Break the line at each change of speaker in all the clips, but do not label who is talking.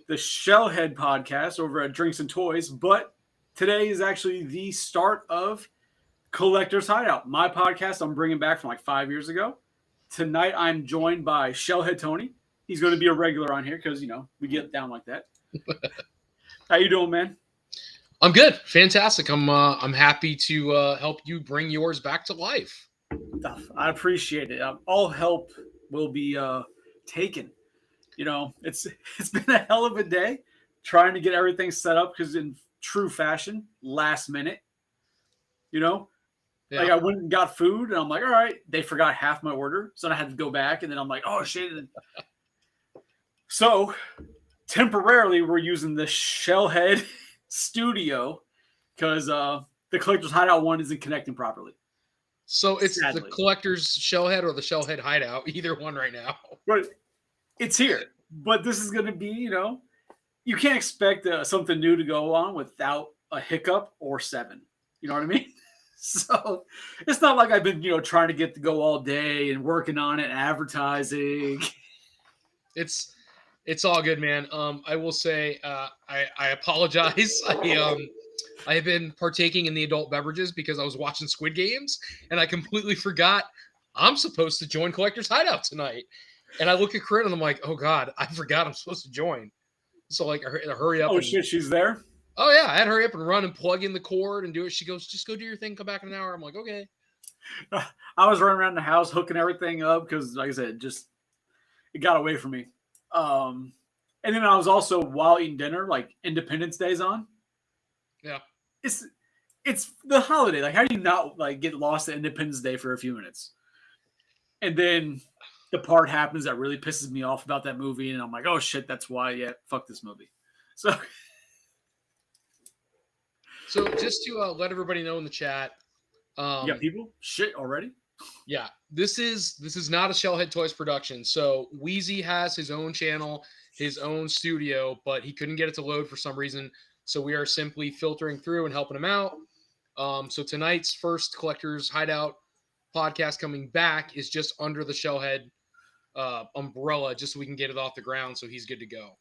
the Shellhead podcast over at Drinks and Toys, but today is actually the start of Collector's Hideout, my podcast I'm bringing back from like 5 years ago. Tonight I'm joined by Shellhead Tony. He's going to be a regular on here because, we get down like that. How you doing, man?
I'm good. Fantastic. I'm happy to help you bring yours back to life.
I appreciate it. All help will be taken. It's been a hell of a day trying to get everything set up because in true fashion, last minute,
Yeah.
like I went and got food and I'm like, all right, they forgot half my order. So I had to go back and then I'm like, oh shit. So temporarily we're using the Shellhead studio because the Collector's Hideout one isn't connecting properly.
So it's
Sadly.
the Collector's Shellhead or the Shellhead Hideout, either one right now.
But it's here. But this is going to be, you can't expect something new to go on without a hiccup or 7. You know what I mean? So it's not like I've been, trying to get to go all day and working on it, advertising.
It's all good, man. I will say I apologize. I have been partaking in the adult beverages because I was watching Squid Games and I completely forgot I'm supposed to join Collector's Hideout tonight. And I look at Corinne and I'm like, oh God, I forgot I'm supposed to join. So like, hurry up.
Oh shit, she's there?
Oh yeah, I had to hurry up and run and plug in the cord and do it. She goes, just go do your thing, come back in an hour. I'm like, okay.
I was running around the house hooking everything up because, like I said, it got away from me. And then I was also, while eating dinner, like Independence Day's on.
Yeah.
It's the holiday. Like, how do you not like get lost at Independence Day for a few minutes? And then the part happens that really pisses me off about that movie, and I'm like, oh shit, that's why. Yeah, fuck this movie. So
just to let everybody know in the chat,
yeah, people shit already.
Yeah, this is not a Shellhead Toys production. So Wheezy has his own channel, his own studio, but he couldn't get it to load for some reason. So we are simply filtering through and helping him out. So tonight's first Collector's Hideout podcast coming back is just under the Shellhead umbrella, just so we can get it off the ground. So he's good to go.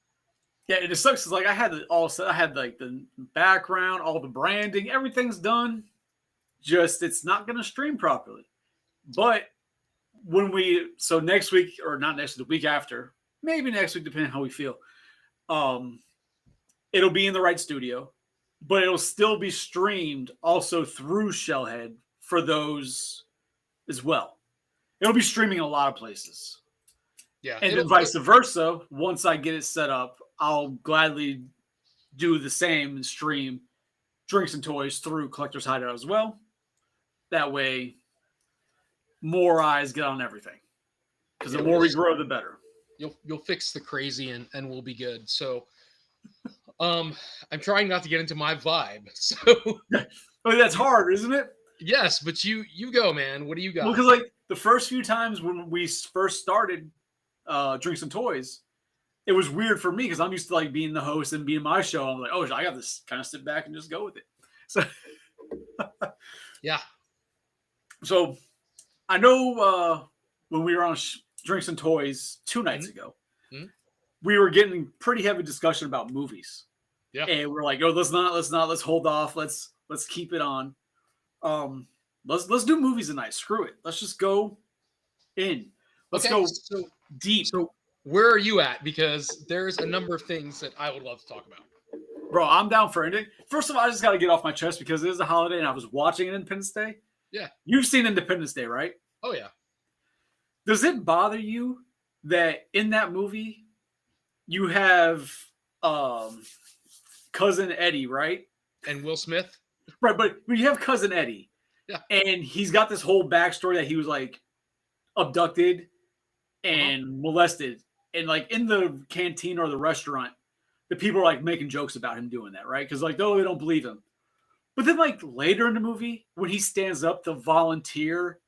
Yeah, it just sucks. It's like I had like the background, all the branding, everything's done. Just it's not going to stream properly. But next week, or not next week, the week after, maybe next week, depending on how we feel, it'll be in the right studio, but it'll still be streamed also through Shellhead for those as well. It'll be streaming in a lot of places.
Yeah.
And then vice versa, once I get it set up, I'll gladly do the same and stream Drinks and Toys through Collector's Hideout as well. That way, more eyes get on everything. Because the more we grow, the better.
You'll fix the crazy and we'll be good. So I'm trying not to get into my vibe. So
that's hard, isn't it?
Yes, but you go, man. What do you got?
Well, because like the first few times when we first started Drinks and Toys, it was weird for me because I'm used to like being the host and being my show. I'm like, oh, I got this kind of sit back and just go with it. So
yeah.
So I know when we were on Drinks and Toys 2 nights ago, we were getting pretty heavy discussion about movies.
Yeah.
And we're like, oh, let's hold off. Let's keep it on. Let's do movies tonight. Screw it. Let's just go in. Let's go deep.
So where are you at? Because there's a number of things that I would love to talk about.
Bro, I'm down for anything. First of all, I just got to get off my chest because it is a holiday and I was watching Independence Day.
Yeah.
You've seen Independence Day, right?
Oh, yeah.
Does it bother you that in that movie you have Cousin Eddie, right?
And Will Smith?
Right, but you have Cousin Eddie.
Yeah.
And he's got this whole backstory that he was like abducted and molested. And like in the canteen or the restaurant, the people are like making jokes about him doing that, right? Because like, oh, they don't believe him. But then like later in the movie, when he stands up to volunteer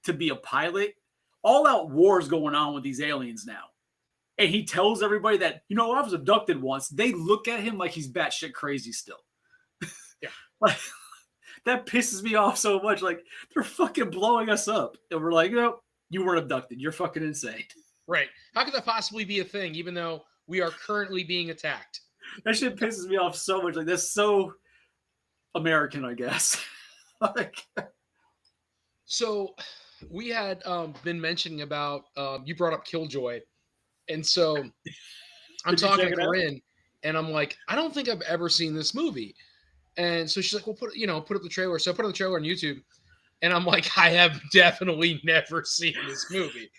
to be a pilot, all out war is going on with these aliens now. And he tells everybody that, I was abducted once. They look at him like he's batshit crazy still.
Yeah.
Like, that pisses me off so much. Like, they're fucking blowing us up. And we're like, you weren't abducted. You're fucking insane.
Right. How could that possibly be a thing, even though We are currently being attacked.
That shit pisses me off so much. Like, that's so American, I guess. Like,
So we had been mentioning about you brought up Killjoy, and so I'm
did you
talking
check
to
it out?
Corinne, and I'm like, I don't think I've ever seen this movie. And so she's like, well, put up the trailer. So I put up the trailer on YouTube, and I'm like, I have definitely never seen this movie.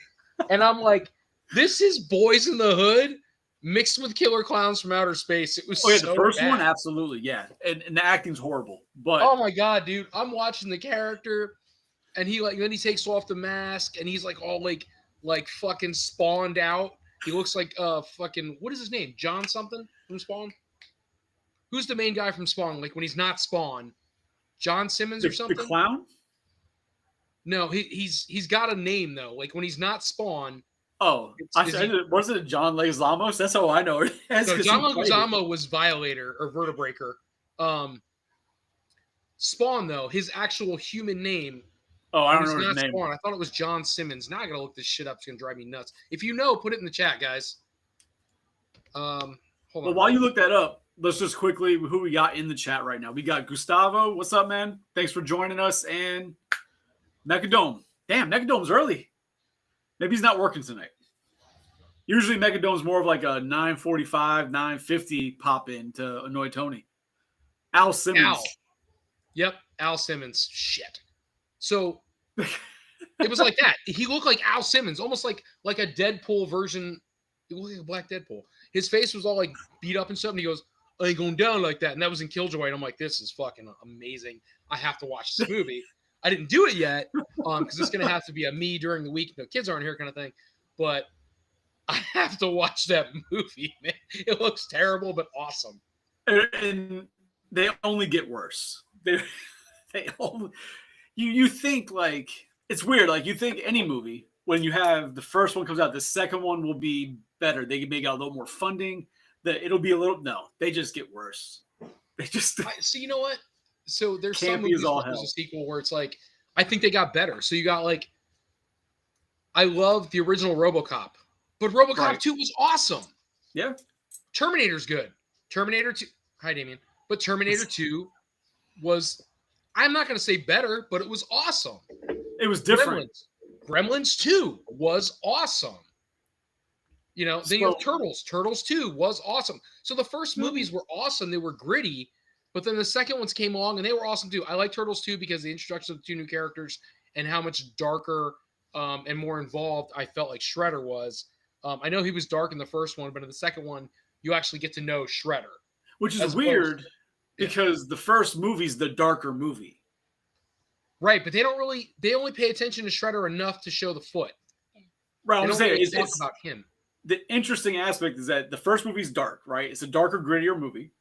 And I'm like, this is Boys in the Hood mixed with Killer Clowns from Outer Space. It was
Oh, yeah,
so
the first
bad.
one, absolutely, yeah. And the acting's horrible. But
Oh my god, dude! I'm watching the character, and then he takes off the mask, and he's like all like fucking spawned out. He looks like fucking what is his name? John something from Spawn. Who's the main guy from Spawn? Like when he's not Spawn, John Simmons or
the
something?
clown?
No, he's got a name though. Like when he's not Spawn.
Oh, wasn't it John Leguizamo? That's how I know it.
No, John Leguizamo was Violator or Vertebraker. Spawn though, his actual human name.
Oh, I don't know
his
his name.
Spawn. I thought it was John Simmons. Now I gotta look this shit up. It's gonna drive me nuts. If you know, put it in the chat, guys. Hold on.
Well, while you look that up, let's just quickly who we got in the chat right now. We got Gustavo. What's up, man? Thanks for joining us. And Mechadome. Damn, Mechadome's early. Maybe he's not working tonight. Usually Mechadome's more of like a 9:45, 9:50 pop in to annoy Tony. Al Simmons.
Al. Yep, Al Simmons. Shit. So it was like that. He looked like Al Simmons, almost like a Deadpool version. He looked like a black Deadpool. His face was all like beat up and stuff, and he goes, I ain't going down like that. And that was in Killjoy. And I'm like, this is fucking amazing. I have to watch this movie. I didn't do it yet because it's going to have to be a me during the week. No kids aren't here kind of thing. But I have to watch that movie, man. It looks terrible, but awesome.
And they only get worse. They only, you think like, it's weird. Like you think any movie, when you have the first one comes out, the second one will be better. They can make out a little more funding. That it'll be a little, no, they just get worse. They just.
So you know what? So there's some
Campy
movies
as all
where there's
hell.
a sequel where it's like, I think they got better. So you got like, I love the original RoboCop, but RoboCop
Right.
2 was awesome.
Yeah.
Terminator's good. Terminator 2. Hi, Damien. But Terminator 2 was, I'm not going to say better, but it was awesome.
It was different.
Gremlins 2 was awesome. You know, then you have Turtles. Turtles 2 was awesome. So the first movies were awesome. They were gritty, but then the second ones came along and they were awesome too. I like Turtles 2 because the introduction of the two new characters and how much darker and more involved I felt like Shredder was. I know he was dark in the first one, but in the second one, you actually get to know Shredder.
Which is weird because the first movie's the darker movie.
Right, but they only pay attention to Shredder enough to show the foot.
Right, I'm saying it's
about him.
The interesting aspect is that the first movie's dark, right? It's a darker, grittier movie.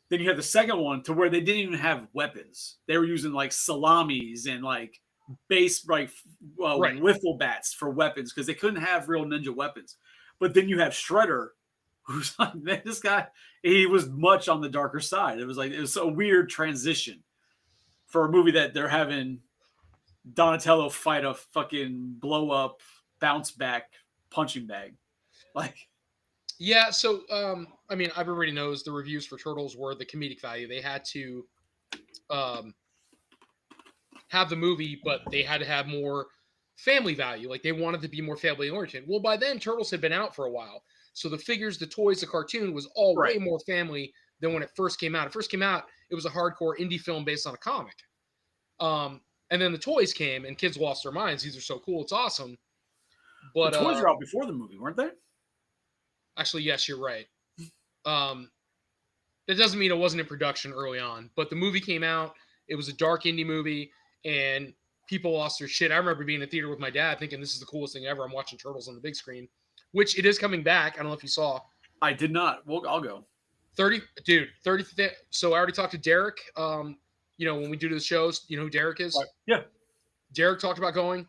Then you have the second one to where they didn't even have weapons. They were using like salamis and like wiffle bats for weapons because they couldn't have real ninja weapons. But then you have Shredder, who's like, this guy, he was much on the darker side. It was a weird transition for a movie that they're having Donatello fight a fucking blow up, bounce back punching bag. Like,
yeah, so I mean, everybody knows the reviews for Turtles were the comedic value. They had to have the movie, but they had to have more family value. Like they wanted to be more family oriented. Well, by then Turtles had been out for a while, so the figures, the toys, the cartoon was all way more family than when it first came out. It first came out, it was a hardcore indie film based on a comic. And then the toys came, and kids lost their minds. These are so cool, it's awesome. But
the toys were out before the movie, weren't they?
Actually, yes, you're right. That doesn't mean it wasn't in production early on, but the movie came out. It was a dark indie movie, and people lost their shit. I remember being in the theater with my dad thinking this is the coolest thing ever. I'm watching Turtles on the big screen, which it is coming back. I don't know if you saw.
I did not. Well, I'll go.
30. So I already talked to Derek. When we do the shows, you know who Derek is?
Right. Yeah.
Derek talked about going.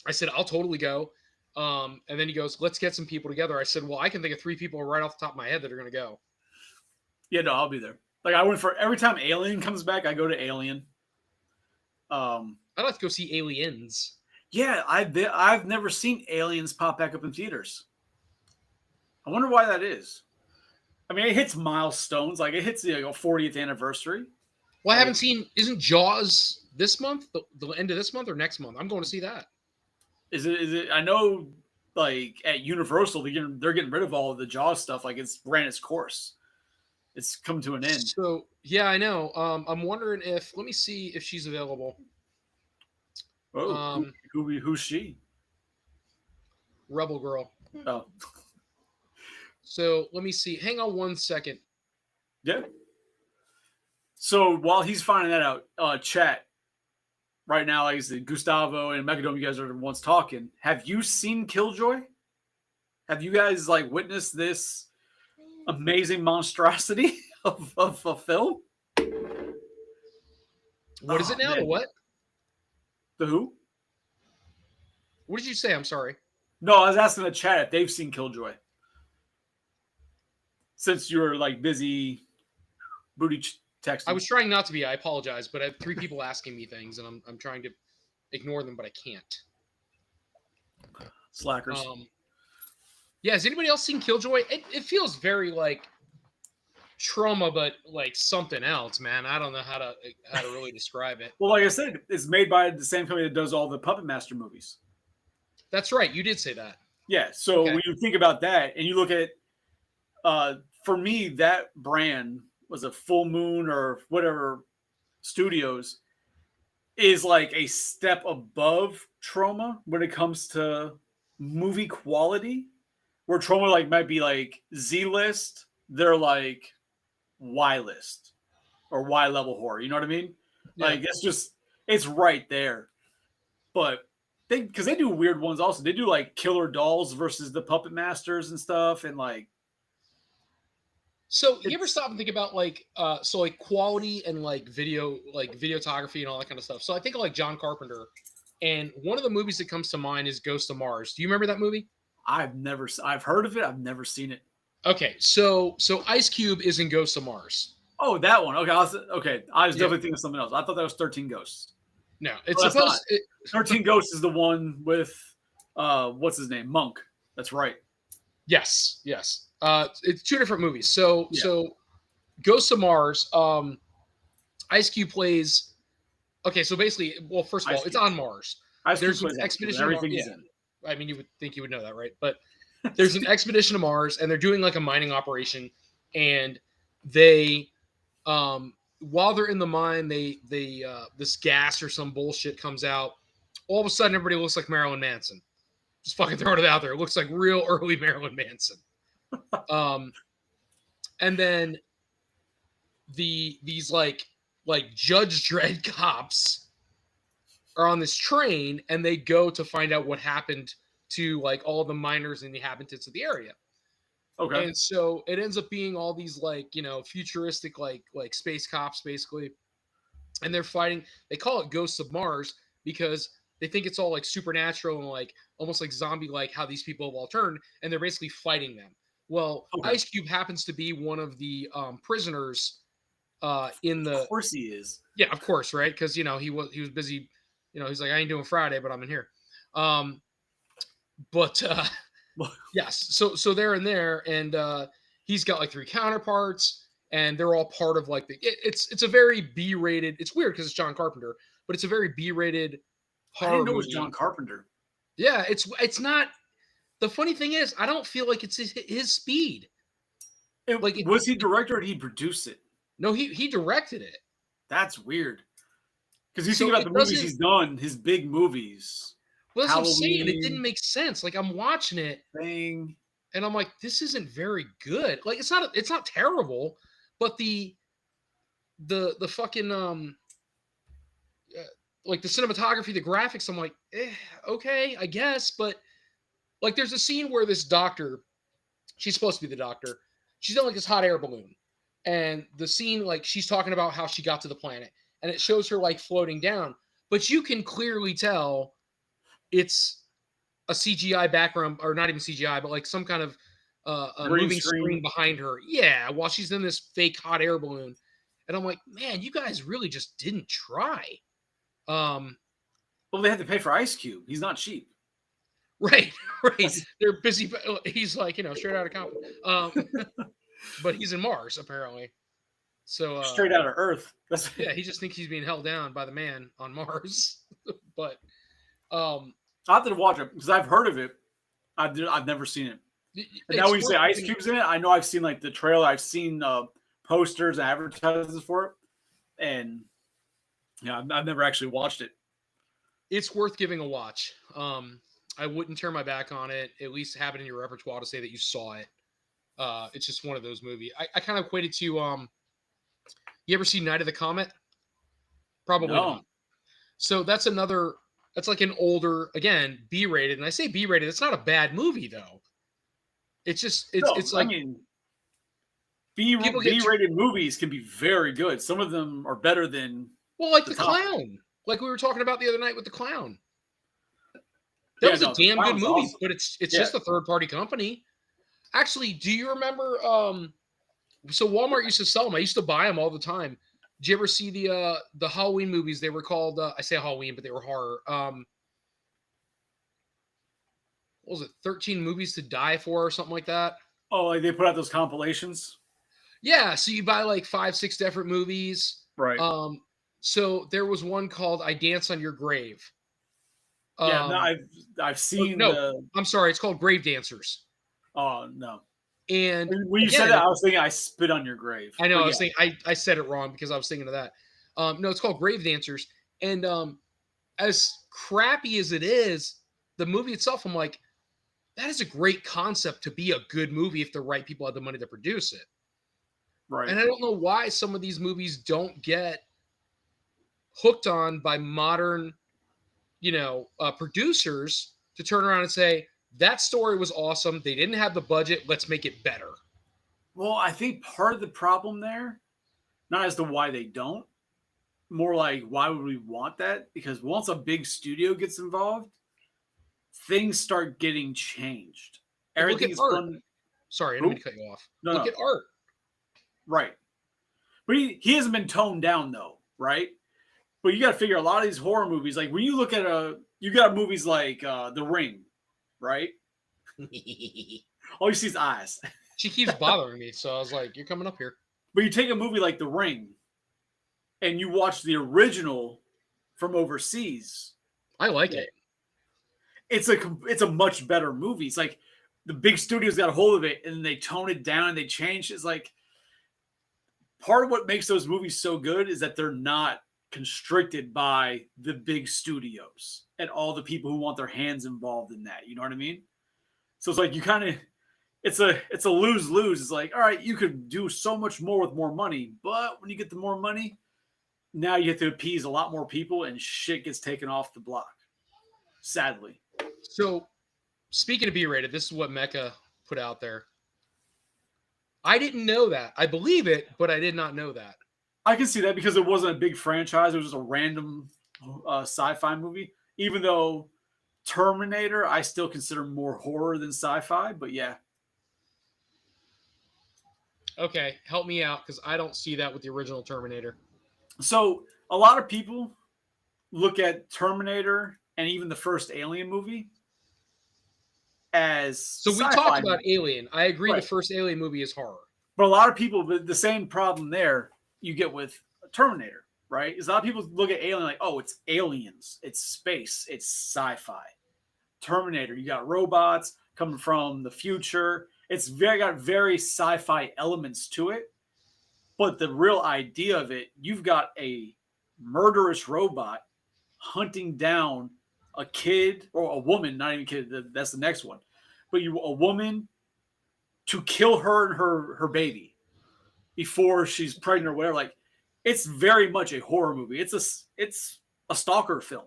I said, I'll totally go. And then he goes, let's get some people together. I said, well, I can think of 3 people right off the top of my head that are going to go.
Yeah, no, I'll be there. Like I went for every time Alien comes back, I go to Alien.
I'd like to go see Aliens.
Yeah, I've never seen Aliens pop back up in theaters. I wonder why that is. I mean, it hits milestones. Like it hits the 40th anniversary.
Well, I
Like,
haven't seen. Isn't Jaws this month? The end of this month or next month? I'm going to see that.
Is it? I know, like at Universal, they're getting rid of all of the Jaws stuff. Like it's ran its course. It's come to an end.
So yeah, I know. I'm wondering if let me see if she's available.
Oh, who's she?
Rebel Girl.
Oh,
So let me see. Hang on one second.
yeah. So while he's finding that out, chat right now, like I said, Gustavo and Megadome, you guys are the ones talking. Have you seen Killjoy? Have you guys like witnessed this amazing monstrosity of a film?
What is it now?
Man.
The what?
The who?
What did you say? I'm sorry.
No, I was asking the chat if they've seen Killjoy. Since you're like busy booty texting.
I was trying not to be. I apologize, but I have 3 people asking me things, and I'm trying to ignore them, but I can't.
Slackers.
Yeah, has anybody else seen Killjoy? It feels very like trauma, but like something else, man. I don't know how to really describe it.
Well, like I said, it's made by the same company that does all the Puppet Master movies.
That's right. You did say that.
Yeah. So
Okay.
when you think about that and you look at, for me, that brand was a Full Moon or whatever studios is like a step above Trauma when it comes to movie quality, where Trauma like might be like Z list, they're like Y list or Y level horror. You know what I mean?
Yeah.
Like it's right there. But because they do weird ones also. They do like Killer Dolls versus the Puppet Masters and stuff, and like.
So you ever stop and think about like quality and like videography and all that kind of stuff. So I think of like John Carpenter, and one of the movies that comes to mind is Ghost of Mars. Do you remember that movie?
I've heard of it. I've never seen it.
Okay, so Ice Cube is in Ghost of Mars.
Oh, that one. Okay, I was definitely thinking of something else. I thought that was 13 Ghosts.
No, it's supposed.
13 Ghosts is the one with what's his name, Monk. That's right.
Yes. It's 2 different movies. So Ghosts of Mars. Ice Cube plays. Okay, so basically, well, first of all, it's on Mars. There's an expedition.
Everything is in.
I mean, you would think you would know that, right? But there's an expedition to Mars, and they're doing like a mining operation, and they, while they're in the mine, they this gas or some bullshit comes out. All of a sudden, everybody looks like Marilyn Manson. Just fucking throwing it out there. It looks like real early Marilyn Manson. And then these like Judge Dredd cops are on this train, and they go to find out what happened to like all the miners and the inhabitants of the area.
Okay.
And so it ends up being all these like, futuristic like space cops basically. And they're fighting. They call it Ghosts of Mars because they think it's all like supernatural and like almost like zombie like how these people have all turned, and they're basically fighting them. Well, okay. Ice Cube happens to be one of the prisoners in the.
Of course he is.
Yeah, of course, right? Because he was busy. He's like, I ain't doing Friday, but I'm in here. Yes, so they're in there, and he's got like 3 counterparts, and they're all part of like it's a very B-rated. It's weird because it's John Carpenter, but it's a very B-rated horror.
I didn't know it was
movie.
John Carpenter.
Yeah, it's not. The funny thing is, I don't feel like it's his speed.
Was he director or did he produce it?
No, he directed it.
That's weird. Because you think about the movies he's done, his big movies.
Well, that's what I'm saying. It didn't make sense. Like I'm watching it,
and
I'm like, this isn't very good. Like it's not terrible, but the fucking like the cinematography, the graphics, I'm like, okay, I guess, but like there's a scene where this doctor, she's supposed to be the doctor, she's in like this hot air balloon, and the scene, like she's talking about how she got to the planet, and it shows her like floating down, but you can clearly tell it's a CGI background, or not even CGI, but like some kind of a moving screen behind her. Yeah, while she's in this fake hot air balloon. And I'm like, man, you guys really just didn't try.
Well, they had to pay for Ice Cube. He's not cheap.
Right. They're busy. He's like, straight out of Compton. but he's in Mars apparently. So
Straight out of Earth. That's
yeah, he just thinks he's being held down by the man on Mars. But
I have to watch it because I've heard of it. I've never seen it. And now when you say Ice Cube's in it, I know I've seen like the trailer. I've seen posters and advertisements for it, and yeah, I've never actually watched it.
It's worth giving a watch. I wouldn't turn my back on it. At least have it in your repertoire to say that you saw it. It's just one of those movies. I kind of equated to you ever see Night of the Comet? Probably not. So that's like an older, again, B-rated. And I say B-rated, it's not a bad movie though. It's just it's like, I mean,
B-rated movies can be very good. Some of them are better than
like the Clown. Like we were talking about the other night with the Clown. That was a damn good movie, awesome. But it's just a third-party company. Actually, do you remember so Walmart used to sell them. I used to buy them all the time. Did you ever see the Halloween movies? They were called I say Halloween, but they were horror. What was it? 13 Movies to Die For or something like that?
Oh, like they put out those compilations?
Yeah, so you buy like 5-6 different movies.
Right.
So there was one called I Dance on Your Grave.
Yeah, no, I've seen
I'm sorry, it's called Grave Dancers.
Oh, no.
And
when you said that, I was thinking I Spit on Your Grave.
I know, I was thinking I said it wrong because I was thinking of that. No, it's called Grave Dancers. And as crappy as it is, the movie itself, I'm like, that is a great concept to be a good movie if the right people had the money to produce it.
Right.
And I don't know why some of these movies don't get hooked on by modern, producers to turn around and say, that story was awesome. They didn't have the budget. Let's make it better.
Well, I think part of the problem there, not as to why they don't, more like why would we want that? Because once a big studio gets involved, things start getting changed. Everything is fun.
Sorry, I didn't mean to cut you off. Look at art.
Right. But he hasn't been toned down though, right? But you got to figure a lot of these horror movies, like when you look at you got movies like The Ring, right? All you see is eyes.
She keeps bothering me, so I was like, you're coming up here.
But you take a movie like The Ring and you watch the original from overseas.
I like it.
It's a much better movie. It's like the big studios got a hold of it and they tone it down and they change. It's like part of what makes those movies so good is that they're not constricted by the big studios and all the people who want their hands involved in that. You know what I mean? So it's like you kind of it's a lose-lose. It's like, all right, you could do so much more with more money, but when you get the more money, now you have to appease a lot more people and shit gets taken off the block. Sadly.
So speaking of B-rated, this is what Mecca put out there. I didn't know that. I believe it, but I did not know that.
I can see that because it wasn't a big franchise. It was just a random sci-fi movie. Even though Terminator, I still consider more horror than sci-fi, but yeah.
Okay, help me out because I don't see that with the original Terminator.
So a lot of people look at Terminator and even the first Alien movie as
so we talked about Alien. I agree. Right. The first Alien movie is horror.
But a lot of people, the same problem there you get with Terminator, right? Is a lot of people look at Alien like, oh, it's aliens, it's space, it's sci-fi. Terminator, you got robots coming from the future. It's got very sci-fi elements to it. But the real idea of it, you've got a murderous robot hunting down a kid or a woman, not even kid, that's the next one. But a woman to kill her and her baby before she's pregnant or whatever. Like, it's very much a horror movie. It's a stalker film.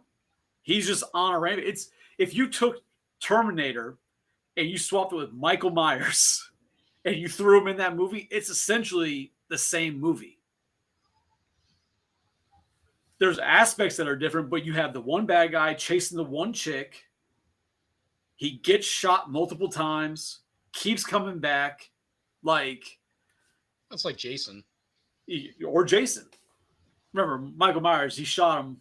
He's just on a rampage. It's if you took Terminator and you swapped it with Michael Myers and you threw him in that movie, it's essentially the same movie. There's aspects that are different, but you have the one bad guy chasing the one chick. He gets shot multiple times, keeps coming back. Like,
that's like Jason.
Or Jason. Remember, Michael Myers, he shot him,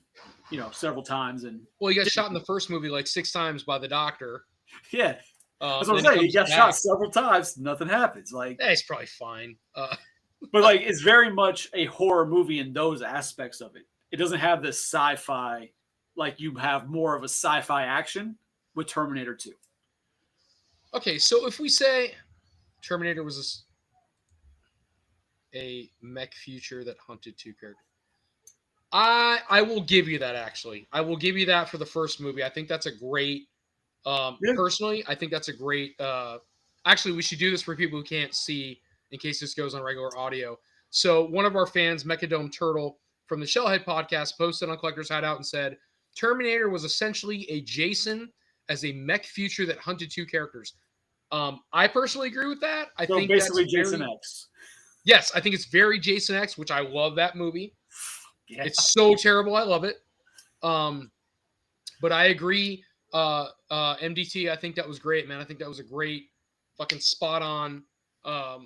several times. And
well, he got shot in the first movie like 6 times by the doctor.
Yeah. That's what I'm
Then
saying. He
comes
got
back.
shot several times. Nothing happens. Like,
Yeah, he's probably fine.
but like, it's very much a horror movie in those aspects of it. It doesn't have this sci-fi, like you have more of a sci-fi action with Terminator 2.
Okay, so if we say Terminator was a mech future that hunted two characters, I will give you that. Actually, I will give you that for the first movie. I think that's a great.
Yeah.
Personally, I think that's a great. Actually, we should do this for people who can't see, in case this goes on regular audio. So one of our fans, Mechadome Turtle from the Shellhead podcast, posted on Collector's Hideout and said Terminator was essentially a Jason as a mech future that hunted two characters. I personally agree with that. I
So
think
basically,
that's
Jason
very,
X.
yes, I think it's very Jason X, which I love that movie.
Yeah.
It's so terrible, I love it. But I agree. MDT, I think that was great, man. I think that was a great, fucking spot on, a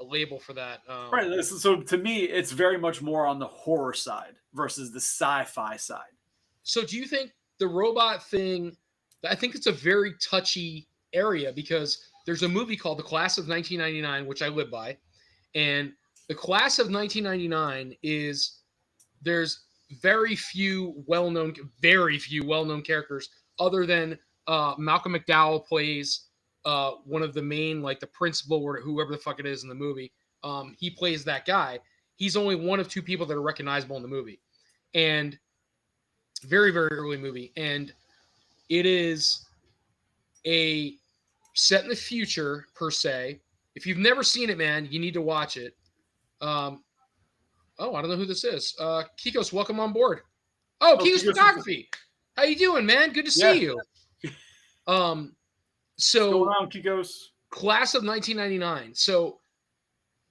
label for that.
Right. So to me, it's very much more on the horror side versus the sci-fi side.
So do you think the robot thing? I think it's a very touchy area because there's a movie called The Class of 1999, which I live by, and The Class of 1999 is there's very few well-known characters other than Malcolm McDowell plays one of the main, like the principal or whoever the fuck it is in the movie. He plays that guy. He's only one of two people that are recognizable in the movie, and very, very early movie. And it is a set in the future per se. If you've never seen it, man, you need to watch it. I don't know who this is. Kikos, welcome on board. Oh, Kikos Photography. How you doing, man? Good to see you. So
What's going on, Kikos?
Class of 1999. So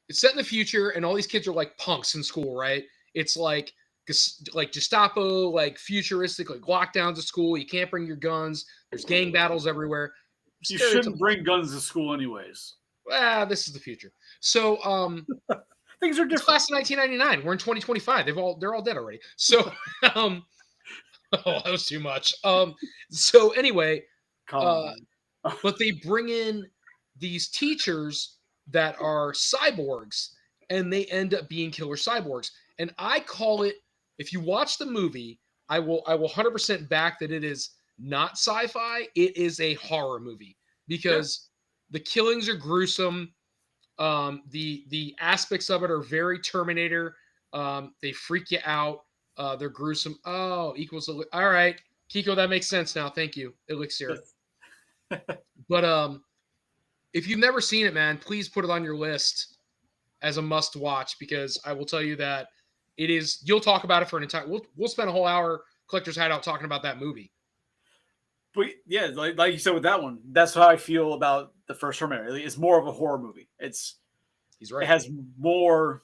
it's set in the future, and all these kids are like punks in school, right? It's like Gestapo, like futuristic, like lockdowns at school. You can't bring your guns. There's gang battles everywhere.
You shouldn't bring guns to school anyways.
This is the future. So
things are different.
It's class of 1999. We're in 2025. They're all dead already. So that was too much. So anyway, but they bring in these teachers that are cyborgs, and they end up being killer cyborgs. And I call it, if you watch the movie, I will 100% back that it is not sci-fi. It is a horror movie because the killings are gruesome. The aspects of it are very Terminator. They freak you out. They're gruesome. Oh, equals all right, Kiko, that makes sense now. Thank you, Elixir. But if you've never seen it, man, please put it on your list as a must watch, because I will tell you that it is. You'll talk about it for an entire. We'll spend a whole hour, Collector's Hideout, talking about that movie.
But yeah, like you said with that one, that's how I feel about the first Terminator. It's more of a horror movie.
He's right.
It has more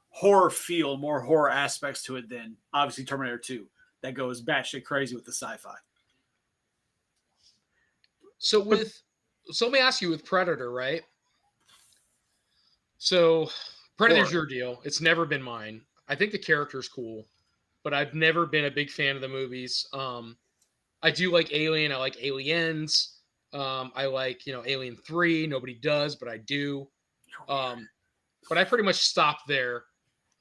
horror feel, more horror aspects to it than obviously Terminator 2 that goes batshit crazy with the sci-fi.
So let me ask you with Predator, right? So Predator's your deal. It's never been mine. I think the character's cool, but I've never been a big fan of the movies. I do like Alien. I like Aliens. I like, Alien 3. Nobody does, but I do. But I pretty much stopped there.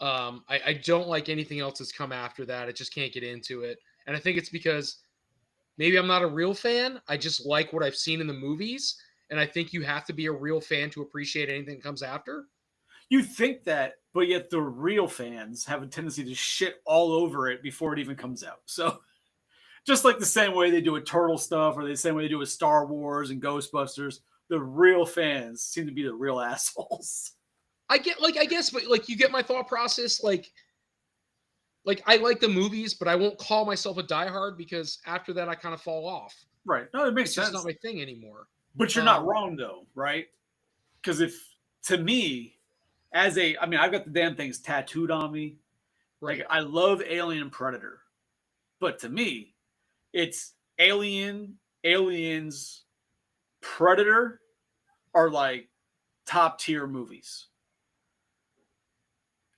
I don't like anything else that's come after that. I just can't get into it. And I think it's because maybe I'm not a real fan. I just like what I've seen in the movies. And I think you have to be a real fan to appreciate anything that comes after.
You think that, but yet the real fans have a tendency to shit all over it before it even comes out. So just like the same way they do with Turtle stuff, or the same way they do with Star Wars and Ghostbusters, the real fans seem to be the real assholes.
I guess, but like, you get my thought process. Like I like the movies, but I won't call myself a diehard because after that I kind of fall off.
Right. No, it makes sense.
It's not my thing anymore.
But you're not wrong though, right? Because to me, I've got the damn things tattooed on me.
Right.
Like, I love Alien and Predator, but to me, it's Aliens, Predator are like top tier movies.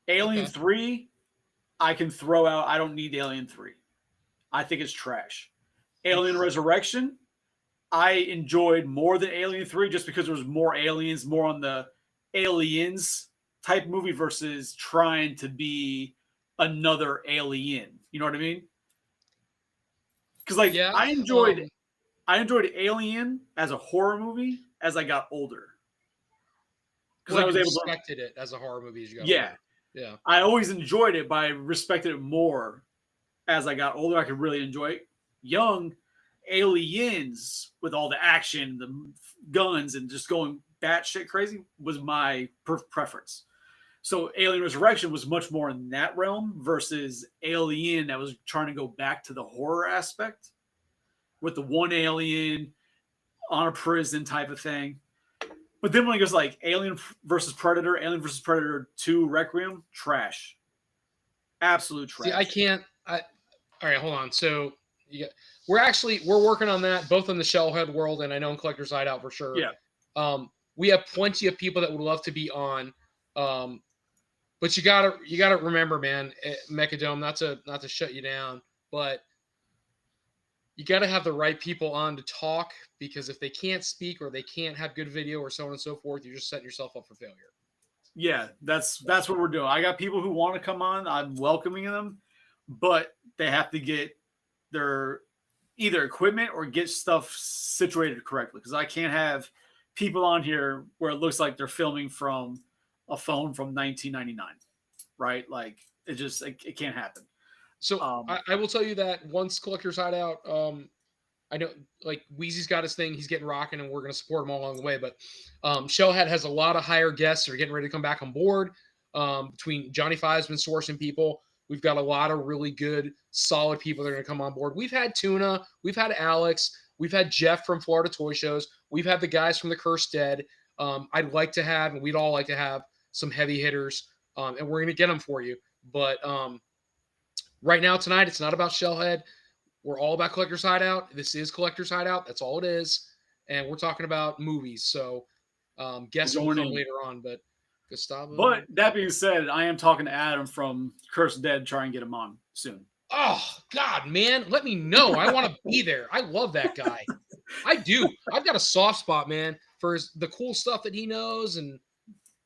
Alien 3, I can throw out. I don't need Alien 3. I think it's trash. Alien Resurrection, I enjoyed more than Alien 3 just because there was more aliens, more on the aliens type movie versus trying to be another alien. You know what I mean? Because like
Yeah.
I enjoyed Alien as a horror movie as I got older. Because
Well,
I was
you
able to,
respected it as a horror movie as you got
yeah,
older. Yeah.
I always enjoyed it, but I respected it more as I got older. I could really enjoy it. Young Aliens with all the action, the guns, and just going batshit crazy was my preference. So Alien Resurrection was much more in that realm versus Alien that was trying to go back to the horror aspect with the one alien on a prison type of thing. But then when it goes like Alien versus Predator 2 Requiem, trash. Absolute
See,
trash.
I can't. All right, hold on. So we're working on that both in the Shellhead world and I know in Collector's Hideout for sure.
Yeah.
We have plenty of people that would love to be on. But you gotta remember, man, Mechadome, not to shut you down, but you got to have the right people on to talk, because if they can't speak or they can't have good video or so on and so forth, you're just setting yourself up for failure.
Yeah, that's what we're doing. I got people who want to come on. I'm welcoming them, but they have to get their either equipment or get stuff situated correctly, because I can't have people on here where it looks like they're filming from a phone from 1999, right? Like it can't happen.
So I will tell you that once Collector's Hideout, I know like Wheezy's got his thing, he's getting rocking, and we're going to support him all along the way. But Shellhead has a lot of higher guests that are getting ready to come back on board. Between Johnny Five's been sourcing people. We've got a lot of really good, solid people that are going to come on board. We've had Tuna, we've had Alex, we've had Jeff from Florida Toy Shows, we've had the guys from the Cursed Dead. I'd like to have, and we'd all like to have, some heavy hitters, and we're going to get them for you. But right now, tonight, it's not about Shellhead. We're all about Collector's Hideout. This is Collector's Hideout. That's all it is. And we're talking about movies. So guests will come later on. But Gustavo.
But that being said, I am talking to Adam from Cursed Dead, try and get him on soon.
Oh, God, man. Let me know. I want to be there. I love that guy. I do. I've got a soft spot, man, for the cool stuff that he knows. And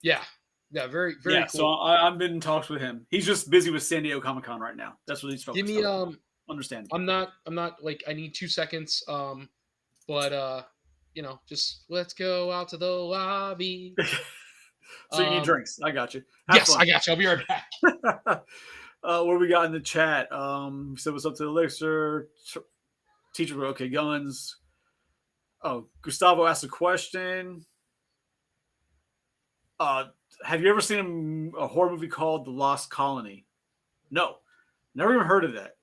yeah. Yeah, very, very cool.
So I've been in talks with him. He's just busy with San Diego Comic-Con right now. That's what he's focused on. Understand.
I'm not like, I need 2 seconds. But just let's go out to the lobby.
So you need drinks. I got you.
Yes, I got you. I'll be right back.
What do we got in the chat? So what's up to Elixir? Teacher, okay, guns. Oh, Gustavo asked a question. Have you ever seen a horror movie called The Lost Colony? No, never even heard of that.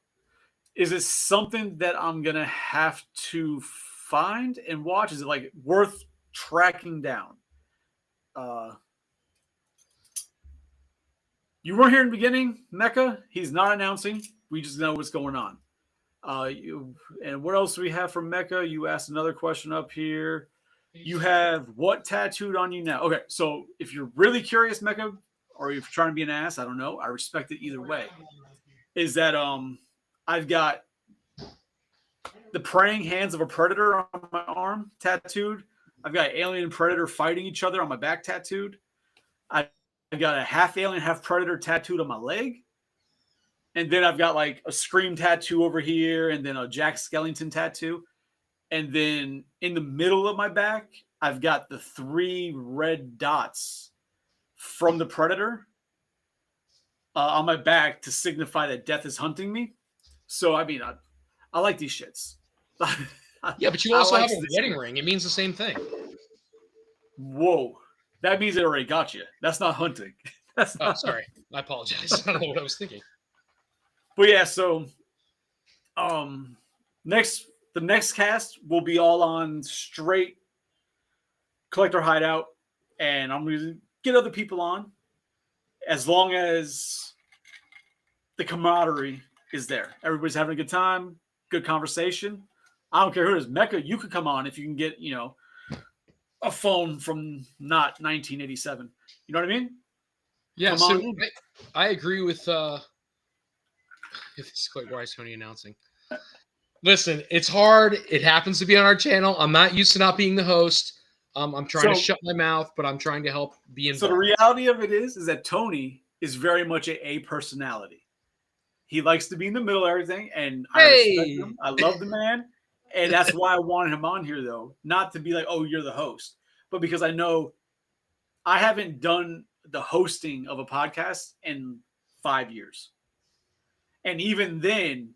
Is it something that I'm gonna have to find and watch? Is it like worth tracking down? You weren't here in the beginning, Mecha. He's not announcing. We just know what's going on. And what else do we have from Mecha? You asked another question up here. You have what tattooed on you now? Okay, so if you're really curious, Mecha, or if you're trying to be an ass, I don't know. I respect it either way. Is that I've got the praying hands of a predator on my arm tattooed. I've got alien and predator fighting each other on my back tattooed. I've got a half alien, half predator tattooed on my leg. And then I've got like a Scream tattoo over here, and then a Jack Skellington tattoo. And then in the middle of my back, I've got the 3 red dots from the Predator on my back to signify that death is hunting me. So, I mean, I like these shits.
Yeah, but you also have a wedding ring. It means the same thing.
Whoa. That means it already got you. That's not hunting. That's not...
sorry. I apologize. I don't know what I was thinking.
But yeah, so the next cast will be all on straight Collector Hideout, and I'm going to get other people on as long as the camaraderie is there. Everybody's having a good time, good conversation. I don't care who it is. Mecha, you could come on if you can get, a phone from not 1987. You know what I mean?
Yeah, so I agree with this is quite wise Tony announcing. Listen, it's hard. It happens to be on our channel. I'm not used to not being the host. I'm trying to shut my mouth, but I'm trying to help be involved.
So the reality of it is that Tony is very much a personality. He likes to be in the middle of everything, and I respect him. I love the man, and that's why I wanted him on here, though. Not to be like, oh, you're the host, but because I know I haven't done the hosting of a podcast in 5 years. And even then,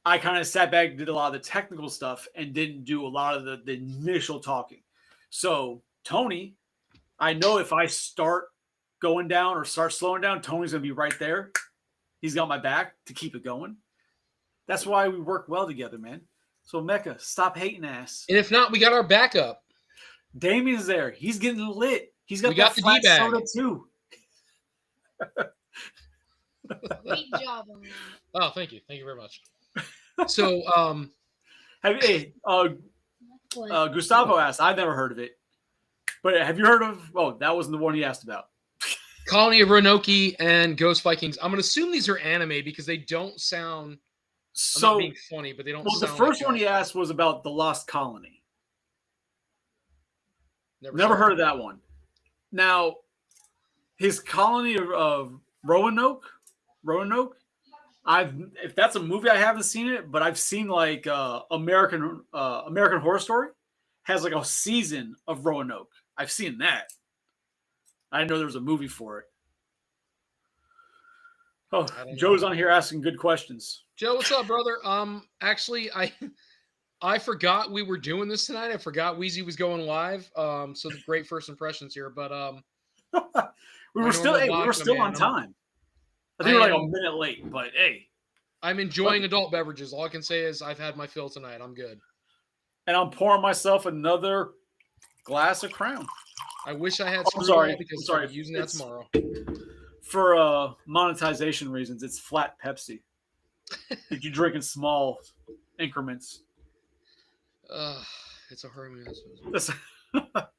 I kind of sat back, did a lot of the technical stuff, and didn't do a lot of the initial talking. So Tony, I know if I start going down or start slowing down, Tony's going to be right there. He's got my back to keep it going. That's why we work well together, man. So Mecca, stop hating ass.
And if not, we got our backup.
Damien's there. He's getting lit. He's got
the
flat
D-bag
soda too.
Great job on that.
Oh, thank you. Thank you very much. So,
Gustavo asked. I've never heard of it, but have you heard of? Oh, that wasn't the one he asked about.
Colony of Roanoke and Ghost Vikings. I'm gonna assume these are anime because they don't sound. I'm not being funny, but they don't.
Well, the
sound
first
like
one he asked was about the Lost Colony.
Never
heard of that one. Now, his colony of Roanoke. If that's a movie, I haven't seen it, but I've seen like American Horror Story has like a season of Roanoke. I've seen that. I didn't know there was a movie for it. Oh, Joe's on here asking good questions.
Joe, what's up, brother? Actually, I forgot we were doing this tonight. I forgot Wheezy was going live. So the great first impressions here, but
we were still on time. I think we're like a minute late, but hey.
I'm enjoying adult beverages. All I can say is I've had my fill tonight. I'm good.
And I'm pouring myself another glass of Crown.
I wish I had because I'm using that tomorrow.
For monetization reasons, it's flat Pepsi. If you drink in small increments.
It's a hurry.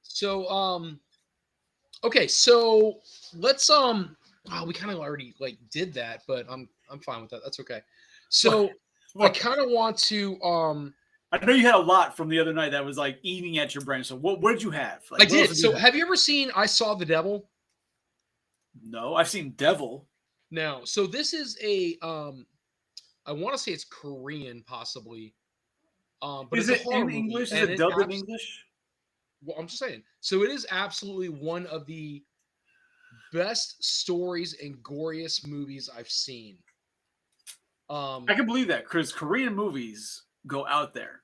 So okay, so let's we kind of already like did that, but I'm fine with that. That's okay. So I kind of want to
I know you had a lot from the other night that was like eating at your brain. So what did you have? Like,
I did. So have you ever seen I Saw the Devil?
No, I've seen Devil.
No. So this is a I want to say it's Korean possibly. But
is it in English? Is it dubbed in English?
Well, I'm just saying. So it is absolutely one of the best stories and goriest movies I've seen.
I can believe that because Korean movies go out there.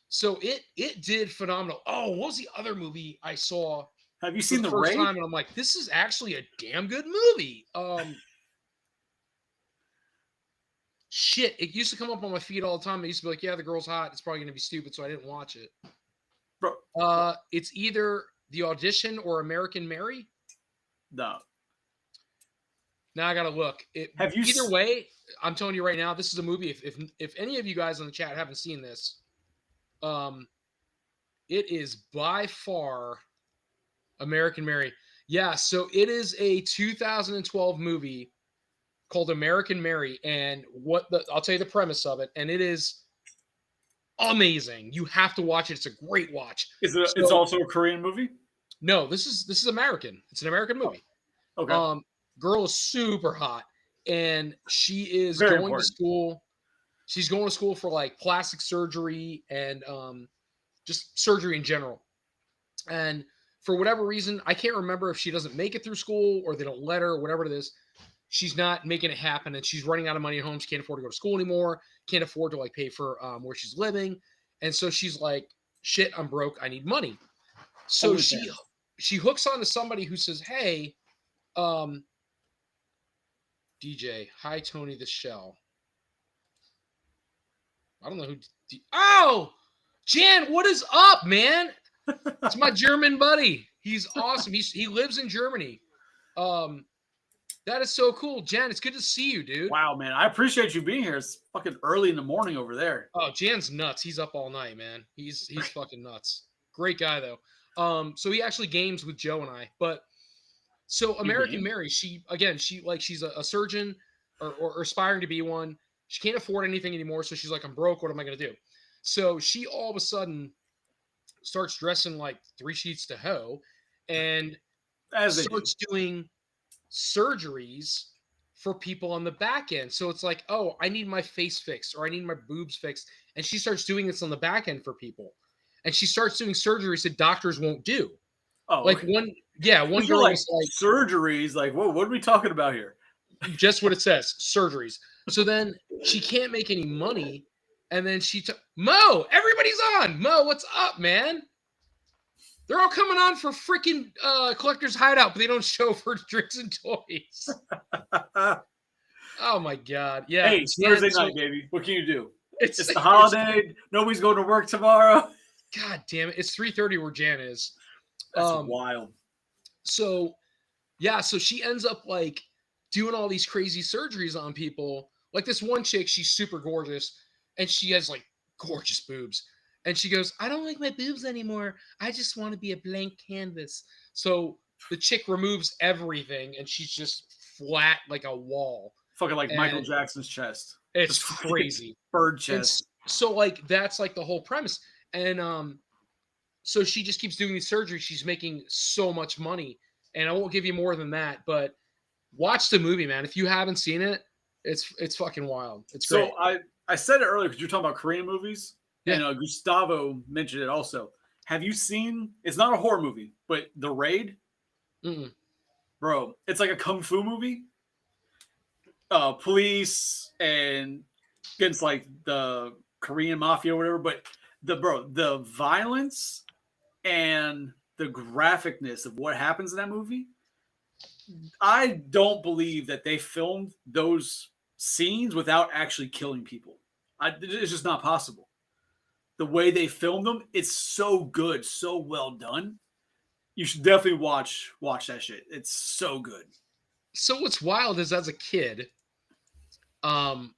So it did phenomenal. Oh, what was the other movie I saw?
Have you seen The
first
Raid?
Time, and I'm like, this is actually a damn good movie. Shit, it used to come up on my feed all the time. I used to be like, yeah, the girl's hot. It's probably gonna be stupid, so I didn't watch it.
Bro,
it's either The Audition or American Mary.
No.
Now I gotta look. Either way, I'm telling you right now, this is a movie. If any of you guys on the chat haven't seen this, it is by far American Mary. Yeah, so it is a 2012 movie called American Mary, and I'll tell you the premise of it, and it is amazing. You have to watch it. It's a great watch.
It's also a Korean movie?
No, this is American. It's an American movie.
Oh, okay.
Girl is super hot, and she is going to school. She's going to school for like plastic surgery and just surgery in general. And for whatever reason, I can't remember if she doesn't make it through school or they don't let her or whatever it is. She's not making it happen, and she's running out of money at home. She can't afford to go to school anymore. Can't afford to like pay for where she's living, and so she's like, "Shit, I'm broke. I need money." So she hooks on to somebody who says, "Hey, DJ, hi Tony the Shell." I don't know who. Oh, Jan, what is up, man? It's my German buddy. He's awesome. He lives in Germany. That is so cool, Jan. It's good to see you, dude.
Wow, man. I appreciate you being here. It's fucking early in the morning over there.
Oh, Jan's nuts. He's up all night, man. He's fucking nuts. Great guy though. So he actually games with Joe and I. But so American Mary, she's a surgeon or aspiring to be one. She can't afford anything anymore, so she's like, I'm broke. What am I gonna do? So she all of a sudden starts dressing like Three Sheets to Hoe and
As they do.
starts doing surgeries for people on the back end. So it's like, oh, I need my face fixed or I need my boobs fixed. And she starts doing this on the back end for people. And she starts doing surgeries that doctors won't do.
Oh,
Like
okay.
one
You're
girl
like
was like,
surgeries. Like, whoa, what are we talking about here?
just what it says, surgeries. So then she can't make any money. And then Mo, everybody's on. Mo, what's up, man? They're all coming on for freaking Collector's Hideout, but they don't show for drinks and toys. Oh my God. Yeah.
Hey, it's Thursday night, baby. What can you do? It's the holiday. Nobody's going to work tomorrow.
God damn it. It's 3:30 where Jan is.
That's wild.
So yeah, so she ends up like doing all these crazy surgeries on people. Like this one chick, she's super gorgeous and she has like gorgeous boobs. And she goes, I don't like my boobs anymore. I just want to be a blank canvas. So the chick removes everything and she's just flat like a wall.
Fucking like Michael Jackson's chest.
It's crazy.
Bird chest.
So like that's like the whole premise. And so she just keeps doing these surgeries. She's making so much money. And I won't give you more than that, but watch the movie, man. If you haven't seen it, it's fucking wild. It's great.
So I said it earlier because you're talking about Korean movies.
Yeah.
And Gustavo mentioned it also. Have you seen, it's not a horror movie, but The Raid?
Mm-mm.
Bro, it's like a kung fu movie. Police and against like the Korean mafia or whatever. But the violence and the graphicness of what happens in that movie, I don't believe that they filmed those scenes without actually killing people. It's just not possible. The way they filmed them, it's so good, so well done. You should definitely watch that shit. It's so good.
So what's wild is as a kid, I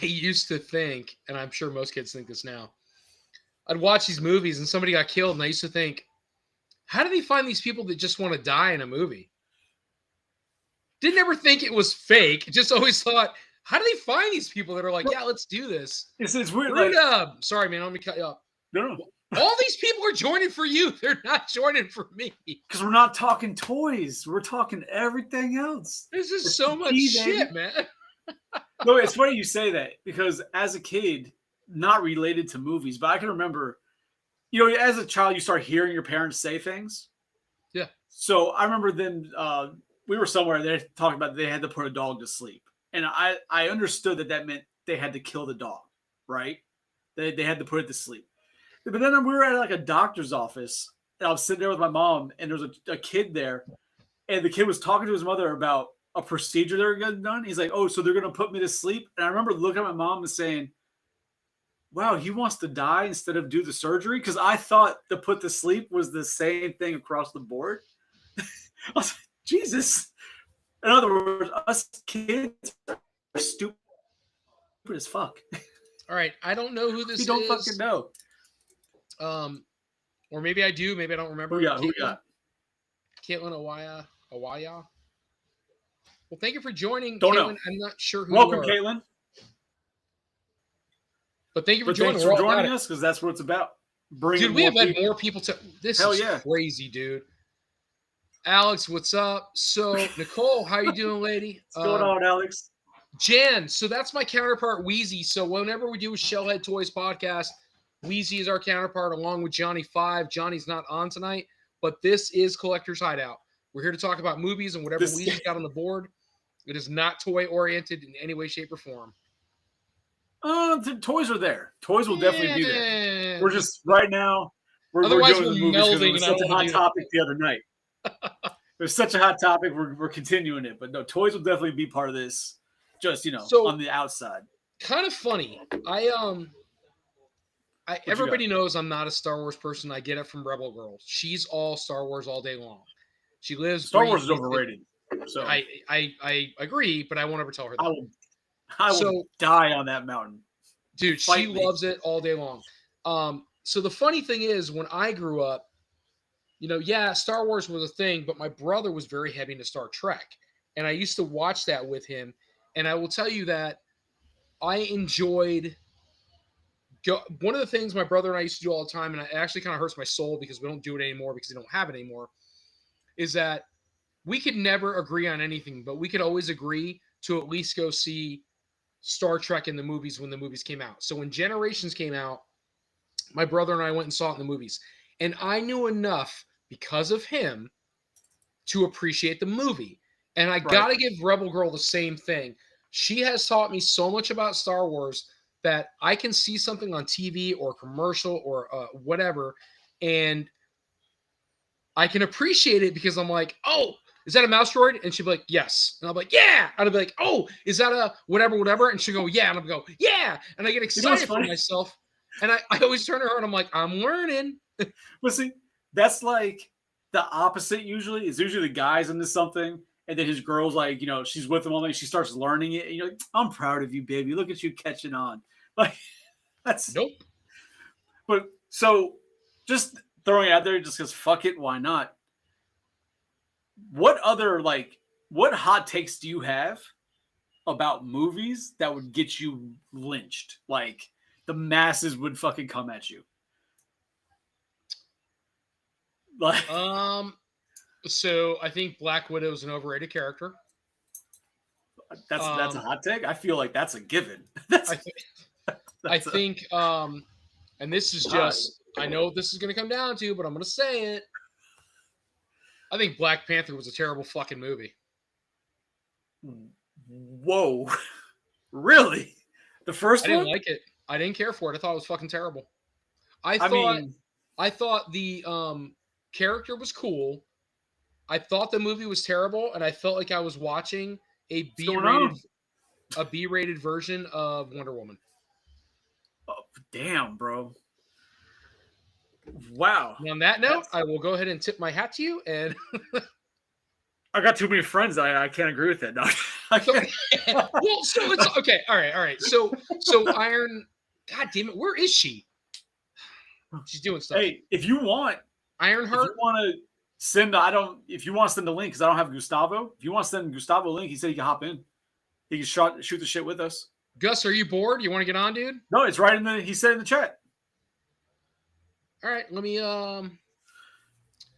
used to think, and I'm sure most kids think this now, I'd watch these movies and somebody got killed, and I used to think, how do they find these people that just want to die in a movie? Didn't ever think it was fake. Just always thought, how do they find these people that are like, yeah, let's do this?
It's weird.
Sorry, man. Let me cut you off.
No.
All these people are joining for you. They're not joining for me.
Because we're not talking toys. We're talking everything else.
There's just so much shit, man.
No, it's funny you say that because as a kid, not related to movies, but I can remember, as a child, you start hearing your parents say things.
Yeah.
So I remember then we were somewhere and they talked about they had to put a dog to sleep. And I understood that meant they had to kill the dog, right? They had to put it to sleep. But then we were at like a doctor's office and I was sitting there with my mom and there was a kid there and the kid was talking to his mother about a procedure they're getting done. He's like, oh, so they're going to put me to sleep. And I remember looking at my mom and saying, wow, he wants to die instead of do the surgery? Because I thought to put to sleep was the same thing across the board. I was like, Jesus. In other words, us kids are stupid as fuck.
All right. I don't know who this is.
We don't fucking know.
Or maybe I do. Maybe I don't remember.
Who we got?
Caitlin Awaya. Well, thank you for joining.
Don't
Caitlin.
know.
I'm not sure who
Welcome,
you are.
Caitlin.
But thank you for joining.
Thanks for joining us because that's what it's about.
Dude, we have had more people to. This
Hell
is
yeah.
crazy, dude. Alex, what's up? So, Nicole, how you doing, lady?
What's going on, Alex?
Jan, so that's my counterpart, Wheezy. So whenever we do a Shellhead Toys podcast, Wheezy is our counterpart along with Johnny 5. Johnny's not on tonight, but this is Collector's Hideout. We're here to talk about movies and whatever Wheezy's got on the board. It is not toy-oriented in any way, shape, or form.
The toys are there. Toys will definitely be there. We're just, right now, we're doing the movies because it was such a hot topic the other night. It was such a hot topic, we're continuing it. But no, toys will definitely be part of this. Just on the outside.
Kind of funny. Everybody knows I'm not a Star Wars person. I get it from Rebel Girl. She's all Star Wars all day long. She lives.
Star Wars is overrated. So
I agree, but I won't ever tell her that.
I will die on that mountain.
Dude, she loves it all day long. So the funny thing is, when I grew up, Star Wars was a thing, but my brother was very heavy into Star Trek, and I used to watch that with him. And I will tell you that I enjoyed one of the things my brother and I used to do all the time, and it actually kind of hurts my soul because we don't do it anymore because we don't have it anymore, is that we could never agree on anything, but we could always agree to at least go see Star Trek in the movies when the movies came out. So when Generations came out, my brother and I went and saw it in the movies. And I knew enough because of him to appreciate the movie. And I got to give Rebel Girl the same thing. She has taught me so much about Star Wars that I can see something on TV or commercial or whatever, and I can appreciate it because I'm like, oh, is that a mouse droid? And she'll be like, yes. And I'll be like, yeah. And I'll be like, oh, is that a whatever? And she'll go, yeah. And I'll go, yeah. And I get excited for myself. And I always turn to her and I'm like, I'm learning.
But see, that's like the opposite usually. It's usually the guy's into something. And then his girl's like, you know, she's with him all night. She starts learning it. And you're like, I'm proud of you, baby. Look at you catching on. Like, that's.
Nope.
But so just throwing it out there just because fuck it. Why not? What other, like, what hot takes do you have about movies that would get you lynched? Like, the masses would fucking come at you. Like,
so I think Black Widow is an overrated character.
That's a hot take. I feel like that's a given.
I think, and this is just, I know this is going to come down to, but I'm going to say it. I think Black Panther was a terrible fucking movie.
Whoa. Really? The first one?
I didn't like it. I didn't care for it. I thought it was fucking terrible. I thought the character was cool. I thought the movie was terrible, and I felt like I was watching a B-rated version of Wonder Woman.
Oh, damn, bro. Wow.
And on that note, I will go ahead and tip my hat to you. And
I got too many friends. I can't agree with that. No.
Well, so it's okay. All right. So Iron, God damn it, where is she? She's doing stuff.
Hey, if you want
Ironheart,
if you want to send, if you want to send the link, because I don't have Gustavo. If you want to send Gustavo a link, he said he can hop in. He can shoot the shit with us.
Gus, are you bored? You want to get on, dude?
No, it's right in the. He said in the chat.
All right, let me.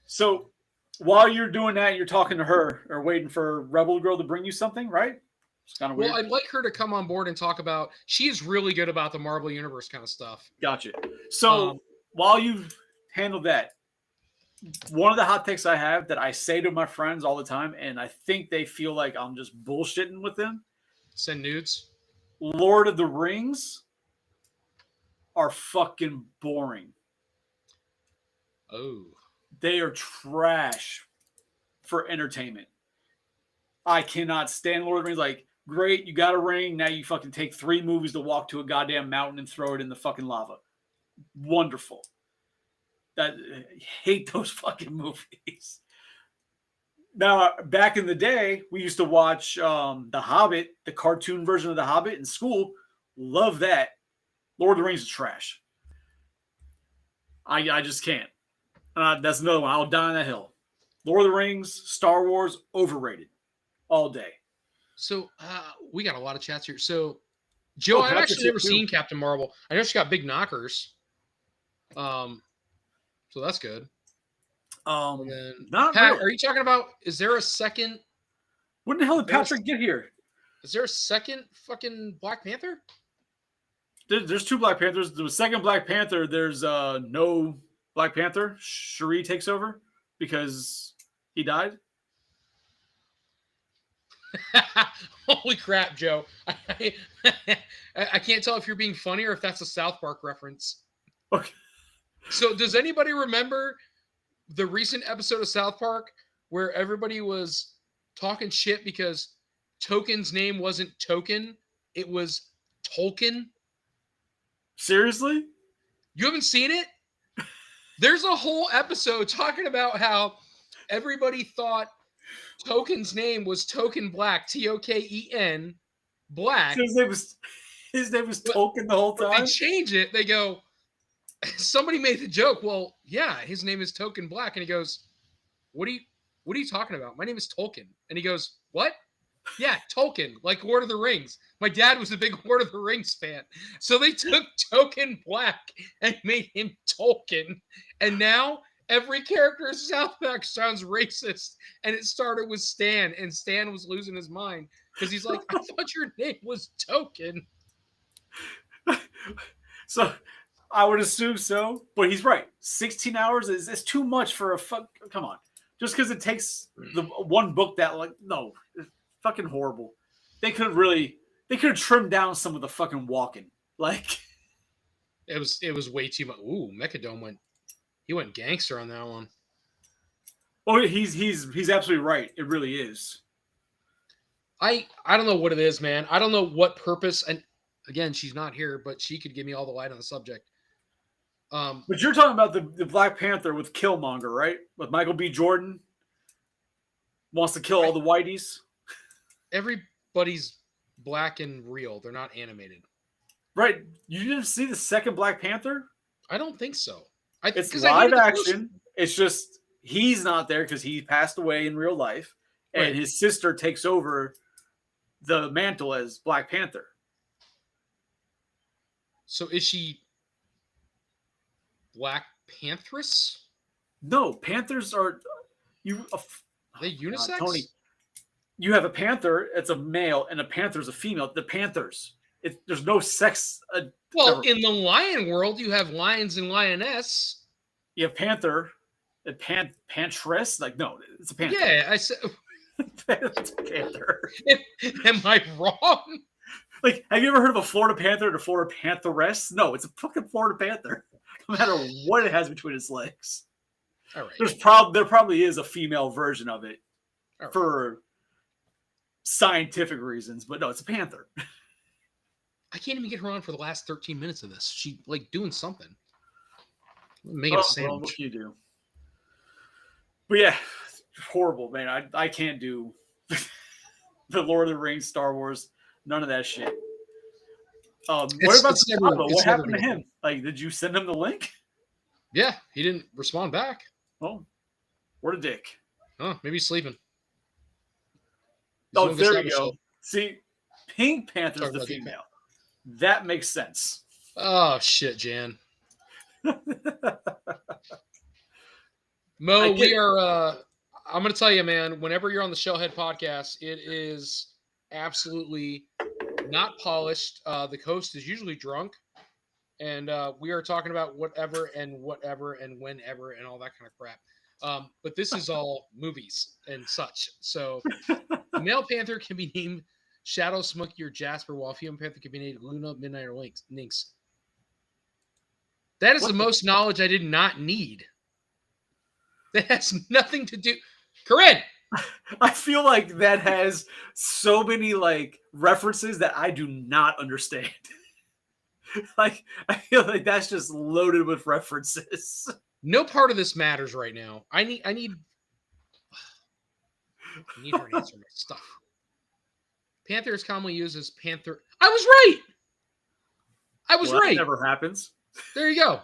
So while you're doing that, you're talking to her or waiting for Rebel Girl to bring you something, right? It's kind of weird.
Well, I'd like her to come on board and talk about. She's really good about the Marvel Universe kind of stuff.
Gotcha. So while you've handled that, one of the hot takes I have that I say to my friends all the time, and I think they feel like I'm just bullshitting with them.
Send nudes.
Lord of the Rings are fucking boring.
Oh.
They are trash for entertainment. I cannot stand Lord of the Rings. Like, great, you got a ring. Now you fucking take 3 movies to walk to a goddamn mountain and throw it in the fucking lava. Wonderful. I hate those fucking movies. Now, back in the day, we used to watch The Hobbit, the cartoon version of The Hobbit in school. Love that. Lord of the Rings is trash. I just can't. That's another one. I'll die on that hill. Lord of the Rings, Star Wars, overrated. All day. So,
we got a lot of chats here. So, Joe, I've actually never seen Captain Marvel. I know she got big knockers. So that's good.
Not
Pat,
really.
are you talking about, is there a second?
When the hell did Patrick get here?
Is there a second fucking Black Panther?
There's 2 Black Panthers. The second Black Panther, there's no Black Panther. Shuri takes over because he died.
Holy crap, Joe. I can't tell if you're being funny or if that's a South Park reference.
Okay.
So does anybody remember the recent episode of South Park where everybody was talking shit because Token's name wasn't Token, it was Tolkien?
Seriously?
You haven't seen it? There's a whole episode talking about how everybody thought Token's name was Token Black, Token Black.
So his name was Tolkien the whole time?
They change it. They go, somebody made the joke. Well, yeah, his name is Token Black. And he goes, what are you talking about? My name is Tolkien. And he goes, what? Yeah, Tolkien, like Lord of the Rings. My dad was a big Lord of the Rings fan. So they took Token Black and made him Tolkien. And now every character in South Park sounds racist. And it started with Stan, and Stan was losing his mind because he's like, I thought your name was Token.
So I would assume so, but he's right. 16 hours is too much for a fuck. Come on. Just because it takes the one book that, like, no, it's fucking horrible. They could have trimmed down some of the fucking walking. Like,
It was way too much. Ooh, Mechadome went gangster on that one.
oh, he's absolutely right. It really is.
I don't know what it is, man. I don't know what purpose. And again, she's not here, but she could give me all the light on the subject.
But you're talking about the Black Panther with Killmonger, right? With Michael B. Jordan wants to kill all the whiteys.
Everybody's black and real. They're not animated.
Right. You didn't see the second Black Panther?
I don't think so.
It's live action. It's just he's not there because he passed away in real life. And
Right.
his sister takes over the mantle as Black Panther.
So is she Black Pantheress?
No, Panthers are
Are they unisex?
Tony, you have a panther, it's a male, and a panther is a female. The Panthers. There's no sex.
Well, in the lion world, you have lions and lioness.
You have panther, and pantress. Like, no, it's a panther.
Yeah, I said.
It's a panther.
Am I wrong?
Like, have you ever heard of a Florida panther and a Florida pantheress? No, it's a fucking Florida panther. No matter what it has between its legs.
All right.
There probably is a female version of it
All right.
for scientific reasons, but no, it's a panther.
I can't even get her on for the last 13 minutes of this. She like doing something. Making a
Well,
sandwich.
what can you do? But yeah, horrible, man. I can't do the Lord of the Rings, Star Wars, none of that shit. What about Gustavo? What happened to him? Like, did you send him the link?
Yeah, he didn't respond back.
Oh, what a dick.
Oh, maybe he's sleeping.
Oh, there you go. See, Pink Panther's the
Sorry,
female. That makes sense.
Oh shit, Jan. Mo, we are I'm gonna tell you, man, whenever you're on the Shellhead podcast, it is absolutely not polished. The host is usually drunk, and we are talking about whatever and whenever and all that kind of crap. But this is all movies and such. So the male panther can be named Shadow, Smokey, or Jasper, while female panther can be named Luna, Midnight, or Nynx. That is the most knowledge I did not need. That has nothing to do. Corinne!
I feel like that has so many like references that I do not understand. Like, I feel like that's just loaded with references.
No part of this matters right now. I need her to answer my stuff. Panther is commonly used as panther. I was right.
That
right.
never happens.
There you go.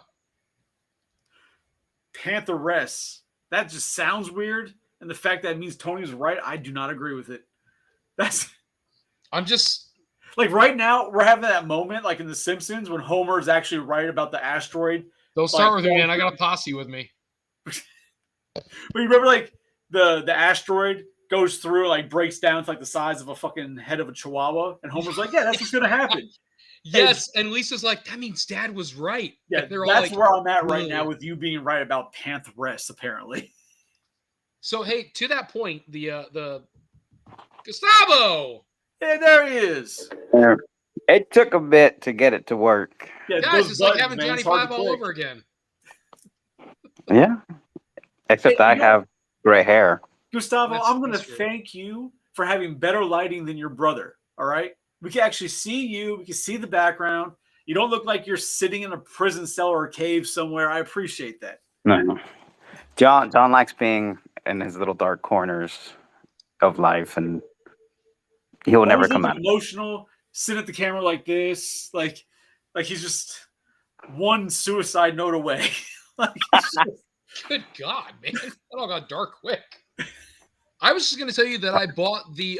Pantheress. That just sounds weird. And the fact that it means Tony was right, I do not agree with it.
I'm just
like right now, we're having that moment like in The Simpsons when Homer is actually right about the asteroid.
Don't start with me, man. I got a posse with me.
But you remember like the asteroid goes through, like breaks down to like the size of a fucking head of a chihuahua, and Homer's like, yeah, that's what's gonna happen.
Yes, and Lisa's like, that means Dad was right.
Yeah,
and they're
that's
all like,
where I'm at right now with you being right about Pantheress, apparently.
So hey, to that point, the Gustavo.
Yeah, there he is.
It took a bit to get it to work.
Yeah,
Guys, it's like having Johnny Five all over again.
Yeah. Except I have gray hair.
Gustavo, I'm going to
true.
thank you for having better lighting than your brother. All right. We can actually see you. We can see the background. You don't look like you're sitting in a prison cell or a cave somewhere. I appreciate that.
No. John likes being in his little dark corners of life, and he will never come out.
Emotional, sitting at the camera like this, like he's just one suicide note away. Like,
Good God, man. That all got dark quick. I was just going to tell you that I bought the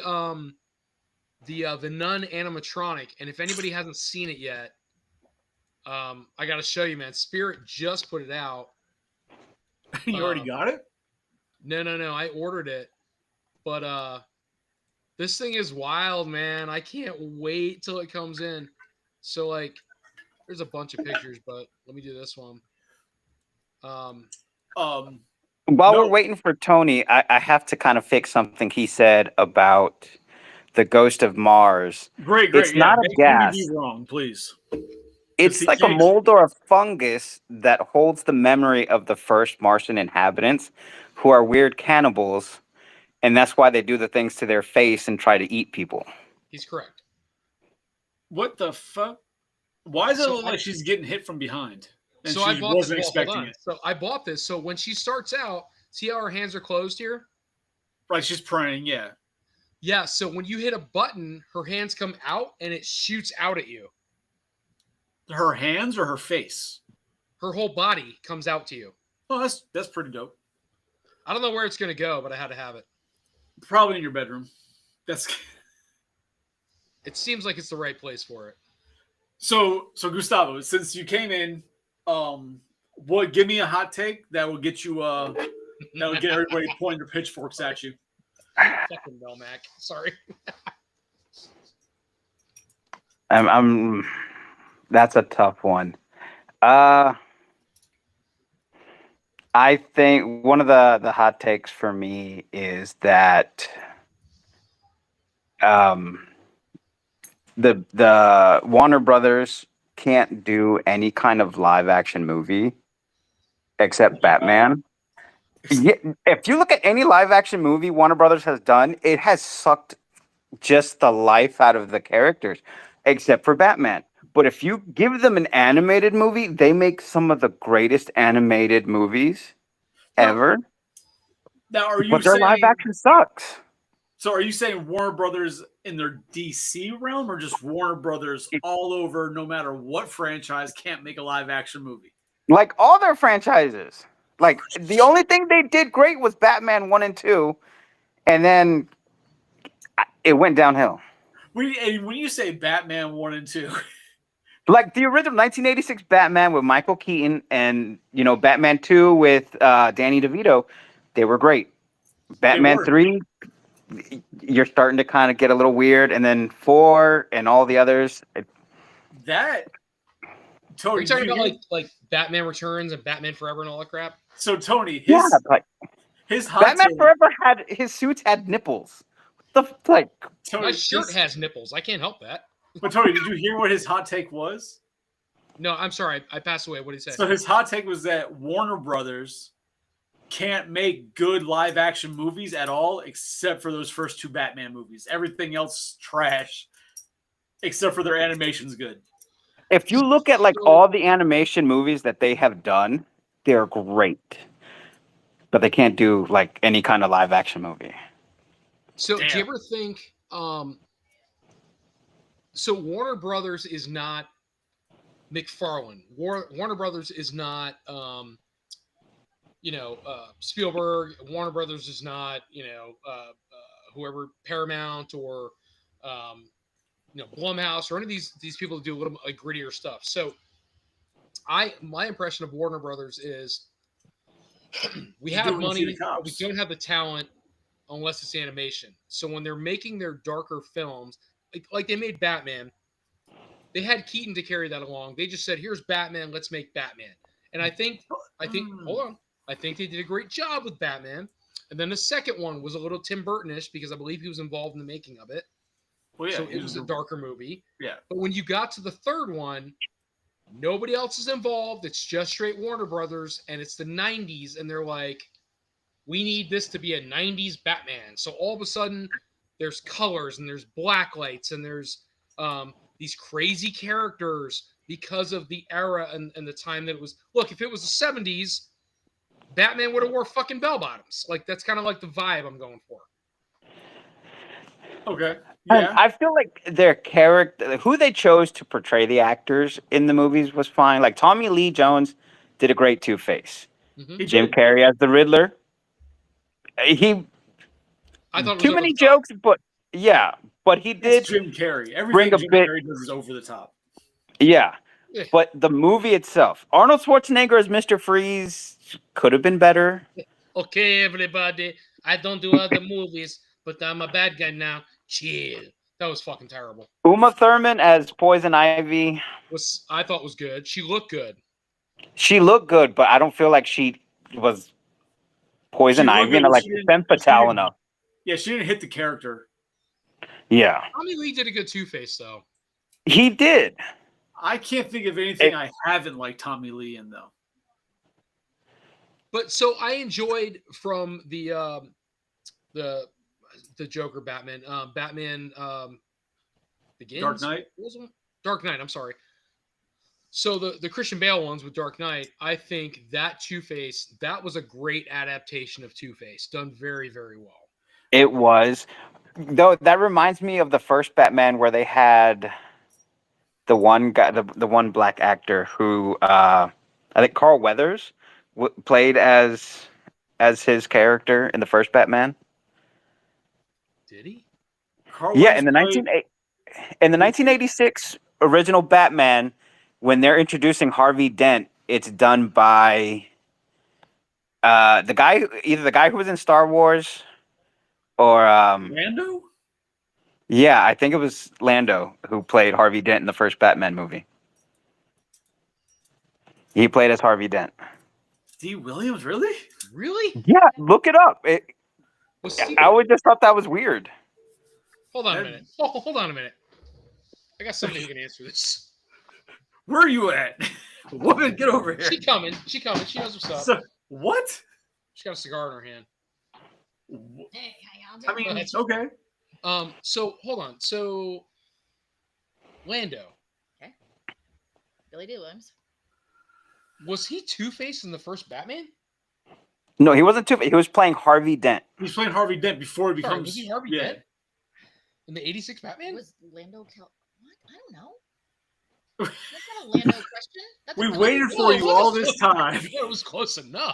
the Nun animatronic, and if anybody hasn't seen it yet, I got to show you, man. Spirit just put it out.
You already got it?
No. I ordered it, but this thing is wild, man. I can't wait till it comes in. So like, there's a bunch of pictures, but let me do this one.
While we're waiting for Tony, I have to kind of fix something he said about the Ghost of Mars.
Great.
It's not a gas.
Be wrong, please.
It's like a mold or a fungus that holds the memory of the first Martian inhabitants, who are weird cannibals, and that's why they do the things to their face and try to eat people.
He's correct.
What the fuck? Why does it look like she's getting hit from behind? And
so
she wasn't expecting it.
So I bought this. So when she starts out, see how her hands are closed here?
Right, she's praying, yeah.
Yeah, so when you hit a button, her hands come out and it shoots out at you.
Her hands or her face?
Her whole body comes out to you.
Oh, that's pretty dope.
I don't know where it's going to go, but I had to have it.
Probably in your bedroom.
It seems like it's the right place for it.
So Gustavo, since you came in, give me a hot take that will get you that will get everybody pointing their pitchforks at you.
Fucking Melmac. Sorry.
I'm that's a tough one. I think one of the hot takes for me is that the Warner Brothers can't do any kind of live action movie except Batman. Yeah, if you look at any live action movie Warner Brothers has done, it has sucked just the life out of the characters, except for Batman. But if you give them an animated movie, they make some of the greatest animated movies ever.
Now, are you
but their
saying,
live action sucks.
So are you saying Warner Brothers in their DC realm, or just Warner Brothers all over, no matter what franchise, can't make a live action movie?
Like all their franchises. Like the only thing they did great was Batman 1 and 2, and then it went downhill.
When you say Batman 1 and 2,
like the original 1986 Batman with Michael Keaton and Batman 2 with Danny DeVito, they were great. Batman 3, you're starting to kind of get a little weird, and then 4 and all the others.
Tony,
are you talking about like Batman Returns and Batman Forever and all that crap?
So Tony, his hot
Batman
take,
Forever had his suits had nipples. What the like?
My shirt has nipples. I can't help that.
But Tony, did you hear what his hot take was?
No, I'm sorry. I passed away. What did he say?
So his hot take was that Warner Brothers can't make good live action movies at all, except for those first 2 Batman movies. Everything else trash, except for their animation's good.
If you look at like all the animation movies that they have done, they're great, but they can't do like any kind of live action movie.
So do you ever think? So Warner Brothers is not McFarlane. Warner Brothers is not, Spielberg. Warner Brothers is not, whoever, Paramount or, Blumhouse or any of these people that do a little like grittier stuff. So my impression of Warner Brothers is we have money, we don't have the talent unless it's animation. So when they're making their darker films, like they made Batman, they had Keaton to carry that along. They just said, here's Batman, let's make Batman. And I think hold on. I think they did a great job with Batman. And then the second one was a little Tim Burton-ish because I believe he was involved in the making of it.
Well, yeah,
so it was a darker movie.
Yeah.
But when you got to the third one, nobody else is involved. It's just straight Warner Brothers, and it's the 90s, and they're like, we need this to be a 90s Batman. So all of a sudden, there's colors, and there's black lights, and there's these crazy characters because of the era and the time that it was. Look, if it was the 70s, Batman would have wore fucking bell bottoms. Like, that's kind of like the vibe I'm going for.
Okay. Yeah.
I feel like their character, who they chose to portray the actors in the movies was fine. Like Tommy Lee Jones did a great Two-Face.
Mm-hmm.
Jim Carrey as the Riddler. I thought too many jokes, but yeah. but he
It's
did
Jim Carrey.
bring
Everything
a
Jim
bit.
Carrey does is over the top.
Yeah,
Yeah.
but the movie itself, Arnold Schwarzenegger as Mr. Freeze could have been better.
Okay, everybody. I don't do other movies, but I'm a bad guy now. Chill. That was fucking terrible.
Uma Thurman as Poison Ivy.
I thought was good. She looked good.
She looked good, but I don't feel like she was Poison
She looked
Ivy
good,
and
but
like
she didn't-
femme
she
fatale
didn't-
enough.
Yeah, she didn't hit the character.
Yeah,
Tommy Lee did a good Two-Face though.
he did.
I can't think of anything I haven't liked Tommy Lee in though.
But so I enjoyed from the Joker Batman, Batman Begins.
Dark Knight?
What was it? Dark Knight. I'm sorry. So the Christian Bale ones with Dark Knight, I think that Two-Face, that was a great adaptation of Two-Face, done very, very well.
It was. Though that reminds me of the first Batman where they had the one guy, the one black actor who I think Carl Weathers played as his character in the first Batman.
Did he?
Carl
Yeah,
Weathers
in
played-
the 1986 original Batman, when they're introducing Harvey Dent, it's done by either the guy who was in Star Wars or
Rando?
yeah, I think it was Lando who played Harvey Dent in the first Batman movie. He played as Harvey Dent.
D. Williams, really?
Really?
Yeah, look it up.
Was Steve-
I would just thought that was weird.
Hold on a minute. Hold on a minute. I got somebody who can answer this.
Where are you at? Woman, get over here.
She coming. She coming. She knows what's up.
So, what?
She got a cigar in her hand.
Hey, how y'all
I
doing?
mean, okay.
So hold on. So Lando,
Billy D. Williams.
was he Two-Face in the first Batman?
No, he wasn't he was playing Harvey Dent.
He's playing Harvey Dent before he
Sorry,
becomes.
was he Harvey
yeah.
Dent in the '86 Batman?
Was Lando Cal? What? I don't know. That's not a Lando question. That's a
We
Billy
waited
D.
for
Williams.
you all this time.
It was close enough.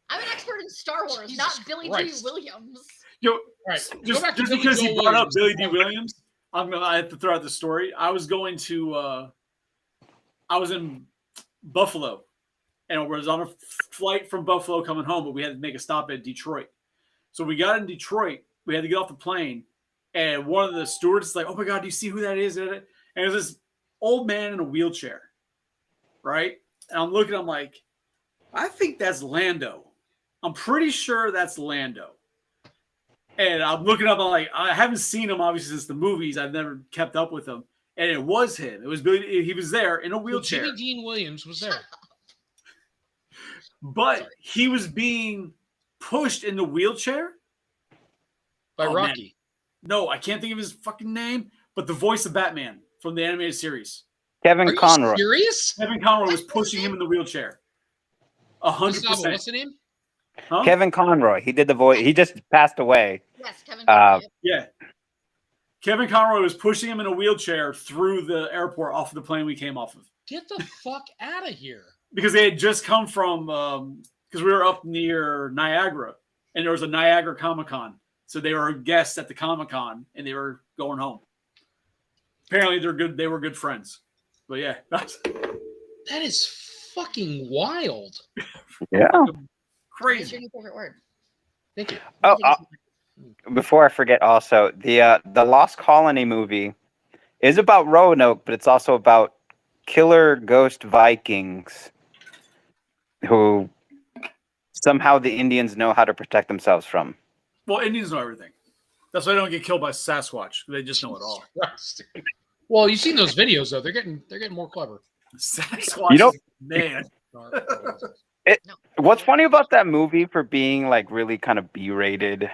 I'm an expert in Star Wars,
Jesus
not Billy D.
Christ.
Williams.
Yo,
All right, go
just
back to Billy
because he
Joel
brought up
Williams.
Billy D. Williams, I have to throw out the story. I was going to, I was in Buffalo, and I was on a flight from Buffalo coming home, but we had to make a stop at Detroit. So we got in Detroit. We had to get off the plane, and one of the stewards is like, "Oh my God, do you see who that is?" And it was this old man in a wheelchair, right? And I'm looking, I'm like, I think that's Lando. I'm pretty sure that's Lando. And I'm looking up, I'm like, I haven't seen him obviously since the movies. I've never kept up with him. And it was him. It was Billy. He was there in a
Well,
wheelchair.
Jimmy Dean Williams was there.
But
Sorry.
he was being pushed in the wheelchair.
By
Oh, man.
Rocky.
No, I can't think of his fucking name, but the voice of Batman from the animated series.
Kevin
Are you
Conroy.
serious?
Kevin Conroy was pushing him in the wheelchair.
Gustavo,
100%.
what's the name?
Huh?
Kevin Conroy. He did the voice. He just passed away.
Yes, Kevin.
Uh,
Conroy.
Yeah. Kevin Conroy was pushing him in a wheelchair through the airport off of the plane we came off of.
Get the fuck out of here.
Because they had just come from, because we were up near Niagara, and there was a Niagara Comic-Con. So they were guests at the Comic-Con, and they were going home. Apparently they're good. They were good friends. But yeah, that's
That is fucking wild.
Yeah.
What's your
crazy.
new favorite word?
Thank you.
Oh,
I think it's-
before I forget, also the Lost Colony movie is about Roanoke, but it's also about killer ghost Vikings who somehow the Indians know how to protect themselves from.
Well, Indians know everything. That's why they don't get killed by Sasquatch. They just know it all.
Christ. Well, you've seen those videos though. They're getting more clever.
Sasquatch
You know-
is man.
What's funny about that movie for being like really kind of B-rated,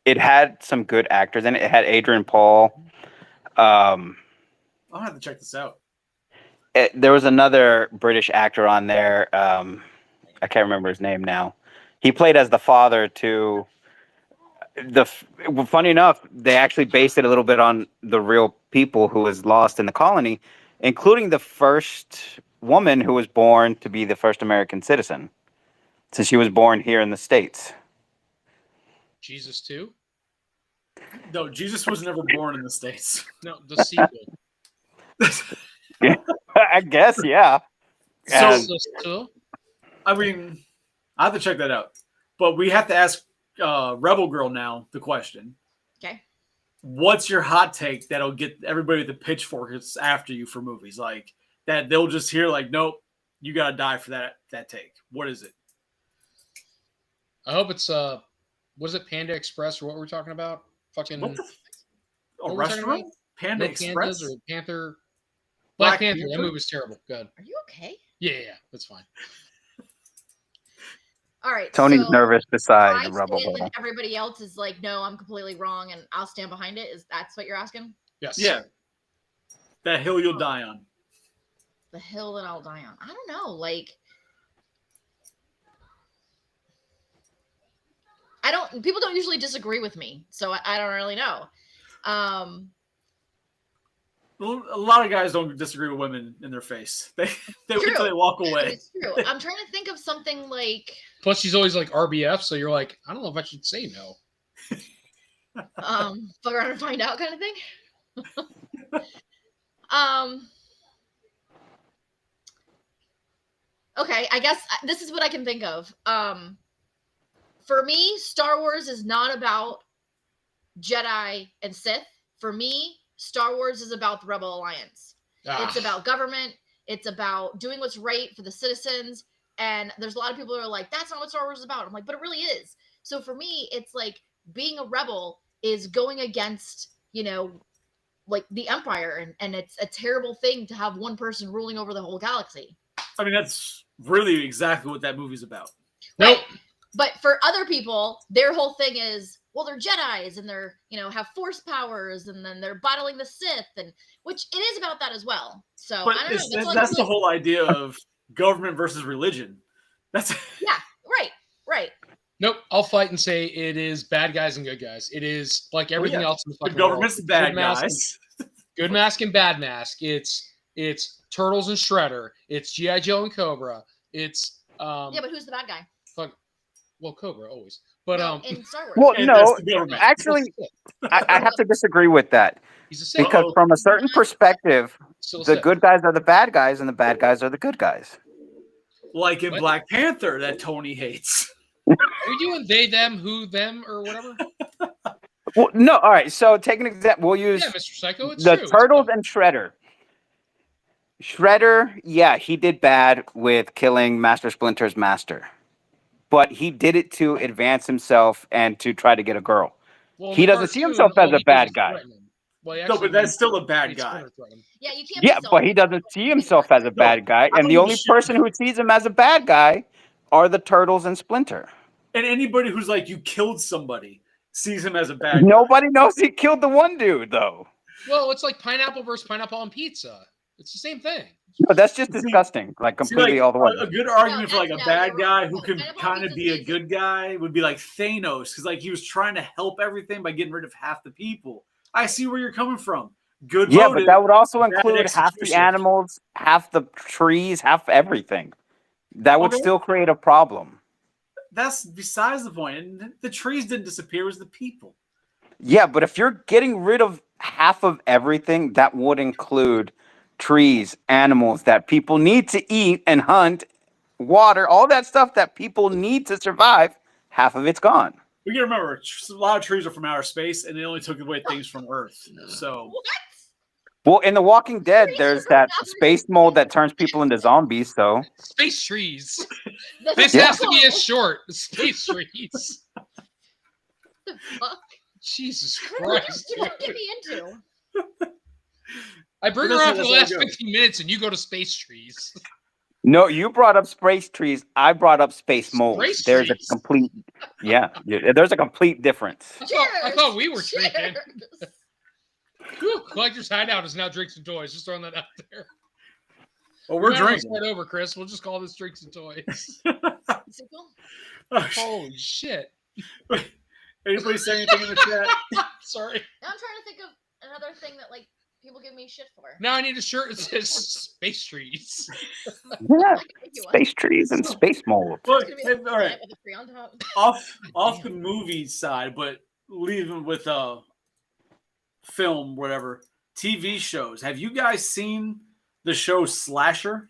it had some good actors in it. It had Adrian Paul.
I'll have to check this out.
There was another British actor on there. I can't remember his name now. He played as the father to funny enough, they actually based it a little bit on the real people who was lost in the colony, including the first woman who was born to be the first American citizen, since she was born here in the States.
Jesus too.
No, Jesus was never born in the States.
No, the sequel.
I guess, yeah.
So,
So,
I mean, I have to check that out. But we have to ask Rebel Girl now the question.
Okay.
What's your hot take that'll get everybody with the pitchforks after you for movies? Like, that they'll just hear, like, nope, you got to die for that take. What is it?
I hope it's what is it, Panda Express or what we're talking about? Fucking
What the
what
a
were we talking
restaurant?
about?
Panda
No
Express?
Pandas or Panther.
Black
Black Panther. That
Panther?
movie was terrible. Good.
Are you okay?
Yeah, that's fine.
All right.
Tony's
so
nervous beside
I
the Rebel
say it,
Girl.
and everybody else is like, no, I'm completely wrong, and I'll stand behind it. Is that's what you're asking?
Yes.
Yeah. That hill you'll die on.
The hill that I'll die on. I don't know. Like, people don't usually disagree with me, so I don't really know.
A lot of guys don't disagree with women in their face. They wait
True.
till they walk away.
It's true. I'm trying to think of something like,
Plus, she's always like RBF, so you're like, I don't know if I should say no.
fuck around and find out kind of thing. Okay, I guess this is what I can think of. For me, Star Wars is not about Jedi and Sith. For me, Star Wars is about the Rebel Alliance. It's about government. It's about doing what's right for the citizens. And there's a lot of people who are like, that's not what Star Wars is about. I'm like, but it really is. So for me, it's like being a rebel is going against, like the Empire. And it's a terrible thing to have one person ruling over the whole galaxy.
I mean, that's really exactly what that movie's about.
Nope.
Right. But for other people, their whole thing is, well, they're Jedis and they're, have force powers and then they're battling the Sith, and which it is about that as well. So
But
I don't know.
that's the whole idea of government versus religion. That's
Yeah, right.
Nope. I'll fight and say it is bad guys and good guys. It is like everything
yeah.
else in the
the
fucking
government's
world.
the bad
Good mask
guys.
Good mask and bad mask. It's Turtles and Shredder. It's G.I. Joe and Cobra. It's
Yeah, but who's the bad guy?
well, Cobra always. But
No, in Star Wars.
Well,
And
no,
that's the government.
actually, I have to disagree with that
he's a Sith.
because from a certain perspective,
Still a
the
Sith.
good guys are the bad guys and the bad guys are the good guys.
Like in
What?
Black Panther that Tony hates.
Are you doing they, them, who, them, or whatever?
Well, no, all right. So take an example. We'll use
Yeah, Mr. Psycho. It's
the
true. It's
Turtles
fine.
and Shredder. Shredder, yeah, he did bad with killing Master Splinter's master, but he did it to advance himself and to try to get a girl.
Well,
he
in the
doesn't see
cartoon,
himself as
all
a
he did
bad
was
guy.
threaten him. Well, he
No,
actually
but that's still a
made
bad guy.
Splinter threaten him.
Yeah, you can't.
Yeah,
be
but he doesn't see himself as a bad guy, and the only person who sees him as a bad guy are the Turtles and Splinter.
And anybody who's like, you killed somebody, sees him as a bad guy.
Nobody knows he killed the one dude, though.
Well, it's like pineapple versus pineapple on pizza. It's the same thing.
No, that's just
See-
disgusting, like
See,
completely all the way.
A good argument for like a
that's-
bad
no,
guy
you're
who
wrong.
could
Pineapple
kind of
pizza's
be a
amazing.
good guy would be like Thanos, because like he was trying to help everything by getting rid of half the people. I see where you're coming from. Good
Yeah,
motive.
but that would also
bad
include half the
execution.
animals, half the trees, half everything. That would
Okay.
still create a problem.
That's besides the point. And the trees didn't disappear; it was the people.
Yeah, but if you're getting rid of half of everything, that would include trees, animals that people need to eat and hunt, water, all that stuff that people need to survive. Half of it's gone.
We gotta remember, a lot of trees are from outer space, and they only took away things from Earth. So
What?
Well, in The Walking Dead,
Trees
there's
are
that
not-
space mold that turns people into zombies, so.
Space trees.
That's
This
so
has to be a
cool.
short. Space trees.
The fuck?
Jesus
What did
Christ.
you
dude.
get me into?
I bring
That's
her
how-
on for the
that's how it
last
goes.
15 minutes and you go to space trees.
No, you brought up space trees. I brought up space mold.
Space
There's
trees?
a complete, yeah, there's a complete difference.
I thought we were drinking.
Cheers.
Whew, Collector's Hideout is now Drinks and Toys. Just throwing that out there.
well, we're
Might as well
drinking.
Start over, Chris. We'll just call this Drinks and Toys.
Sequel?
Holy shit.
Anybody say anything in the chat?
Sorry.
Now I'm trying to think of another thing that like people give me shit for.
Now I need a shirt that says Space Trees.
Yeah,
I can make you one.
space trees and space mold.
Look,
It's gonna be
hey,
like
all right.
with a tree on top.
Off the movie side, but leaving with film, whatever, TV shows. Have you guys seen the show Slasher?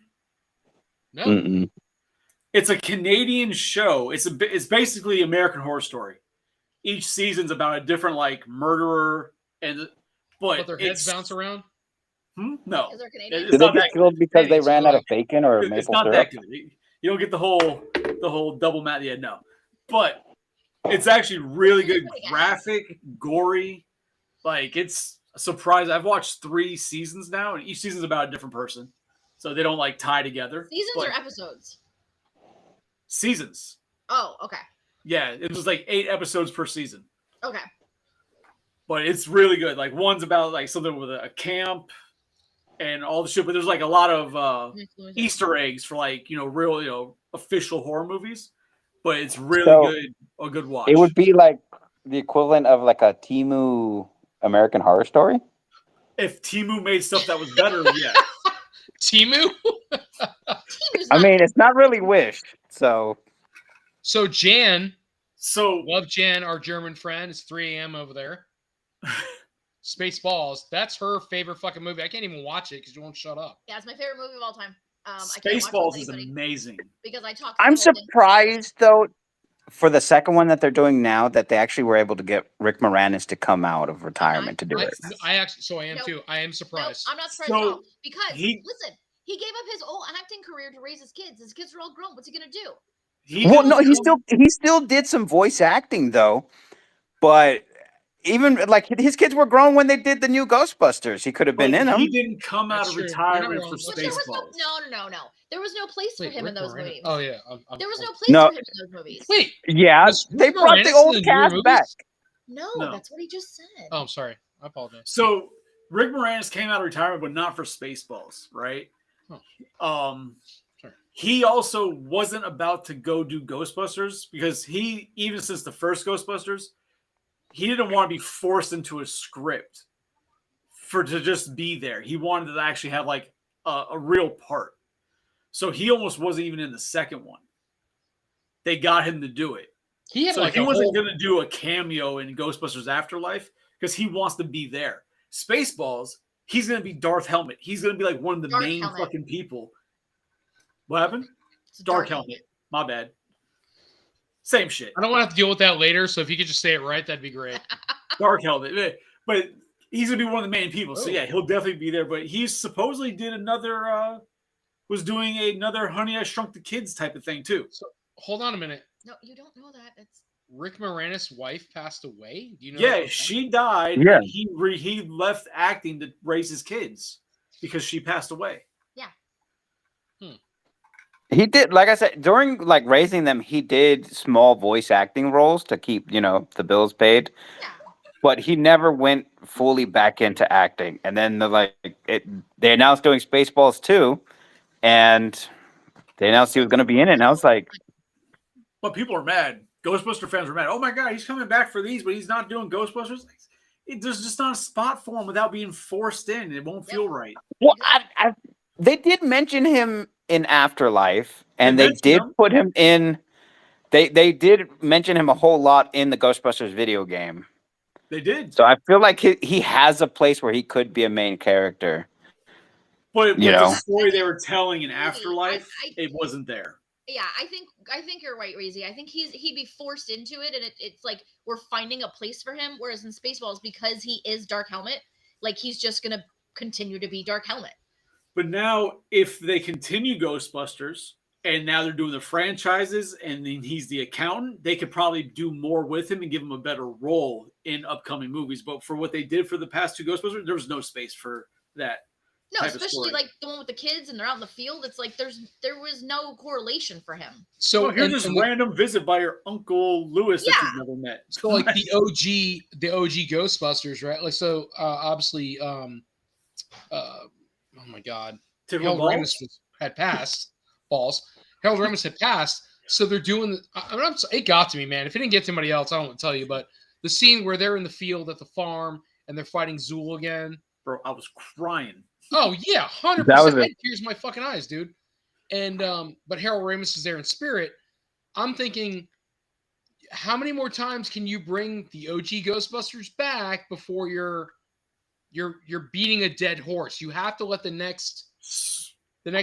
No.
Mm-mm.
It's a Canadian show. It's basically American Horror Story. Each season's about a different like murderer,
But their heads bounce around.
No,
Because they're Canadian.
It's
Did they
not
get
that
killed because they
Maybe,
ran
so
out of bacon or
it's
maple
not
syrup?
that good. You don't get the whole double mat. Yeah, no, but it's actually really good, graphic, gory. Like it's a surprise. I've watched 3 seasons now, and each season's about a different person, so they don't like tie together.
Seasons
but
or episodes?
seasons?
Oh, okay.
Yeah, it was like 8 episodes per season,
Okay.
but it's really good. Like one's about like something with a camp and all the shit, but there's like a lot of Easter eggs for like real official horror movies. But it's really
So,
a good watch.
It would be like the equivalent of like a Temu American Horror Story.
If Temu made stuff that was better, yeah.
Temu.
I mean, it's not really Wish, so
So Jan,
So
love Jan, our German friend. It's 3 a.m. over there. Spaceballs. That's her favorite fucking movie. I can't even watch it because you won't shut up.
Yeah, it's my favorite movie of all time. I can't watch
Spaceballs
it
is
with anybody
amazing.
because I talk.
I'm surprised though. For the second one that they're doing now, that they actually were able to get Rick Moranis to come out of retirement to do it.
I actually, so I am
Nope.
too. I am
No,
surprised.
I'm not surprised
So,
at all because
he-
listen, he gave up his old acting career to raise his kids. His kids are all grown. What's he gonna do?
Well, no, he still did some voice acting though, but even like his kids were grown when they did the new Ghostbusters. He could have been in them.
He didn't come out
That's
of
true.
retirement
You're
for
not wrong.
But there was
Spaceballs.
no. There was no place for
Wait,
him in
Rick
those
Moranis?
movies.
Oh yeah.
There was no place
No.
for him in those movies.
Wait.
Yeah,
Was
they
Rick
brought the
Moranis in
old
the newer
cast
movies?
back.
No,
No.
that's what he just said.
Oh, I'm sorry. I apologize.
So Rick Moranis came out of retirement, but not for Spaceballs, right?
Sure.
He also wasn't about to go do Ghostbusters because even since the first Ghostbusters, he didn't want to be forced into a script to just be there. He wanted to actually have like a real part. So he almost wasn't even in the second one. They got him to do it.
He had
So
like
he
a
wasn't
whole,
going to do a cameo in Ghostbusters Afterlife because he wants to be there. Spaceballs, he's going to be Darth Helmet. He's going to be like one of the
Dark
main
Helmet.
fucking people. What happened?
It's a
Dark Helmet. My bad. Same shit.
I don't want to have to deal with that later. So if you could just say it right, that'd be great.
Dark Helmet. But he's going to be one of the main people. So
Oh.
yeah, he'll definitely be there. But he supposedly did was doing another Honey, I Shrunk the Kids type of thing too.
So hold on a minute.
No, you don't know that. It's
Rick Moranis' wife passed away. Do you know?
Yeah,
that?
she died.
Yeah.
And he left acting to raise his kids because she passed away.
He did, like I said, during like raising them, he did small voice acting roles to keep the bills paid.
yeah.
But he never went fully back into acting. And then they announced doing Spaceballs 2, and they announced he was going to be in it. And I was like,
But people are mad. Ghostbuster fans are mad. Oh my god, he's coming back for these, but he's not doing Ghostbusters. There's just not a spot for him without being forced in. It won't feel right.
well, they did mention him in Afterlife, and
They
they
mentioned
did
him?
put him in. They did mention him a whole lot in the Ghostbusters video game.
They did.
So I feel like he has a place where he could be a main character.
But
You
with
know.
the story they were telling in
I-
Afterlife,
I-
it wasn't there.
Yeah, I think you're right, Reezy. I think he'd be forced into it, and it's like we're finding a place for him. Whereas in Spaceballs, because he is Dark Helmet, like he's just gonna continue to be Dark Helmet.
But now, if they continue Ghostbusters and now they're doing the franchises and then he's the accountant, they could probably do more with him and give him a better role in upcoming movies. But for what they did for the past 2 Ghostbusters, there was no space for that.
No,
Type of
especially
story.
like the one with the kids and they're out in the field. It's like there was no correlation for him.
So
So here's
and-
this
and the-
random visit by your Uncle Lewis that
Yeah.
you've never met.
So like the OG Ghostbusters, right? Like so obviously oh my god.
Typical
Harold
balls?
Ramis had passed. Balls. Harold Ramis had passed. So they're doing it got to me, man. If it didn't get to anybody else, I don't want to tell you, but the scene where they're in the field at the farm and they're fighting Zool again.
Bro, I was crying.
Oh yeah, 100%.
That was
I
it.
had tears in my fucking eyes, dude. And but Harold Ramis is there in spirit. I'm thinking, how many more times can you bring the OG Ghostbusters back before you're beating a dead horse? You have to let the next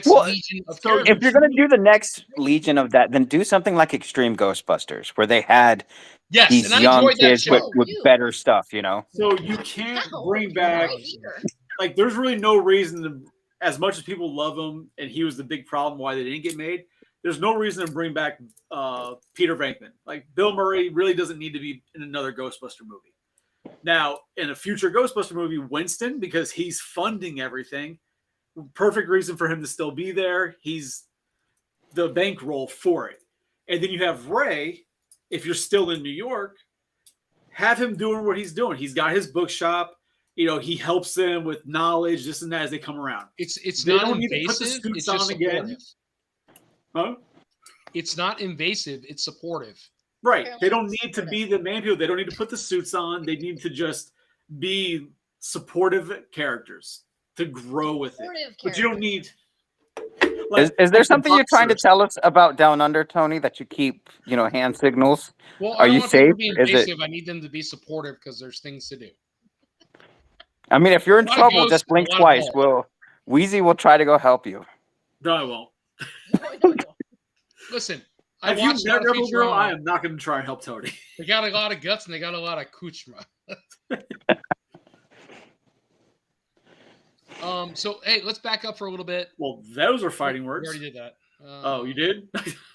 Well,
legion of
so
characters.
if you're gonna do the next legion of that, then do something like Extreme Ghostbusters, where they had
yes,
these
and I
young
enjoyed that
kids
show.
with better stuff, you know.
So you can't
No,
bring
I
back
don't either.
like there's really no reason to, as much as people love him and he was the big problem why they didn't get made, there's no reason to bring back Peter Venkman. Like Bill Murray really doesn't need to be in another Ghostbuster movie. Now, in a future Ghostbuster movie, Winston, because he's funding everything, perfect reason for him to still be there. He's the bankroll for it. And then you have Ray, if you're still in New York, have him doing what he's doing. He's got his bookshop. You know, he helps them with knowledge, this and that as they come around.
It's
They
not
don't need to put the
invasive.
suits
It's just
on again.
supportive.
Huh?
It's not invasive. It's supportive.
Right. They don't need to be the main people. They don't need to put the suits on. They need to just be supportive characters to grow with it.
Supportive
But you don't need.
Is there something you're trying to
boxers.
tell us about Down Under, Tony? That you keep, hand signals?
Well,
Are
I don't
you
want people to
safe?
be
Is it-
invasive. I need them to be supportive because there's things to do.
I mean, if you're in
A lot of
trouble,
ghosts
just
and a
blink
lot of
twice.
balls.
Wheezy will try to go help you.
No, I won't.
No.
Listen, I
If you
watched a lot
met
of
Rebel Girl,
Futurama.
I am not going to try and help Tony.
They got a lot of guts and they got a lot of kuchma. So hey, let's back up for a little bit.
Well, those are fighting
We
words.
already did that.
Oh, you did?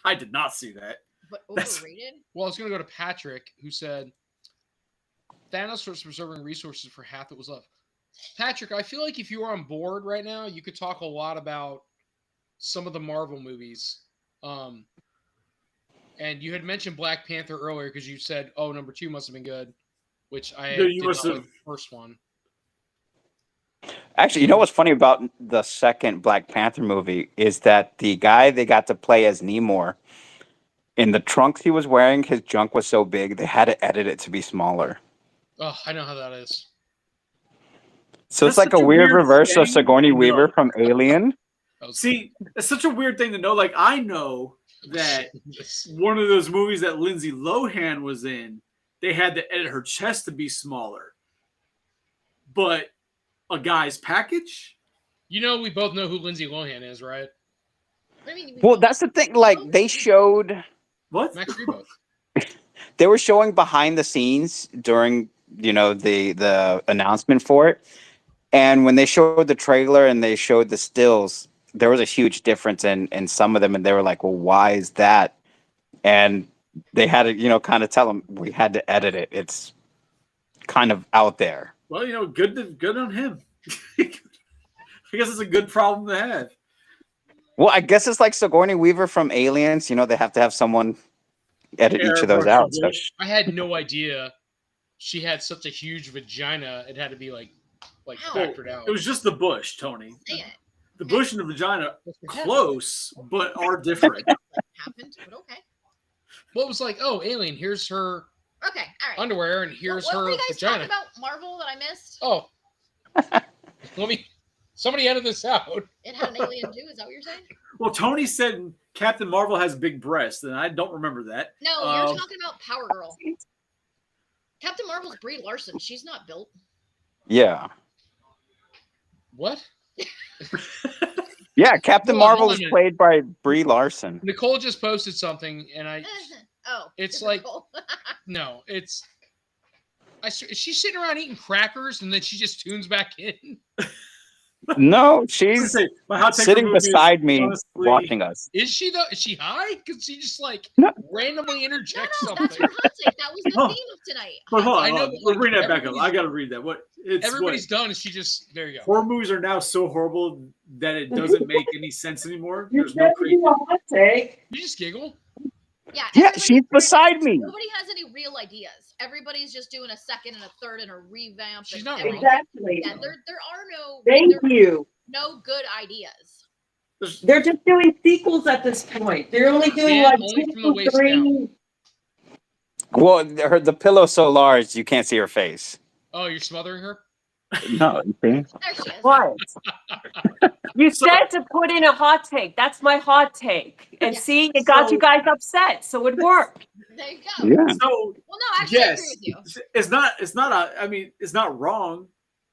I did not see that.
But
That's-
overrated?
Well, I was going to go to Patrick, who said Thanos was preserving resources for half that was left. Patrick, I feel like if you were on board right now, you could talk a lot about some of the Marvel movies. And you had mentioned Black Panther earlier because you said, "Oh, number 2 must have been good," which I
No, you
did not
must
like
have-
the first one.
Actually, you know what's funny about the second Black Panther movie is that the guy they got to play as Namor, in the trunks he was wearing, his junk was so big they had to edit it to be smaller.
Oh, I know how that is.
So
That's
it's like
such
a
a
weird
weird
reverse of
thing
Sigourney
to
Weaver
know.
from Alien.
That was
See, it's such a weird thing to know. Like, I know that one of those movies that Lindsay Lohan was in, they had to edit her chest to be smaller. But a guy's package?
You know, we both know who Lindsay Lohan is, right?
I mean,
Well, that's the thing. Like they showed,
What?
Max Rebo.
they were showing behind the scenes during the announcement for it, and when they showed the trailer and they showed the stills, there was a huge difference in some of them, and they were like, "Well, why is that?" And they had to kind of tell them we had to edit it. It's kind of out there.
Well, good on him. I guess it's a good problem to have.
Well, I guess it's like Sigourney Weaver from Aliens. They have to have someone edit each of those
Airbrush
out.
the
So
bush.
I had no idea she had such a huge vagina. It had to be like
Ow.
factored out.
It was just the bush, Tony.
Say it.
The bush and the vagina, close, but are different.
Happened, but okay.
Well, it was like, oh, Alien, here's her
Okay, all right.
underwear, and here's
what were
her
you guys
vagina.
talking about Marvel that I missed?
Oh, somebody edit this out.
It had an alien too. Is that what you're saying?
Well, Tony said Captain Marvel has big breasts, and I don't remember that.
No, you're
Um,
talking about Power Girl. Captain Marvel's Brie Larson. She's not built.
yeah,
What?
yeah. Captain
Hold on,
Marvel
hold on
is
a minute.
played by Brie Larson.
Nicole just posted something, and
Oh,
It's
different
like-
Nicole.
no, it's. She's sitting around eating crackers, and then she just tunes back in.
No,
I was
she's
gonna say, my hot take for
sitting
the movie is,
beside me
honestly,
watching us.
Is she though? Is she high? Because she just like
No.
randomly
No,
interjects
no, that's
something.
her hot take. That was the
Oh.
theme of tonight.
But hold on,
I know,
hold on.
but,
We'll
like,
bring that back up. I
everybody's-
gotta read that. What it's
Everybody's done, and she just there you go.
horror movies are now so horrible that it doesn't make any sense anymore. There's no creativity.
You just giggle.
Yeah,
Yeah,
everybody's
she's beside me.
Nobody has any real ideas. Everybody's just doing a second and a third and a revamp.
She's
and
not
everything.
wrong.
Exactly.
Yeah, there are no.
Thank
there are
you.
No good ideas.
There's-
They're just doing sequels at this point. They're only doing
Dan,
like
only from the
2,
waist
3.
Well, the pillow's so large you can't see her face.
Oh, you're smothering her.
No, you see?
There she is.
What? You
So-
said to put in a hot take. That's my hot take. And
Yeah.
see, it got you
So-
guys upset, so it worked.
There you go.
Yeah.
So
Well, no, actually, I
yes,
agree with you.
it's not I mean, it's not wrong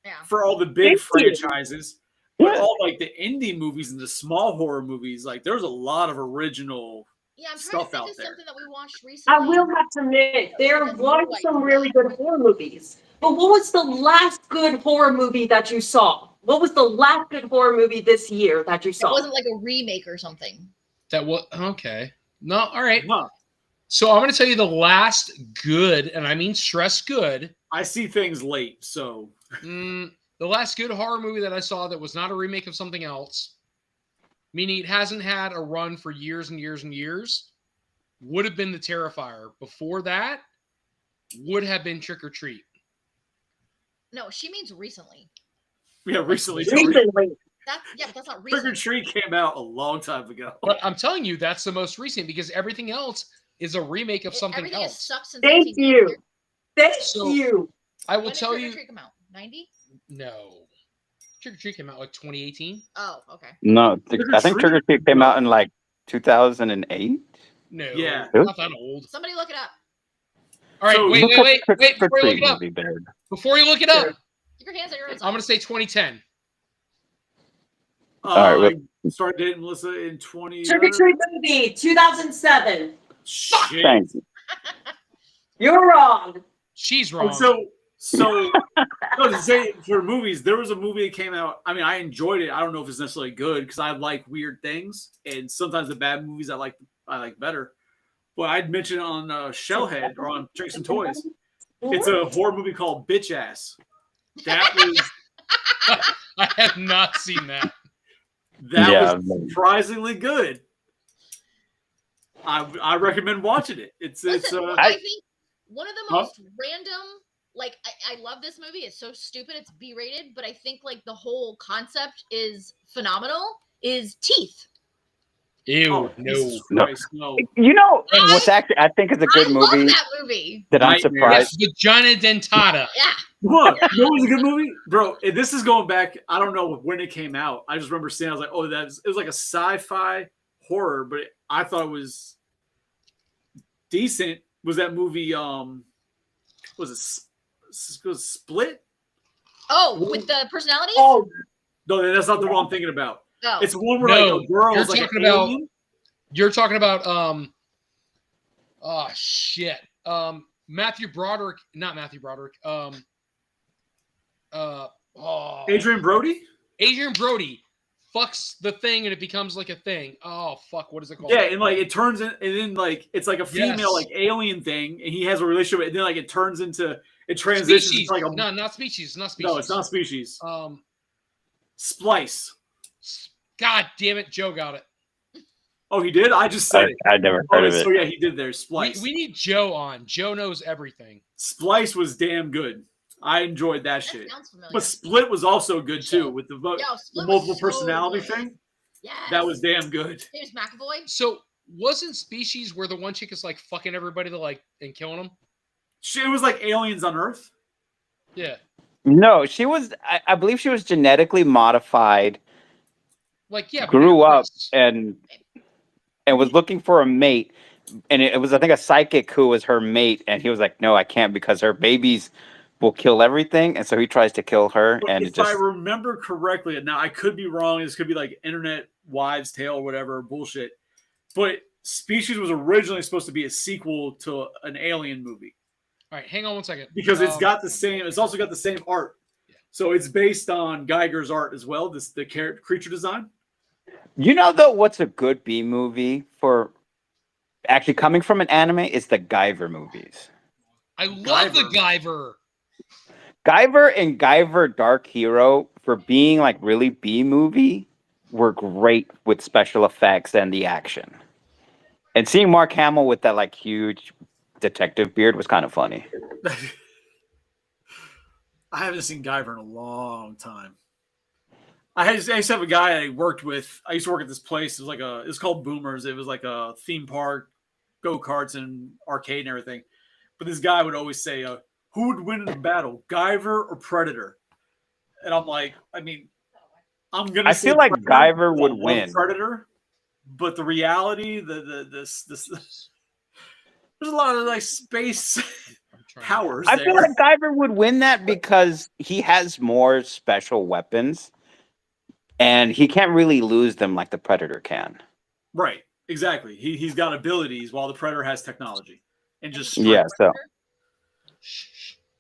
Yeah.
for all the big
Thank you.
franchises, but
Yeah.
all like the indie movies and the small horror movies, like there's a lot of original.
Yeah, I'm trying
Stuff
to think
out
of
there.
something that we watched
I
recently.
will have to admit, there
Because
was
like-
some really good horror movies. But what was the last good horror movie that you saw? What was the last good horror movie this year that you
It
saw?
wasn't like a remake or something.
That was okay. No, all right.
Huh.
So I'm going to tell you the last good, and I mean stress good.
I see things late, so
The last good horror movie that I saw that was not a remake of something else, meaning it hasn't had a run for years and years and years, would have been The Terrifier. Before that, would have been Trick or Treat.
No, she means recently.
yeah, recently.
Recently.
But that's not
Trick or
recent.
Treat came out a long time ago.
But I'm telling you, that's the most recent because everything else is a remake of something
Everything has
else.
sucked since
Thank
1990.
you. Thank
So-
you.
I
When
will
did
tell
Trick or
you,
Treat come out? 90?
no. Trick or Treat came out like 2018.
Oh, okay.
No,
Trick or
I think Trick or Treat came out in like 2008.
No,
Yeah.
not that old.
Somebody look it up.
All right,
So
wait.
Look up Trick
Before you look
Treat
it up,
movie, Baird.
before you look it up,
Keep your hands on your own.
I'm going to say 2010.
All right,
I started dating Melissa in 20.
Trick or Treat movie, 2007.
Shit.
Thanks.
You're wrong.
She's
And
wrong.
so no, to say for movies, there was a movie that came out. I mean, I enjoyed it. I don't know if it's necessarily good because I like weird things, and sometimes the bad movies I like better. But I'd mention on Shellhead or on Drinks and Toys. It's a horror movie called Bitch Ass. That was
I have not seen that.
Yeah.
was surprisingly good. I recommend watching it. It's
Listen,
uh,
I think one of the
Huh?
most random, like, I love this movie. It's so stupid. It's B-rated, but I think, like, the whole concept is phenomenal, is Teeth.
Ew,
oh,
no.
Jesus
No.
Christ, no.
You know what's actually I think is a good
I love
movie
that movie.
that I'm
Nightmare.
surprised.
Yes, Vagina Dentata.
Yeah.
What? You know what was a good movie? Bro, this is going back, I don't know when it came out. I just remember seeing, I was like, oh, it was like a sci-fi horror, but I thought it was decent. Was that movie, was it Split?
Oh, with the personalities?
Oh, no, that's not the one I'm thinking about.
Oh.
It's one where
No,
like a girl
you're
is like an
talking about-
alien.
You're talking about oh shit. Matthew Broderick, not Matthew Broderick.
Adrian Brody?
Adrian Brody fucks the thing and it becomes like a thing. Oh fuck, what is it called?
Yeah, and like it turns in, and then like it's like a female
Yes.
like alien thing, and he has a relationship, and then like it turns into it transitions
Species.
into like a
No, not species. Not species.
no, it's not species.
Um,
Splice.
God damn it, Joe got it.
Oh, he did. I just said it.
I never heard
Oh,
of
so
it.
yeah, he did there. Splice.
We need Joe on. Joe knows everything.
Splice was damn good. I enjoyed that
That
shit.
sounds familiar.
But Split was also good too with the
Yo,
the
Split was
multiple
so
personality
good.
thing.
Yes.
That was damn good.
James McAvoy.
So wasn't Species where the one chick is like fucking everybody to like and killing them?
It was like aliens on Earth.
Yeah.
No, she was. I believe she was genetically modified,
Like yeah. but
grew
it
up,
was-
and was looking for a mate. And it was, I think, a psychic who was her mate, and he was like, "No, I can't because her babies will kill everything." And so he tries to kill her,
But
and
if
it just
I remember correctly, and now I could be wrong. This could be like internet wives' tale or whatever bullshit. But Species was originally supposed to be a sequel to an alien movie
All right, hang on one second.
because it's
Um,
got the same. It's also got the same art. So it's based on Geiger's art as well. The creature design.
You know, though, what's a good B movie for actually coming from an anime is the Guyver movies.
I love the Guyver.
Guyver and Guyver Dark Hero, for being like really B movie, were great with special effects and the action. And seeing Mark Hamill with that like huge detective beard was kind of funny.
I haven't seen Guyver in a long time. I used to have a guy I worked with. I used to work at this place. It was like it's called Boomers. It was like a theme park, go karts and arcade and everything. But this guy would always say, "Who would win in a battle, Guyver or Predator?" and I'm like, I mean, I'm gonna.
I
say
feel like
Predator,
Guyver
because I
would
love
win.
Predator, but the reality, this there's a lot of like space powers
I
there.
feel like Guyver would win that because he has more special weapons, and he can't really lose them like the Predator can.
Right, exactly. He's got abilities while the Predator has technology, and just
Yeah. So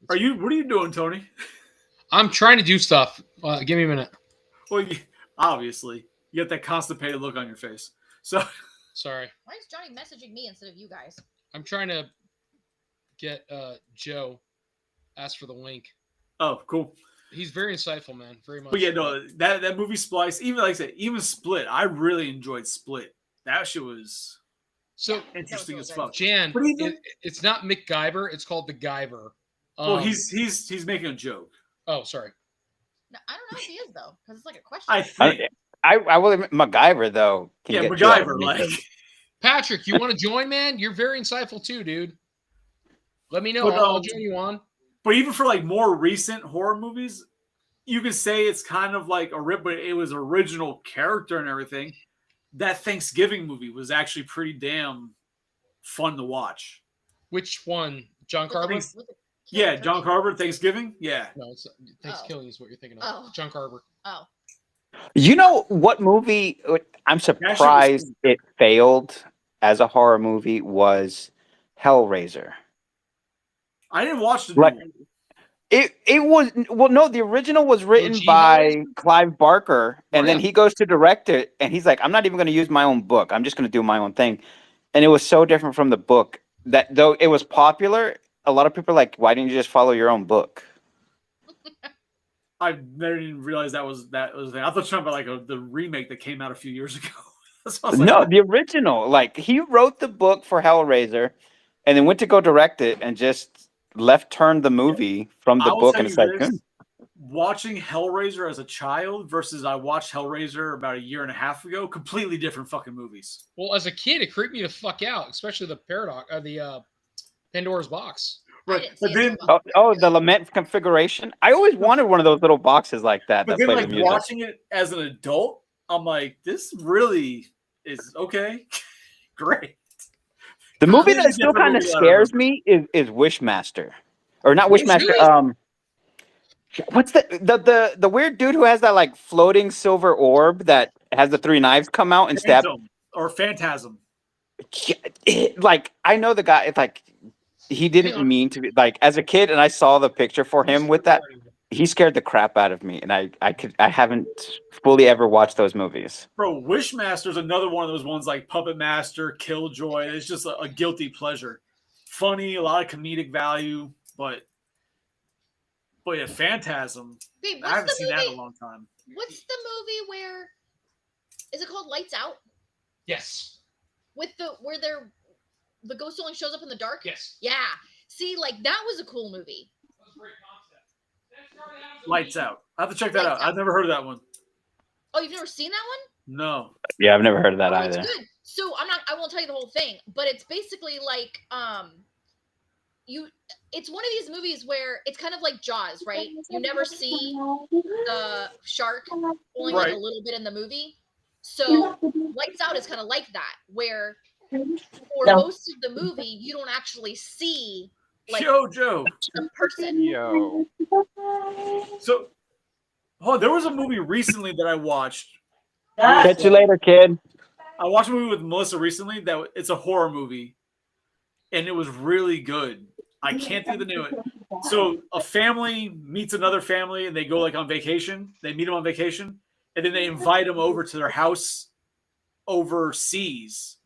What are you doing, Tony?
I'm trying to do stuff. Give me a minute.
Well, obviously, you got that constipated look on your face. So
Sorry.
Why is Johnny messaging me instead of you guys?
I'm trying to get Joe asked for the link.
oh, cool.
He's very insightful, man. Very much.
But yeah, no, that movie Splice, even like I said, even Split, I really enjoyed Split. That shit was
So
interesting
really
as
good.
fuck.
Jan,
What do you think?
it's not MacGyver. It's called the Guyver.
Well, he's making a joke.
Oh, sorry.
No, I don't know if he is though, because it's like a question.
I think.
I will admit, MacGyver though. Can
Yeah,
get you out of
MacGyver.
anything.
Like,
Patrick, you want to join, man? You're very insightful too, dude. Let me know.
But,
I'll join you on.
but even for like more recent horror movies, you could say it's kind of like a rip, but it was original character and everything. That Thanksgiving movie was actually pretty damn fun to watch.
Which one? John
With the-
Carver?
with the
Yeah,
killing
John
turkey.
Carver, Thanksgiving. Yeah,
No, it's Thanksgiving is what you're thinking of.
Oh.
John Carver.
Oh,
You know what movie I'm surprised it failed as a horror movie was Hellraiser.
I didn't watch the
Like-
new one.
It was well, no, the original was written
OG
by
Hellraiser?
Clive Barker, and then
Yeah.
he goes to direct it, and he's like, I'm not even going to use my own book. I'm just going to do my own thing. And it was so different from the book that though it was popular, a lot of people are like, why didn't you just follow your own book?
I never even realized that was the thing. I thought you were talking about like the remake that came out a few years ago. That's what I was like,
No, the original. Like he wrote the book for Hellraiser, and then went to go direct it, and just turned the movie from
I
the
will
book,
tell
and it's
you
like,
this, watching Hellraiser as a child versus I watched Hellraiser about a year and a half ago, completely different fucking movies.
Well, as a kid, it creeped me the fuck out, especially the paradox, the Pandora's box.
I didn't see
But
it
then,
till about-
the lament configuration. I always wanted one of those little boxes like that
but
that
then
plays
like
the music.
watching it as an adult, I'm like, this really is okay. Great.
The movie
Completely
that still
different
kind of
movie I
scares
remember.
me is Wishmaster, or not Wishmaster.
Really?
What's the weird dude who has that like floating silver orb that has the three knives come out and stab?
Phantom or Phantasm.
Like I know the guy. It's like he didn't mean to be like as a kid, and I saw the picture for him with that. He scared the crap out of me, and I haven't fully ever watched those movies.
Bro, Wishmaster's another one of those ones like Puppet Master, Killjoy. It's just a guilty pleasure. Funny, a lot of comedic value, but yeah, Phantasm.
Wait,
I haven't
what's the
seen that in a
movie?
long time.
What's the movie where? Is it called Lights Out?
Yes.
With where the ghost only shows up in the dark?
Yes.
Yeah. See, like that was a cool movie.
Lights Out. I have to check that
Lights
out. I've never heard of that one.
Oh, you've never seen that one?
No.
Yeah, I've never heard of that
Oh,
either.
it's good. So I won't tell you the whole thing, but it's basically like it's one of these movies where it's kind of like Jaws, right? You never see the shark, only like a
Right.
little bit in the movie. So Lights Out is kind of like that, where for
No.
most of the movie you don't actually see like
Yo, Joe.
the person.
Yo.
So, there was a movie recently that I watched.
Catch you later, kid.
I watched a movie with Melissa recently that it's a horror movie, and it was really good. I can't think of the name of it. So a family meets another family, and they go like on vacation. They meet them on vacation, and then they invite them over to their house overseas,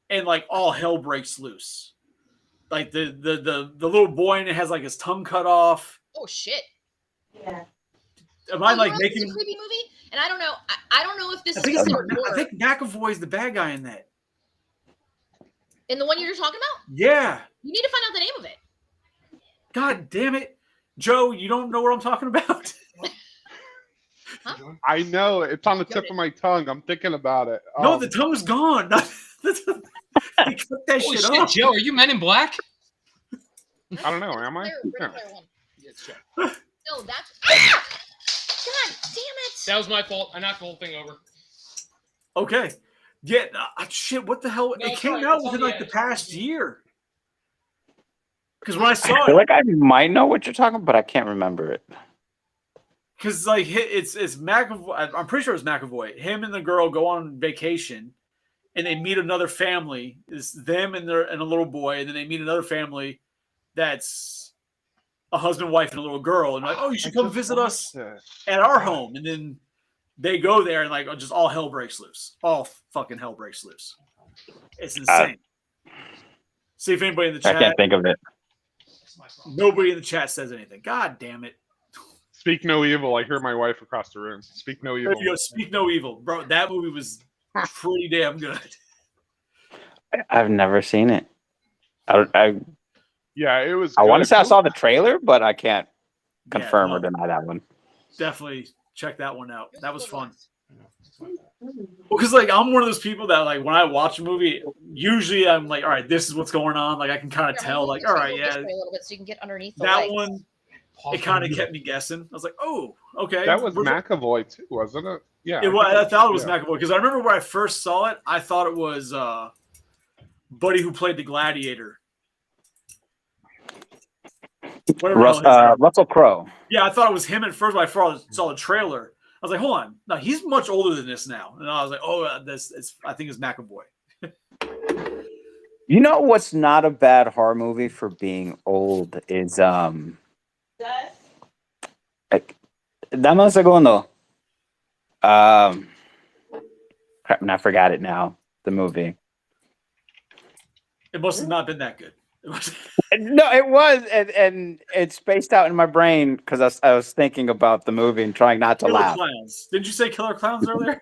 and like all hell breaks loose. Like the little boy and it has like his tongue cut off.
Oh shit.
Yeah.
Am I
Oh,
like
you know, it's
making?
a creepy movie, and I don't know. I don't know if this
I
is
think, it's,
considered
I
horror.
think McAvoy is the bad guy in that.
In the one you're talking about,
Yeah.
you need to find out the name of it.
God damn it, Joe! You don't know what I'm talking about.
I know. It's on the
Got
tip
it.
of my tongue. I'm thinking about it.
No, the tongue's gone. They cut that
Holy
shit
shit,
off.
Joe, are you Men in Black?
I don't know. Am I?
Red
No.
Player One.
Yes, Joe.
No, that's God damn it!
That was my fault. I knocked the whole thing over.
Okay. Yeah. Shit. What the hell?
No,
it
it's
came
all right.
out
It's on
within
the
like the
edge.
past year. Because when I
I
saw
feel
it,
like I might know what you're talking about, but I can't remember it.
because like it's McAvoy. I'm pretty sure it's McAvoy. Him and the girl go on vacation, and they meet another family. It's them and a little boy, and then they meet another family that's a husband, wife, and a little girl. And like, oh, you should come visit us at our home. And then they go there, and like, just all hell breaks loose. All fucking hell breaks loose. It's insane. See if anybody in the
I
chat.
can't think of it.
Nobody in the chat says anything. God damn it.
Speak no evil. I hear my wife across the room. Speak no
There
evil.
you go. Speak no evil. Bro, that movie was pretty damn good.
I've never seen it. I
Yeah, it was.
want to
good.
say I saw the trailer, but I can't
Yeah,
confirm
no,
or deny that one.
definitely check that one out. That was fun. Because like I'm one of those people that like when I watch a movie, usually I'm like, all right, this is what's going on. Like I can kind of
Here,
tell,
maybe
like,
you
all
can
right,
move this
yeah,
way a little bit so you can get underneath the
that
lights.
one, it kind of kept me guessing. I was like, oh, okay.
That was
We're-
McAvoy too, wasn't it? Yeah.
It was, I thought it was
yeah.
McAvoy because I remember when I first saw it, I thought it was Buddy who played the Gladiator. Whatever the hell his name-
Russell Crowe.
Yeah, I thought it was him at first when I first saw the trailer. I was like, hold on, no, he's much older than this now, and I was like, oh, I think it's McAvoy.
You know what's not a bad horror movie for being old is Dame un segundo. Crap, and I forgot it now. The movie.
It must have not been that good. It was-
No, it was, and it spaced out in my brain because I was thinking about the movie and trying not to
Killer
laugh.
Clowns. Didn't you say Killer Clowns earlier?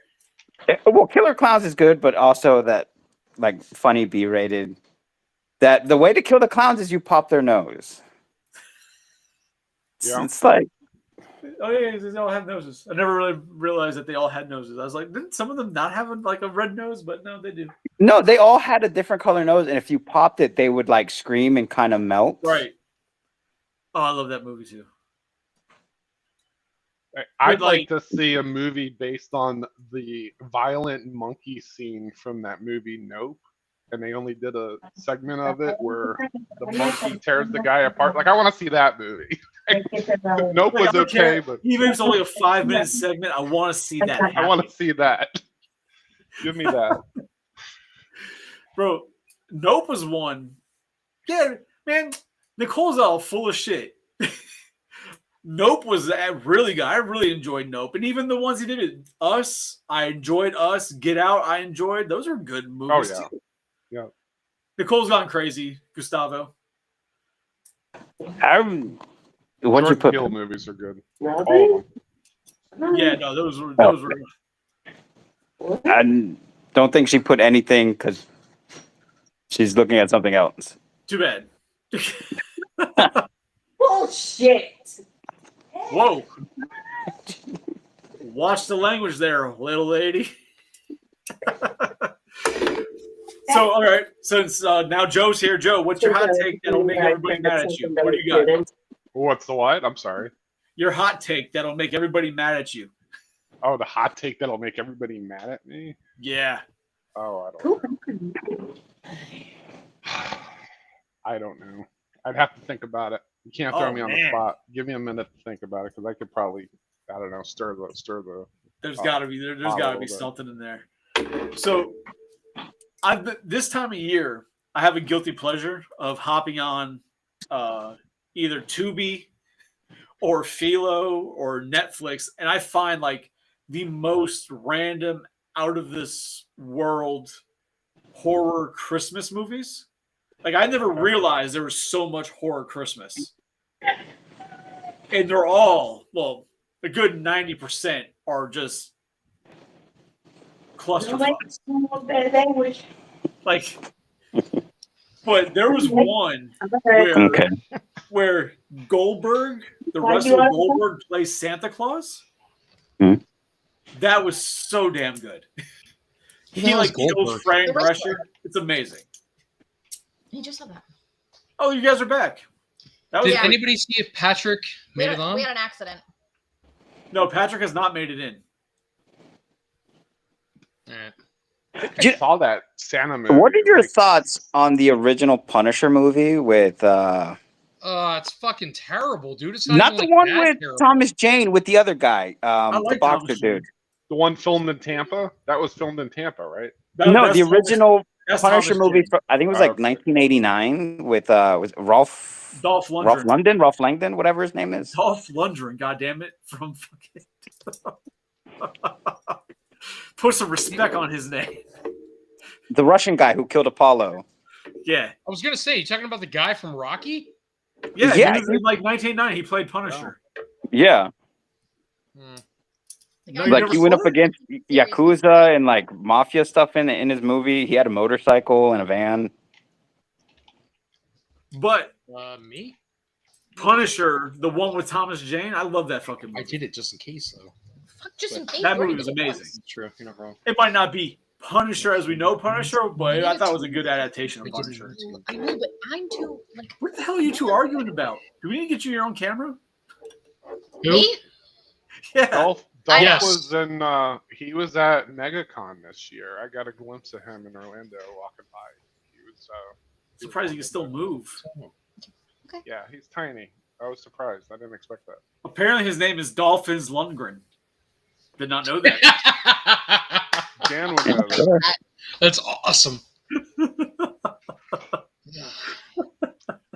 Well, Killer Clowns is good, but also that like funny B-rated. That the way to kill the clowns is you pop their nose.
Yeah.
It's like
Oh yeah, they all have noses. I never really realized that they all had noses. I was like, didn't some of them not have like a red nose? But no, they do.
no, they all had a different color nose, and if you popped it, they would like scream and kind of melt.
Right. Oh, I love that movie too.
I'd
like-
like to see a movie based on the violent monkey scene from that movie Nope. And they only did a segment of it where the monkey tears the guy apart. Like, I want to see that movie. Nope was
I don't care.
okay, but
Even if it's only a 5-minute segment, I want to see that.
I want
happen.
to see that. Give me that.
Bro, Nope was one. Yeah, man, Nicole's all full of shit. Nope was really good. I really enjoyed Nope. And even the ones he did, Us, I enjoyed Us. Get Out, I enjoyed. Those are good movies
Oh, yeah.
too.
Yeah.
Nicole's gone crazy, Gustavo.
What'd you
Jordan
put?
Peele movies are good. All of them.
Yeah, no, those were
I don't think she put anything because she's looking at something else.
too bad.
Bullshit.
Whoa. Watch the language there, little lady. So, all right. Since now Joe's here, Joe, what's your hot take that'll make everybody mad at you? What do you got?
What's the what? I'm sorry.
Your hot take that'll make everybody mad at you.
Oh, the hot take that'll make everybody mad at me?
Yeah.
Oh, I don't know. I'd have to think about it. You can't throw
Oh,
me on
man.
the spot. Give me a minute to think about it because I could probably, I don't know, stir the.
There's
Oh,
got to be there's
a
got to be
little bit.
something in there. So, this time of year, I have a guilty pleasure of hopping on either Tubi or Philo or Netflix, and I find like the most random, out of this world horror Christmas movies. Like I never realized there was so much horror Christmas, and they're all a good 90% are just clusterfucks. Like, but there was one
Okay.
where Goldberg, the wrestler Goldberg, plays Santa Claus.
Hmm.
That was so damn good.
Who the
He
hell is
like kills
Goldberg?
Fran
The wrestler.
Drescher. It's amazing.
He just said that.
Oh, you guys are back. That was
Did
Yeah.
anybody see if Patrick
We
made
had,
it on?
we had an accident.
No, Patrick has not made it in.
Eh.
I saw that Santa movie.
What are your
Like,
thoughts on the original Punisher movie with
It's fucking terrible, dude. It's
not
even,
the
like,
one
that
with
terrible.
Thomas Jane, with the other guy,
I
the
like
boxer
Thomas Jane.
dude?
the one filmed in Tampa? That was filmed in Tampa, right?
No,
That's
the original
that's
Punisher
Thomas
movie.
Jane.
I think it was like
Okay.
1989 with was Rolf
Dolph Lundgren.
Rolf Langdon, whatever his name is.
Dolph Lundgren, goddammit, from fucking. Put some respect on his name.
The Russian guy who killed Apollo.
Yeah.
I was gonna say, you talking about the guy from Rocky?
Yeah,
Yeah,
he was in like 1990. He played Punisher.
Yeah,
Hmm.
The
No,
guy
you
like
never
he went
saw
up
it?
against Yakuza and like mafia stuff in his movie. He had a motorcycle and a van.
But
Me?
Punisher, the one with Thomas Jane, I love that fucking
I
movie.
did it just in case, though.
Fuck, just in case.
That
where
movie
did
was
you get
amazing.
this?
True, you're not wrong.
It might not be Punisher as we know Punisher, but I thought it was a good adaptation of Punisher.
I know, but I'm too like
What the hell are you two arguing about? Do we need to get you your own camera?
Who?
me.
Yeah.
Dolph
Yes.
was in. He was at MegaCon this year. I got a glimpse of him in Orlando walking by. He was.
Surprised he can still move.
Yeah, he's tiny. I was surprised. I didn't expect that.
Apparently his name is Dolphins Lundgren. Did not know that.
Dan would know that.
That's awesome.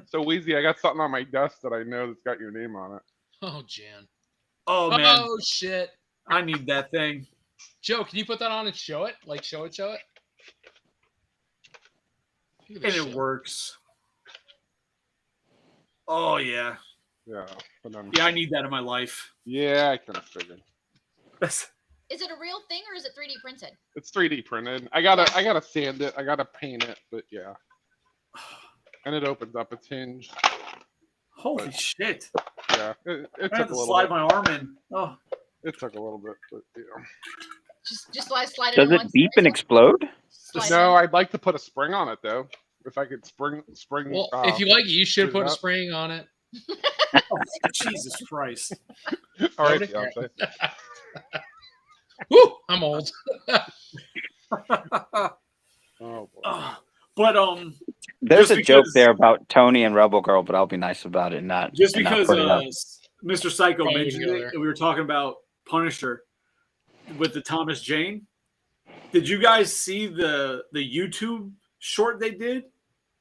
So Wheezy, I got something on my desk that I know that's got your name on it.
Oh, Jan.
Oh man,
Oh, shit.
I need that thing.
Joe, can you put that on and show it? Like, show it, show it? Look at
And
this
it
shit.
works. Oh yeah.
Yeah, but
Yeah, I need that in my life.
yeah, I kind of figured.
That's,
Is it a real thing or is it 3D printed?
It's 3D printed. I gotta sand it. I gotta paint it, but yeah. And it opens up. It's hinged.
holy shit.
Yeah, it
I have
took a
to
little
slide
bit.
my arm in. Oh,
It took a little bit, but yeah.
Just slide it
Does
in
it
once.
beep and explode?
Slide
No,
it
I'd like to put a spring on it though. If I could spring.
Well, if you like it, you should
shoot it
put a
up.
spring on it.
Jesus Christ.
All right,
Load it.
fiance.
Woo! I'm old.
Oh boy.
But
There's
Just
a joke
because-
there about Tony and Rebel Girl, but I'll be nice about it and not
just
and not
because
put it up.
Mr. Psycho
Probably
mentioned
wouldn't go
it,
there.
and we were talking about Punisher with the Thomas Jane. Did you guys see the YouTube short they did?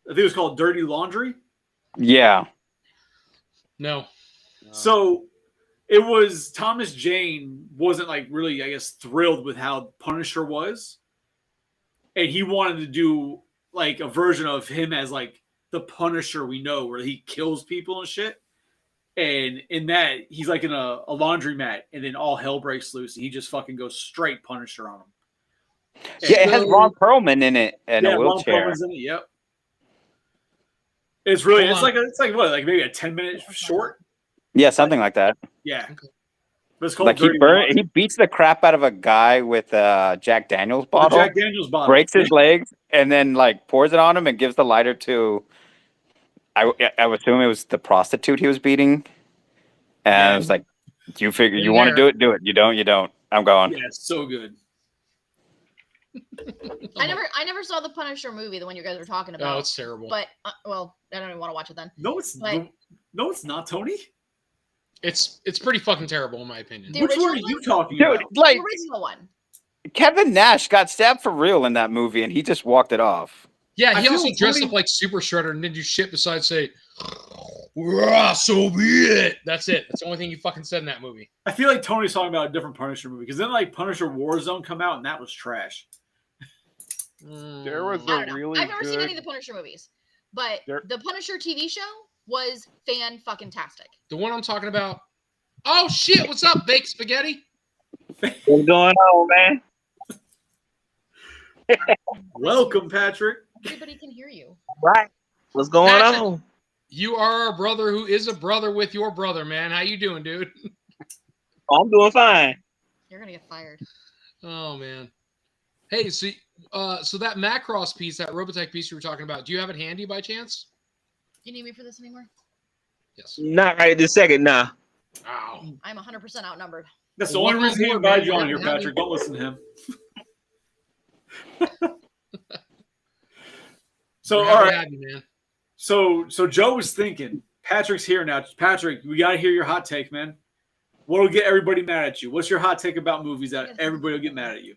I think it was called Dirty Laundry.
Yeah,
No.
So it was Thomas Jane wasn't like really, I guess, thrilled with how Punisher was. And he wanted to do like a version of him as like the Punisher we know, where he kills people and shit. And in that, he's like in a laundromat, and then all hell breaks loose. And he just fucking goes straight Punisher on him.
yeah. It has
So-
Ron Perlman in it in a
Ron
wheelchair.
Perlman's in it, yep. It's really,
Hold on.
it's like what, like maybe a 10-minute short?
Yeah, something like that.
Yeah. But it's called
Like
Dirty
he beats the crap out of a guy with a Jack Daniels
The
bottle,
Jack Daniels bottle.
breaks his legs, and then like pours it on him and gives the lighter to. I would assume it was the prostitute he was beating, and
Yeah.
I was like, "Do you figure
In
you want to
there.
do it? Do it. You don't. You don't. I'm going."
Yeah, it's so good.
I never saw the Punisher movie, the one you guys were talking
Oh,
about.
it's terrible.
But well, I don't even want to watch it then.
No, it's
Like-
no, it's not, Tony.
It's pretty fucking terrible in my opinion.
The
Which one are
original
you
one?
talking
Dude,
about?
like
The original one.
Kevin Nash got stabbed for real in that movie, and he just walked it off.
Yeah,
I
he
feel
also
like
dressed
Tony-
up like Super Shredder and didn't do shit besides say, "Rah, so be it." That's it. That's the only thing he fucking said in that movie.
I feel like Tony's talking about a different Punisher movie because then like Punisher Warzone come out and that was trash.
There was
I don't know.
really
I've never seen any
good-
of the Punisher movies, but
There-
the Punisher TV show was fan-fucking-tastic.
The one I'm talking about. Oh shit! What's up, baked spaghetti?
What's going on, man?
Welcome, Patrick.
Everybody can hear you.
Right. What's going
Patrick.
on?
You are our brother who is a brother with your brother, man. How you doing, dude?
I'm doing fine.
You're gonna get fired.
Oh man. Hey, so that Macross piece, that Robotech piece you were talking about, do you have it handy by chance?
Do you need me for this anymore?
Yes.
Not right this second, nah.
Ow.
I'm 100% outnumbered.
That's the
Well,
only reason he
more,
invited
man.
you on here,
Have me-
Patrick. Don't listen to him. So,
We're
all
happy to
right.
have you, man.
So Joe was thinking, Patrick's here now. Patrick, we got to hear your hot take, man. What'll get everybody mad at you? What's your hot take about movies that everybody will get mad at you?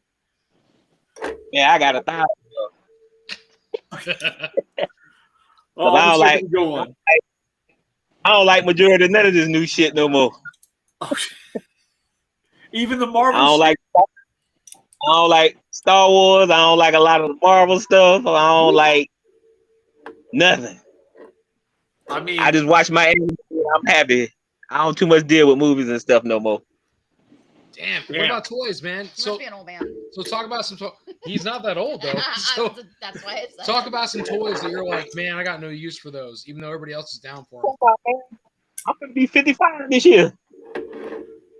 Yeah, I got 1,000.
Oh,
I don't like-
go on.
I don't like majority of none of this new shit no more.
Even the
I
Marvel.
don't like Star Wars. I don't like a lot of the Marvel stuff. I don't like nothing.
I mean,
I just watch my anime. I'm happy. I don't too much deal with movies and stuff no more.
Damn. What
Damn.
about toys, man?
He
So
must be an old man.
talk about some. He's not that old though. So
That's why it's
talk about some toys that you're like, man, I got no use for those, even though everybody else is down for them.
I'm gonna be 55 this year.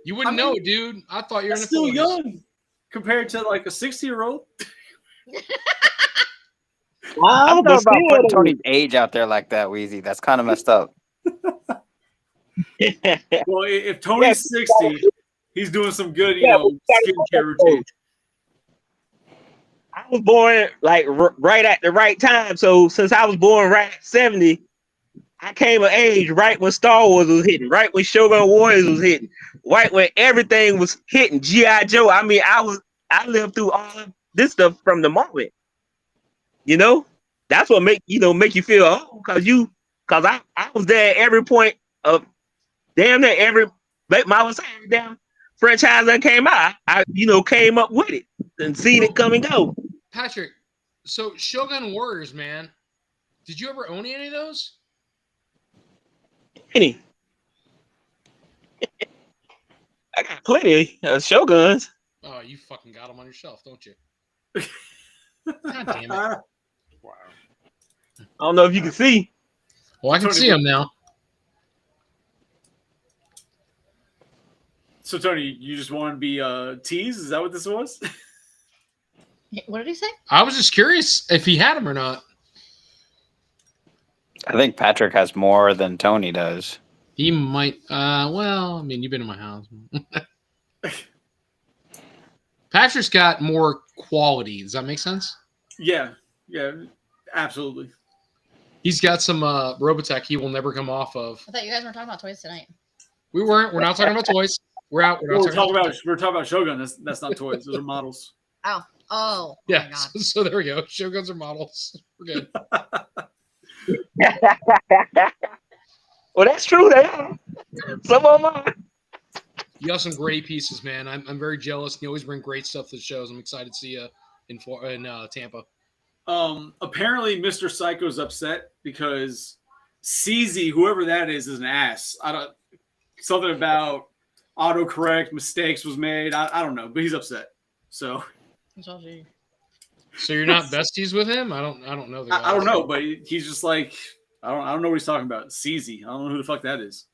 You wouldn't
I mean,
know, dude. I thought you were in
that's
the
still
40s.
young compared to like a 60-year-old.
I don't know
But
about
still,
putting Tony's age out there like that, Wheezy. That's kind of messed up.
Well, if Tony's 60, he's doing some good,
Yeah,
skincare routine.
I was born like right at the right time. So since I was born right at 70, I came of age right when Star Wars was hitting, right when Shogun Warriors was hitting, right when everything was hitting. G.I. Joe. I mean, I lived through all of this stuff from the moment. You know, that's what make you feel cause I was there at every point of damn near every damn franchise that came out. I came up with it and seen it come and go.
Patrick, so Shogun Warriors, man, did you ever own any of those?
Any. I got plenty of Shoguns.
Oh, you fucking got them on your shelf, don't you? God damn it.
Wow.
I don't know if you can see.
Well, I can see them now.
So, Tony, you just want to be teased? Is that what this was?
What did he say?
I was just curious if he had them or not.
I think Patrick has more than Tony does.
He might. Well, I mean, you've been in my house. Patrick's got more quality. Does that make sense?
Yeah, absolutely.
He's got some Robotech he will never come off of.
I thought you guys were talking about toys tonight.
We weren't. We're not talking about toys. We're out. We're not
We're talking about Shogun. That's not toys. Those are models.
Oh,
Yeah.
my God.
So there we go. Shoguns are models. We're good.
Well, that's true. They are. Some of them are.
You have some great pieces, man. I'm very jealous. You always bring great stuff to the shows. I'm excited to see you in Tampa.
Apparently, Mr. Psycho's upset because CZ, whoever that is an ass. Something about autocorrect mistakes was made. I don't know, but he's upset. So
So you're not besties with him? I don't know the guy.
I don't know, but he's just like I don't know what he's talking about. CZ. I don't know who the fuck that is.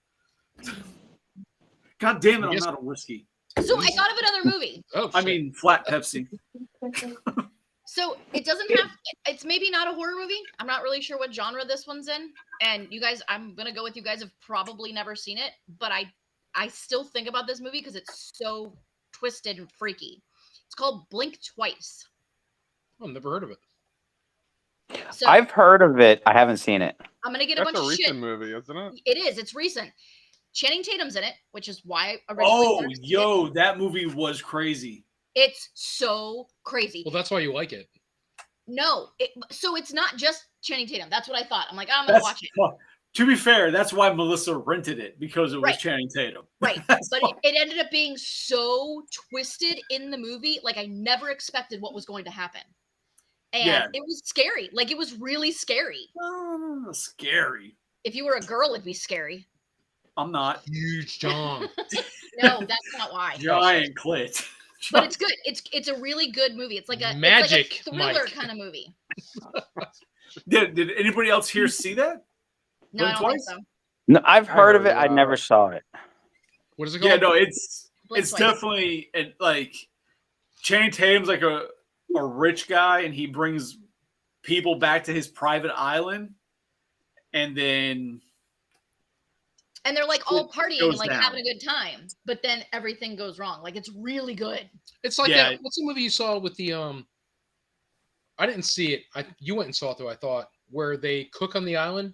God damn it! I'm not a whiskey.
So I thought of another movie.
Oh,
I
shit.
mean, flat Pepsi.
So it doesn't have. It's maybe not a horror movie. I'm not really sure what genre this one's in. And you guys, I'm gonna go with you guys have probably never seen it, but I still think about this movie because it's so twisted and freaky. It's called Blink Twice.
I've never heard of it.
So
I've heard of it. I haven't seen it.
I'm gonna get
That's
a bunch
a
of
recent
shit.
movie, isn't it?
It is. It's recent. Channing Tatum's in it, which is why I originally
Oh,
wanted to see it.
yo, that movie was crazy.
It's so crazy.
Well, that's why you like it.
No, so it's not just Channing Tatum. That's what I thought. I'm like, I'm gonna watch it.
To be fair, that's why Melissa rented it because it was
Right.
Channing Tatum.
Right.
That's
But
why.
it ended up being so twisted in the movie. Like I never expected what was going to happen. And
Yeah.
it was scary. Like it was really scary.
Scary.
If you were a girl, it'd be scary.
I'm not.
Huge John.
No, that's not why.
Giant clit.
But it's good. It's a really good movie. It's like a
Magic,
it's like a thriller
Mike.
kind of movie.
Did anybody else here see that?
No, I
Blink
don't think
Twice?
so.
No, I've heard of
heard
it. I
about
never
it.
saw it.
What is it called?
Yeah, no, it's
Blink Twice.
definitely like Channing Tatum's like a rich guy and he brings people back to his private island and then
and they're like all partying and
goes
like
down.
having a good time, but then everything goes wrong. Like it's really good.
It's like
Yeah.
that. What's the movie you saw with the I didn't see it. You went and saw it though, I thought, where they cook on the island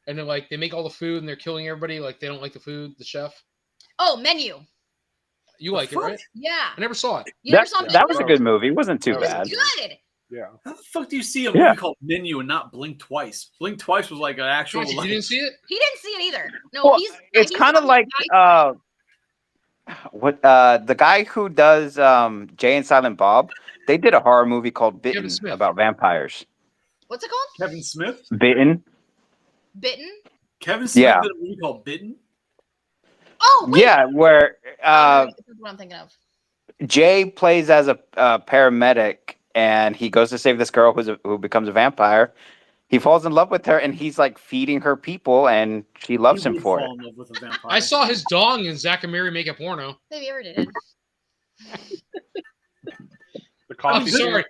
and they're like they make all the food and they're killing everybody, like they don't like the food, the chef.
Oh, Menu.
You like it, right?
Yeah.
I never saw it.
You never
That,
saw
that
Menu?
was a good movie. It wasn't too
It was
bad.
good.
Yeah.
How the fuck do you see a
Yeah.
movie called Menu and not Blink Twice? Blink Twice was like an actual.
You
like-
didn't see it?
He didn't see it either. No,
Well,
he's
it's kind of
on
like
the
the guy who does Jay and Silent Bob. They did a horror movie called Bitten
Smith.
about vampires.
What's it called?
Kevin Smith.
Bitten.
Bitten.
Kevin Smith
Yeah.
did a movie called Bitten.
Oh, wait.
Yeah, where
This is what I'm thinking of.
Jay plays as a paramedic, and he goes to save this girl who becomes a vampire. He falls in love with her, and he's like feeding her people, and she loves
He
him
would
for
fall
it.
in love with a vampire.
I saw his dong in Zach and Mary Make a Porno.
Maybe ever did it.
The
I'm
coffee.
sorry.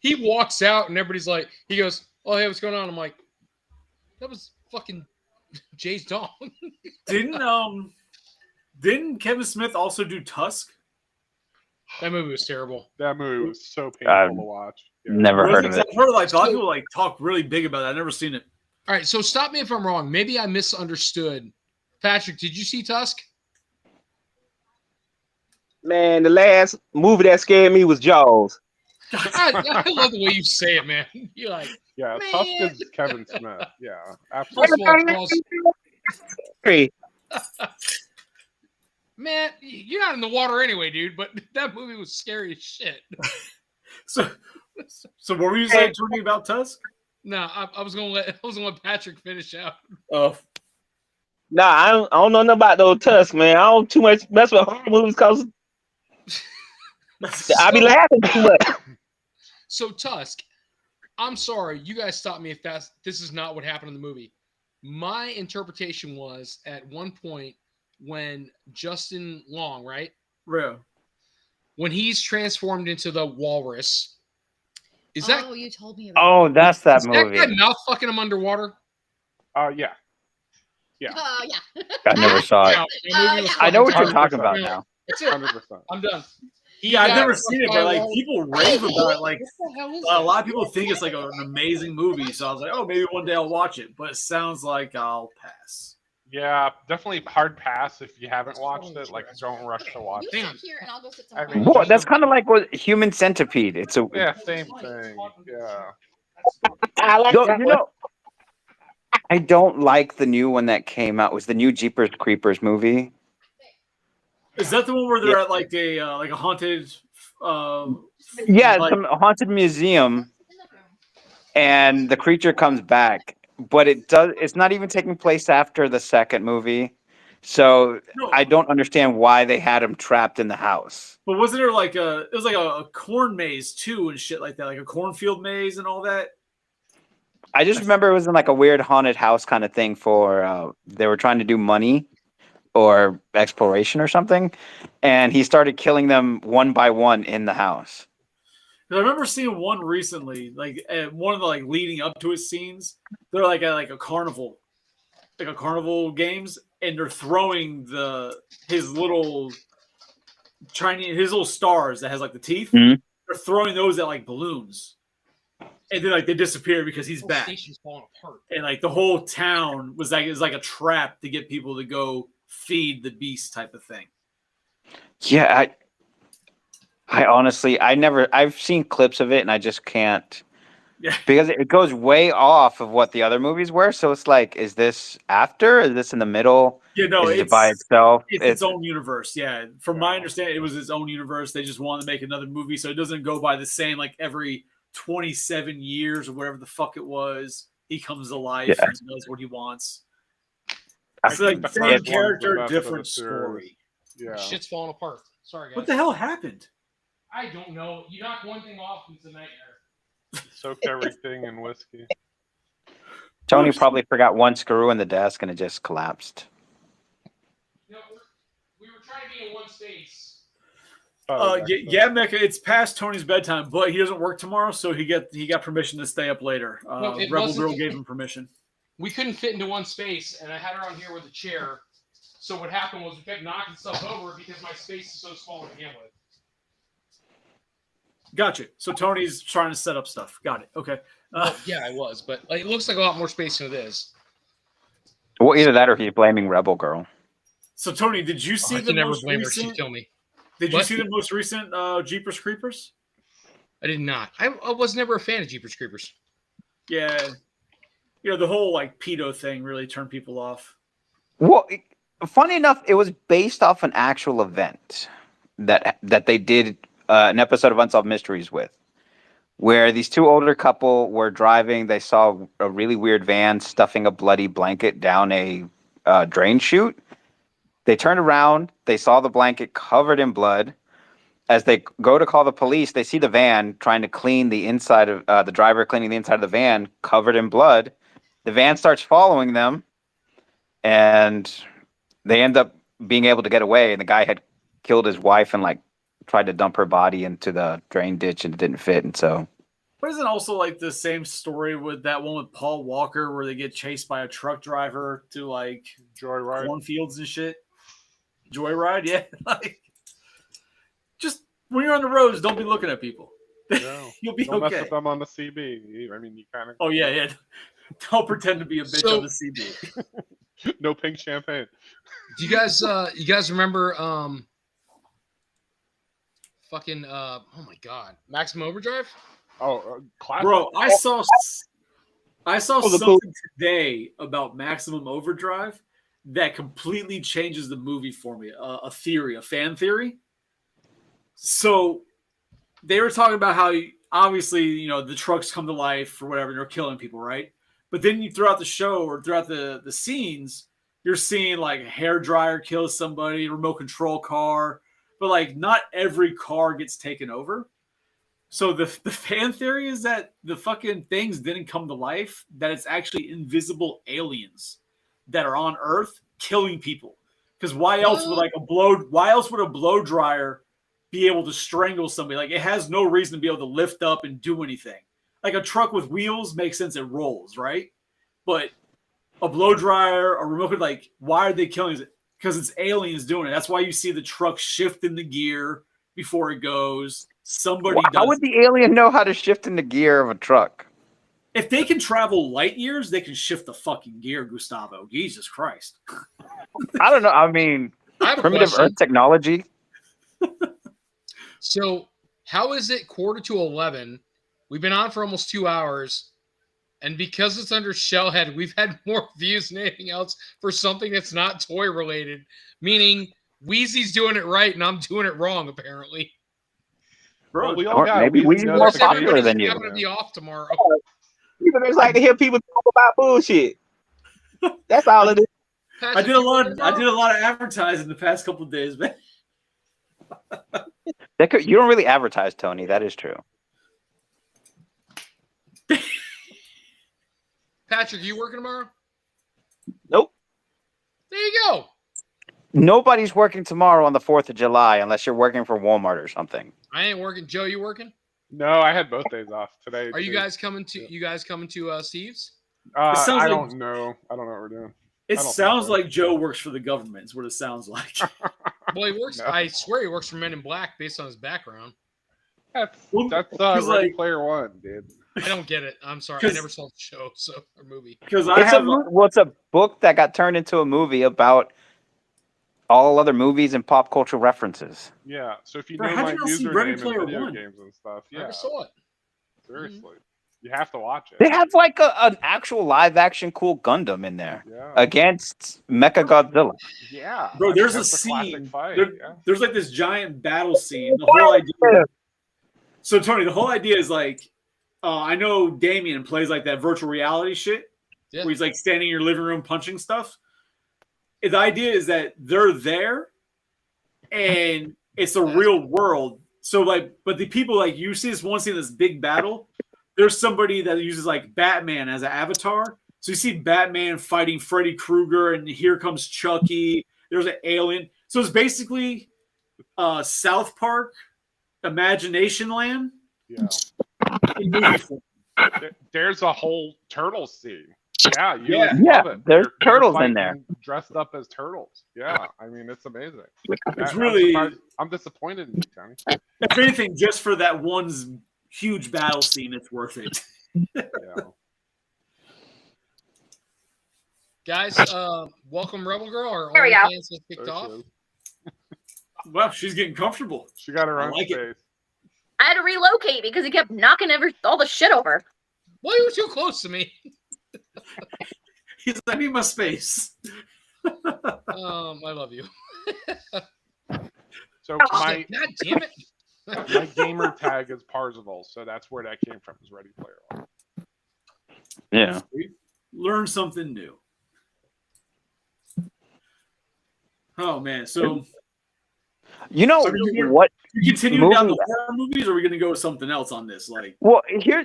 He walks out and everybody's like, he goes, "Oh hey, what's going on?" I'm like, that was fucking Jay's dong.
Didn't Kevin Smith also do Tusk?
That movie was terrible.
That movie was so painful to watch. Yeah.
Never heard of
Because
it.
I've heard like a lot of people like talk really big about it. I've never seen it.
All right, so stop me if I'm wrong. Maybe I misunderstood. Patrick, did you see Tusk?
Man, the last movie that scared me was Jaws.
I love the way you say it, man. You're like,
Yeah,
Man.
Tusk is Kevin Smith. Yeah,
first
absolutely.
of all, Jaws,
Hey,
man, you're not in the water anyway, dude. But that movie was scary as shit.
So what were you saying to me about Tusk?
No, I was gonna let Patrick finish out.
Oh,
nah, I don't know nothing about those Tusk, man. I don't too much mess with horror movies because I be laughing too much.
So Tusk, I'm sorry, you guys stop me if this is not what happened in the movie. My interpretation was at one point when Justin Long, right?
real.
When he's transformed into the walrus, is that
you told me about
Oh, that's that
is that
movie.
guy mouth fucking him underwater?
Yeah.
yeah.
I never saw it.
Wow, that movie was
yeah.
I know what
fucking
you're talking about
terrible.
now.
That's it.
100%.
I'm done.
Yeah, I've
got
never
fucked
seen it,
by
but
a
like
walrus.
people rave about it. Like
What the hell is
a
that?
lot of people think it's like an amazing movie. So I was like, oh, maybe one day I'll watch it. But it sounds like I'll pass.
Yeah, definitely hard pass if you haven't watched it. Like, don't rush to watch
You
it.
sit here and I'll go sit
I
somewhere.
mean,
What? That's kind of like what Human Centipede. It's a
Yeah, same thing. Yeah.
I like
Yo,
that
you
one.
know, I don't like the new one that came out. It was the new Jeepers Creepers movie?
Is that the one where they're at like a haunted?
Yeah,
like-
some haunted museum, and the creature comes back, but it's not even taking place after the second movie. So
No,
I don't understand why they had him trapped in the house.
but wasn't there like it was like a corn maze too and shit like that, like a cornfield maze and all that?
I just remember it was in like a weird haunted house kind of thing for they were trying to do money or exploration or something, and he started killing them one by one in the house.
'Cause I remember seeing one recently, like at one of the like leading up to his scenes. They're like at a carnival, games, and they're throwing his little stars that has like the teeth.
Mhm.
They're throwing those at like balloons, and then like they disappear because he's
The
back.
station's falling apart.
And like the whole town was like a trap to get people to go feed the beast type of thing.
Yeah, I honestly, I've seen clips of it and I just can't,
Yeah.
because it goes way off of what the other movies were. So it's like, is this after? Is this in the middle?
Yeah, no,
Is it by itself?
it's its own universe. Yeah, from my understanding, it was its own universe. They just wanted to make another movie, so it doesn't go by the same like every 27 years or whatever the fuck it was. He comes to life
Yeah.
and does what he wants.
I
It's like
think the
same
first one's the
character,
best of
different
the series.
story.
Yeah.
Shit's falling apart. Sorry, guys.
What the hell happened?
I don't know. You knock one thing off, and it's a nightmare.
Soaked everything in whiskey.
Tony probably forgot one screw in the desk and it just collapsed.
No, we were trying to be in one space.
Yeah, Mecca. It's past Tony's bedtime, but he doesn't work tomorrow, so he got permission to stay up later.
No, it
Rebel
wasn't-
Girl gave him permission.
we couldn't fit into one space, and I had her on here with a chair. So what happened was we kept knocking stuff over because my space is so small to begin with.
Gotcha. So Tony's trying to set up stuff. Got it. Okay.
Well, yeah, I was, but like, it looks like a lot more space than it is.
Well, either that or he's blaming Rebel Girl.
So Tony, did you see
I
the
can never
most
blame her. She'd
recent?
kill me.
Did you
What?
see the most recent Jeepers Creepers?
I did not. I was never a fan of Jeepers Creepers.
Yeah. You know, the whole like pedo thing really turned people off.
Well, funny enough, it was based off an actual event that they did an episode of Unsolved Mysteries with, where these two older couple were driving. They saw a really weird van stuffing a bloody blanket down a drain chute. They turned around. They saw the blanket covered in blood. As they go to call the police, they see the van trying to clean the inside of the driver cleaning the inside of the van covered in blood. The van starts following them, and they end up being able to get away. And the guy had killed his wife and like tried to dump her body into the drain ditch, and it didn't fit. And so,
But isn't also like the same story with that one with Paul Walker where they get chased by a truck driver to like
Joyride.
cornfields and shit? Joyride, yeah. Like, just when you're on the roads, don't be looking at people.
No.
You'll be
Don't mess
okay.
with them on the CB. I mean, you kind of.
Oh yeah, yeah. Don't pretend to be a bitch
So-
on the CB.
No pink champagne.
Do you guys remember fucking oh my god, Maximum Overdrive?
Oh, classic.
Bro, I saw
Oh, the
something today about Maximum Overdrive that completely changes the movie for me. A theory, a fan theory. So they were talking about how obviously, you know, the trucks come to life or whatever, and they're killing people, right? But then you throughout the show or throughout the scenes, you're seeing like a hair dryer kill somebody, a remote control car, but like not every car gets taken over. So the fan theory is that the fucking things didn't come to life, that it's actually invisible aliens that are on Earth killing people. Because why else would a blow dryer be able to strangle somebody? Like, it has no reason to be able to lift up and do anything. Like a truck with wheels makes sense, it rolls, right? But a blow dryer, a remote, like, why are they killing it? Because it's aliens doing it. That's why you see the truck shift in the gear before it goes. Somebody does.
how would the alien know how to shift in the gear of a truck?
If they can travel light years, they can shift the fucking gear, Gustavo. Jesus Christ.
I don't know. I mean,
I have a
primitive
question.
Earth technology.
So how is it 11:45? We've been on for almost 2 hours, and because it's under Shellhead, we've had more views than anything else for something that's not toy related. Meaning Wheezy's doing it right and I'm doing it wrong, apparently.
Bro,
Well, we all
Or
got
maybe
Weezy
Weezy's
Nuts
more
to
popular
cater
than
to.
you.
I'm going to be off tomorrow.
People just like to hear people talk about bullshit. That's all it is.
I did a lot of advertising the past couple of days, man.
You don't really advertise, Tony. That is true.
Patrick, you working tomorrow?
Nope.
There you go.
Nobody's working tomorrow on the 4th of July unless you're working for Walmart or something.
I ain't working. Joe, you working?
No, I had both days off today.
Are you
too.
guys coming to Steve's?
It sounds
I
like-
don't know. I don't know what we're doing.
It
I don't think
sounds
so.
like Joe works for the government, is what it sounds like.
Well, he works.
No.
I swear he works for Men in Black based on his background.
That's
Well,
Ready
because, like-
Player One, dude.
I don't get it. I'm sorry. I
'Cause-
never saw the show or movie.
Because I
It's
have
it's a book that got turned into a movie about all other movies and pop culture references.
Yeah. So if you
Bro,
know
how'd
my
you not see Ready
username
Player
in video
One?
games and stuff,
I
yeah,
never saw it.
seriously, you have to watch it.
They have like an actual live action cool Gundam in there
Yeah.
against Mecha Godzilla.
Yeah.
Bro,
I mean,
there's a
that's classic
scene.
fight,
There-
yeah.
There's like this giant battle scene. The whole idea. So Tony, the whole idea is like, I know Damien plays like that virtual reality shit,
Yeah.
where he's like standing in your living room punching stuff. The idea is that they're there, and it's a real world. So like, but the people like you see this one scene, this big battle. There's somebody that uses like Batman as an avatar. So you see Batman fighting Freddy Krueger, and here comes Chucky. There's an alien. So it's basically South Park, Imagination Land.
Yeah.
in movie form.
There's a whole turtle scene. Yeah, you
Yeah.
would love it.
There's
They're
turtles in there.
fighting dressed up as turtles. Yeah, I mean it's amazing.
It's really,
I'm disappointed in you, Tony.
if anything, just for that one huge battle scene, it's worth it.
Yeah.
Guys, welcome Rebel Girl. Our
There we go.
OnlyFans has kicked
There she
off.
is.
Well, she's getting comfortable.
She got her
I
own
like it.
space.
I had to relocate because he kept knocking all the shit over.
Well, you were too close to me.
He's like, I need my space.
I love you.
So
Oh,
my
God damn it.
my gamer tag is Parzival, so that's where that came from. Is Ready Player One.
Yeah.
Learn something new. Oh man! So
You know
Are you-
what?
we continue down the
Movie-
horror movies, or are we going to go with something else on this? Like,
Well, here,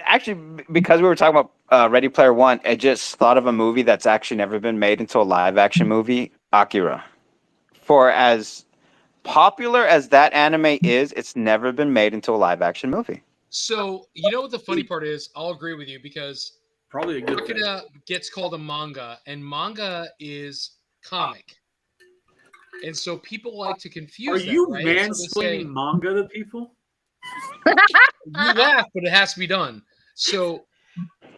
actually, because we were talking about Ready Player One, I just thought of a movie that's actually never been made into a live action movie, Akira. For as popular as that anime is, it's never been made into a live action movie.
So, you know what the funny part is? I'll agree with you because
probably a good thing.
Akira gets called a manga, and manga is comic. And so people like to confuse
Are
that,
you
right? So they
mansplaining
say-
manga to people?
You laugh, but it has to be done. So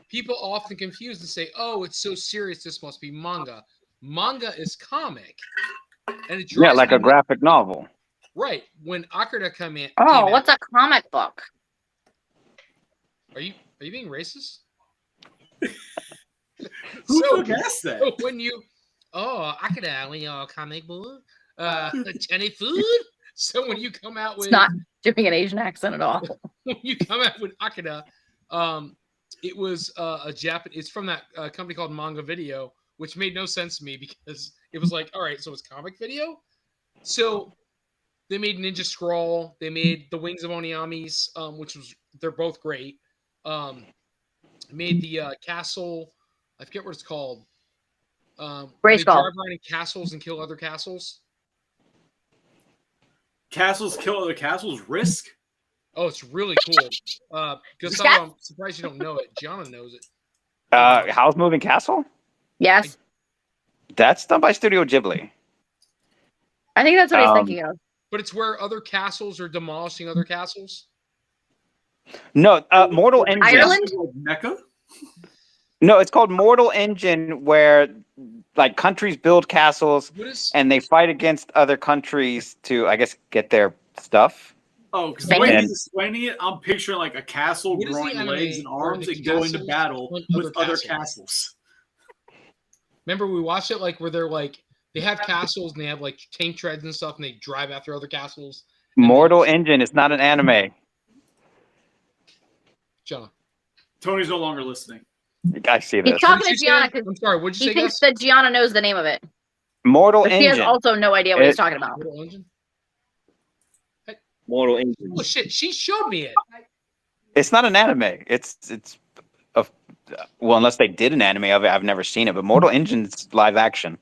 people often confuse and say, "Oh, it's so serious. This must be manga." Manga is comic, and it
Yeah,
drives
like
me
a graphic novel.
right. When Akira came in,
Oh, what's a comic book?
Are you being racist?
Who
So-
asked that?
So when you Akira, when you're a comic book, Chinese food. So when you come out with
It's not doing an Asian accent at all.
when you come out with Akira, it was it's from that company called Manga Video, which made no sense to me because it was like, all right, so it's comic video. So they made Ninja Scroll, they made The Wings of Oniami's, they're both great. Made the castle, I forget what it's called. Where they
Grayskull.
drive around in castles and kill other castles.
Castles kill other castles. Risk.
Oh, it's really cool. Because I'm surprised you don't know it. Gianna knows it.
Howl's Moving Castle?
Yes.
That's done by Studio Ghibli.
I think that's what he's
Um,
thinking of.
But it's where other castles are demolishing other castles.
No, Mortal Engine.
Ireland?
Mecca.
No, it's called Mortal Engine, where like countries build castles
What is
and they fight against other countries to, I guess, get their stuff.
Oh, because the way
And-
he's explaining it, I'm picturing like a castle
What is the
growing
anime
legs and
where
arms
the
and going to
castles
battle
hunt
with
other
other
castles?
castles.
remember we watched it like where they're like they have castles and they have like tank treads and stuff and they drive after other castles.
Mortal Engine. It's not an anime.
John.
Tony's no longer listening.
I see
He's
this.
talking
What
to
did you
Gianna
say?
because
I'm sorry, what'd you
he
say,
thinks
Gus?
that Gianna knows the name of it.
Mortal
But she has
Engine.
also no idea what he's talking about.
Mortal Engine?
Mortal Engine.
Oh shit, she showed me it.
It's not an anime. It's a, well, unless they did an anime of it, I've never seen it. But Mortal Engine's live action.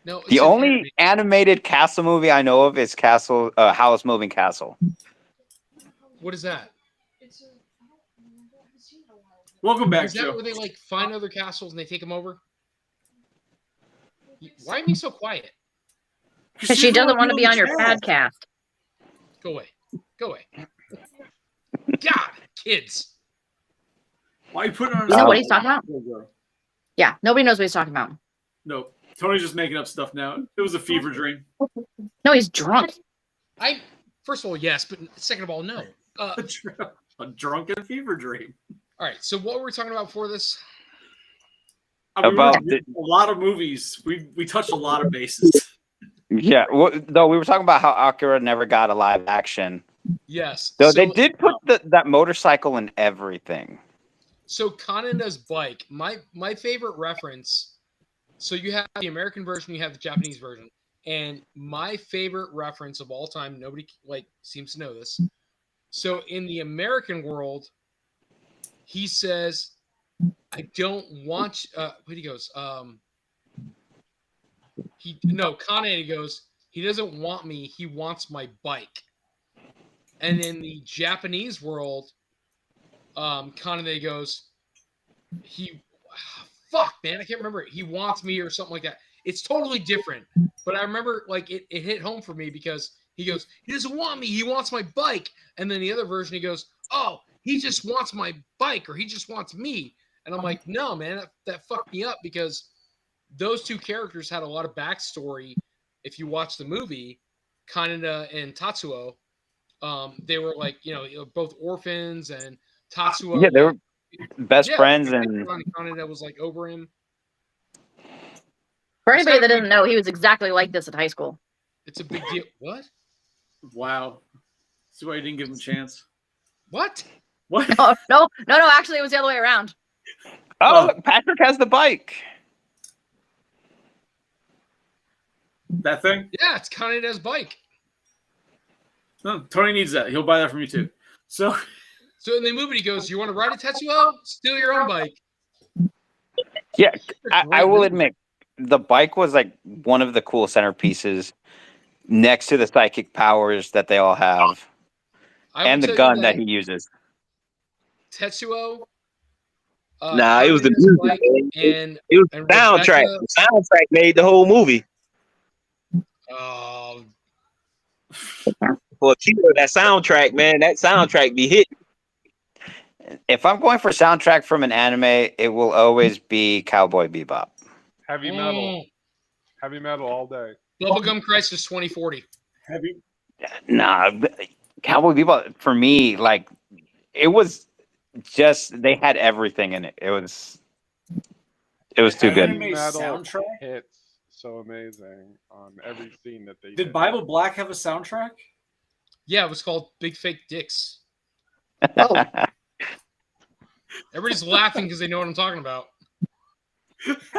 No, it's
The
an
only
anime.
animated castle movie I know of is Howl's Moving Castle.
What is that?
Welcome back,
Is that
Joe.
where they like find other castles and they take them over? Why are you being so quiet?
Because she doesn't want to be on your podcast.
Go away. Go away. God, kids.
Why are you putting on?
You know what he's talking about?
about?
Yeah, nobody knows what he's talking about.
No, Tony's just making up stuff now. It was a fever dream.
No, he's drunk.
First of all, yes, but second of all, no.
A drunken fever dream.
All right. So what were we talking about before this?
I mean,
About
a lot of movies. We touched a lot of bases.
Yeah, though we were talking about how Akira never got a live action.
Yes.
Though
so,
they did put that motorcycle in everything.
So Kanada's bike. My favorite reference. So you have the American version, you have the Japanese version, and my favorite reference of all time. Nobody seems to know this. So in the American world, he says, "I don't want." What he goes. Kaneda goes. He doesn't want me. He wants my bike. And in the Japanese world, Kaneda goes. fuck, man, I can't remember it. He wants me or something like that. It's totally different. But I remember like it hit home for me because he goes, he doesn't want me, he wants my bike. And then the other version, he goes, oh, he just wants my bike or he just wants me. And I'm like, no, man, that fucked me up because those two characters had a lot of backstory. If you watch the movie, Kaneda and Tatsuo, they were like, both orphans, and Tatsuo.
Yeah, they were best friends, and
Kaneda was like over him.
For anybody that doesn't know, he was exactly like this at high school.
It's a big deal. What?
Wow. See why you didn't give him a chance.
What?
What?
No. Actually, it was the other way around.
oh, look, Patrick has the bike.
That thing?
Yeah, it's Kaneda's bike.
No, Tony needs that. He'll buy that from you too. So
in the movie, he goes, "You want to ride a Tetsuo? Steal your own bike."
Yeah, I will admit, the bike was like one of the cool centerpieces next to the psychic powers that they all have, and the gun that he uses.
Tetsuo.
Nah, it was the
Kaneda's
music,
bike,
man.
and
It was the
and
soundtrack.
Rebecca-
The soundtrack made the whole movie. For Akira, that soundtrack, man, that soundtrack be hit.
If I'm going for soundtrack from an anime, it will always be Cowboy Bebop.
Heavy metal. Heavy metal all day.
Bubblegum Crisis 2040.
heavy.
Nah, Cowboy Bebop for me, like it was just they had everything in it. It was too good.
Anime
Metal
soundtrack?
hits so amazing on every scene that they
Did Bible Black have a soundtrack?
Yeah, it was called Big Fake Dicks.
Oh.
Everybody's laughing because they know what I'm talking about.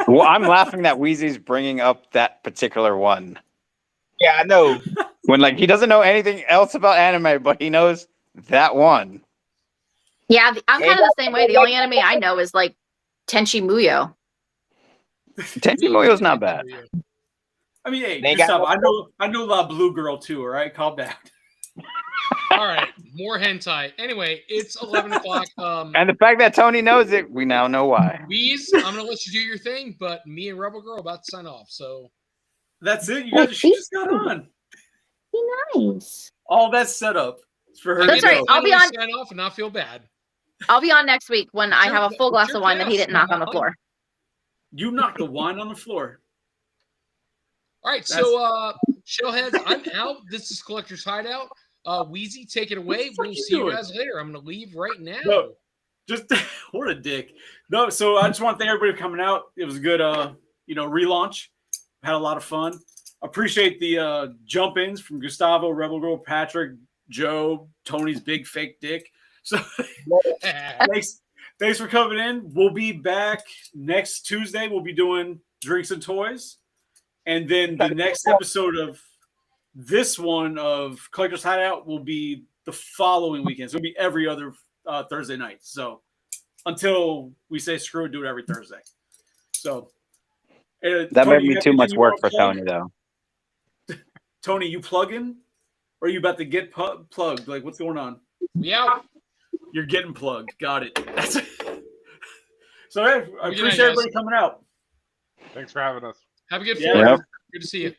Well, I'm laughing that Wheezy's bringing up that particular one
Yeah, I know.
when like he doesn't know anything else about anime, but he knows that one.
Yeah, I'm kind of the same way. The only anime I know is like Tenchi Muyo.
Tenchi Muyo's not bad.
I mean, hey,
They got-
Gustavo, I know La Blue Girl too. All right, calm down.
All right, more hentai. Anyway, it's 11 o'clock.
And the fact that Tony knows it, we now know why.
Weez, I'm gonna let you do your thing, but me and Rebel Girl are about to sign off. So
That's it. You guys, she just got on.
Be nice.
All that set up for her.
That's
to
right.
go.
I'll be on-
sign off and not feel bad.
I'll be on next week when I have a full glass
Sure,
of wine that he
yes,
didn't knock on the
fine.
floor.
You knocked the wine on the floor.
All right, so Shellheads, I'm out. This is Collector's Hideout. Wheezy, take it away.
fuck
We'll
you
see you
doing?
guys later. I'm gonna leave right now.
No. Just what a dick. No, so I just want to thank everybody for coming out. It was a good relaunch. Had a lot of fun. Appreciate the jump-ins from Gustavo, Rebel Girl, Patrick, Joe, Tony's big fake dick. So thanks for coming in. We'll be back next Tuesday. We'll be doing Drinks and Toys. And then the next episode of this one of Collector's Hideout will be the following weekend. So it'll be every other Thursday night. So until we say screw it, do it every Thursday. So
That
Tony,
might
you
be
have
too much
anything you
work
wanna
for
plug?
Tony, though.
Tony, you plugging? Or are you about to get plugged? Like, what's going on?
We out.
You're getting plugged. Got it. That's it. So hey, I
Good night,
appreciate
guys.
everybody coming out.
Thanks for having us.
Have a good
Yeah.
Fourth.
Yep.
Good to see you.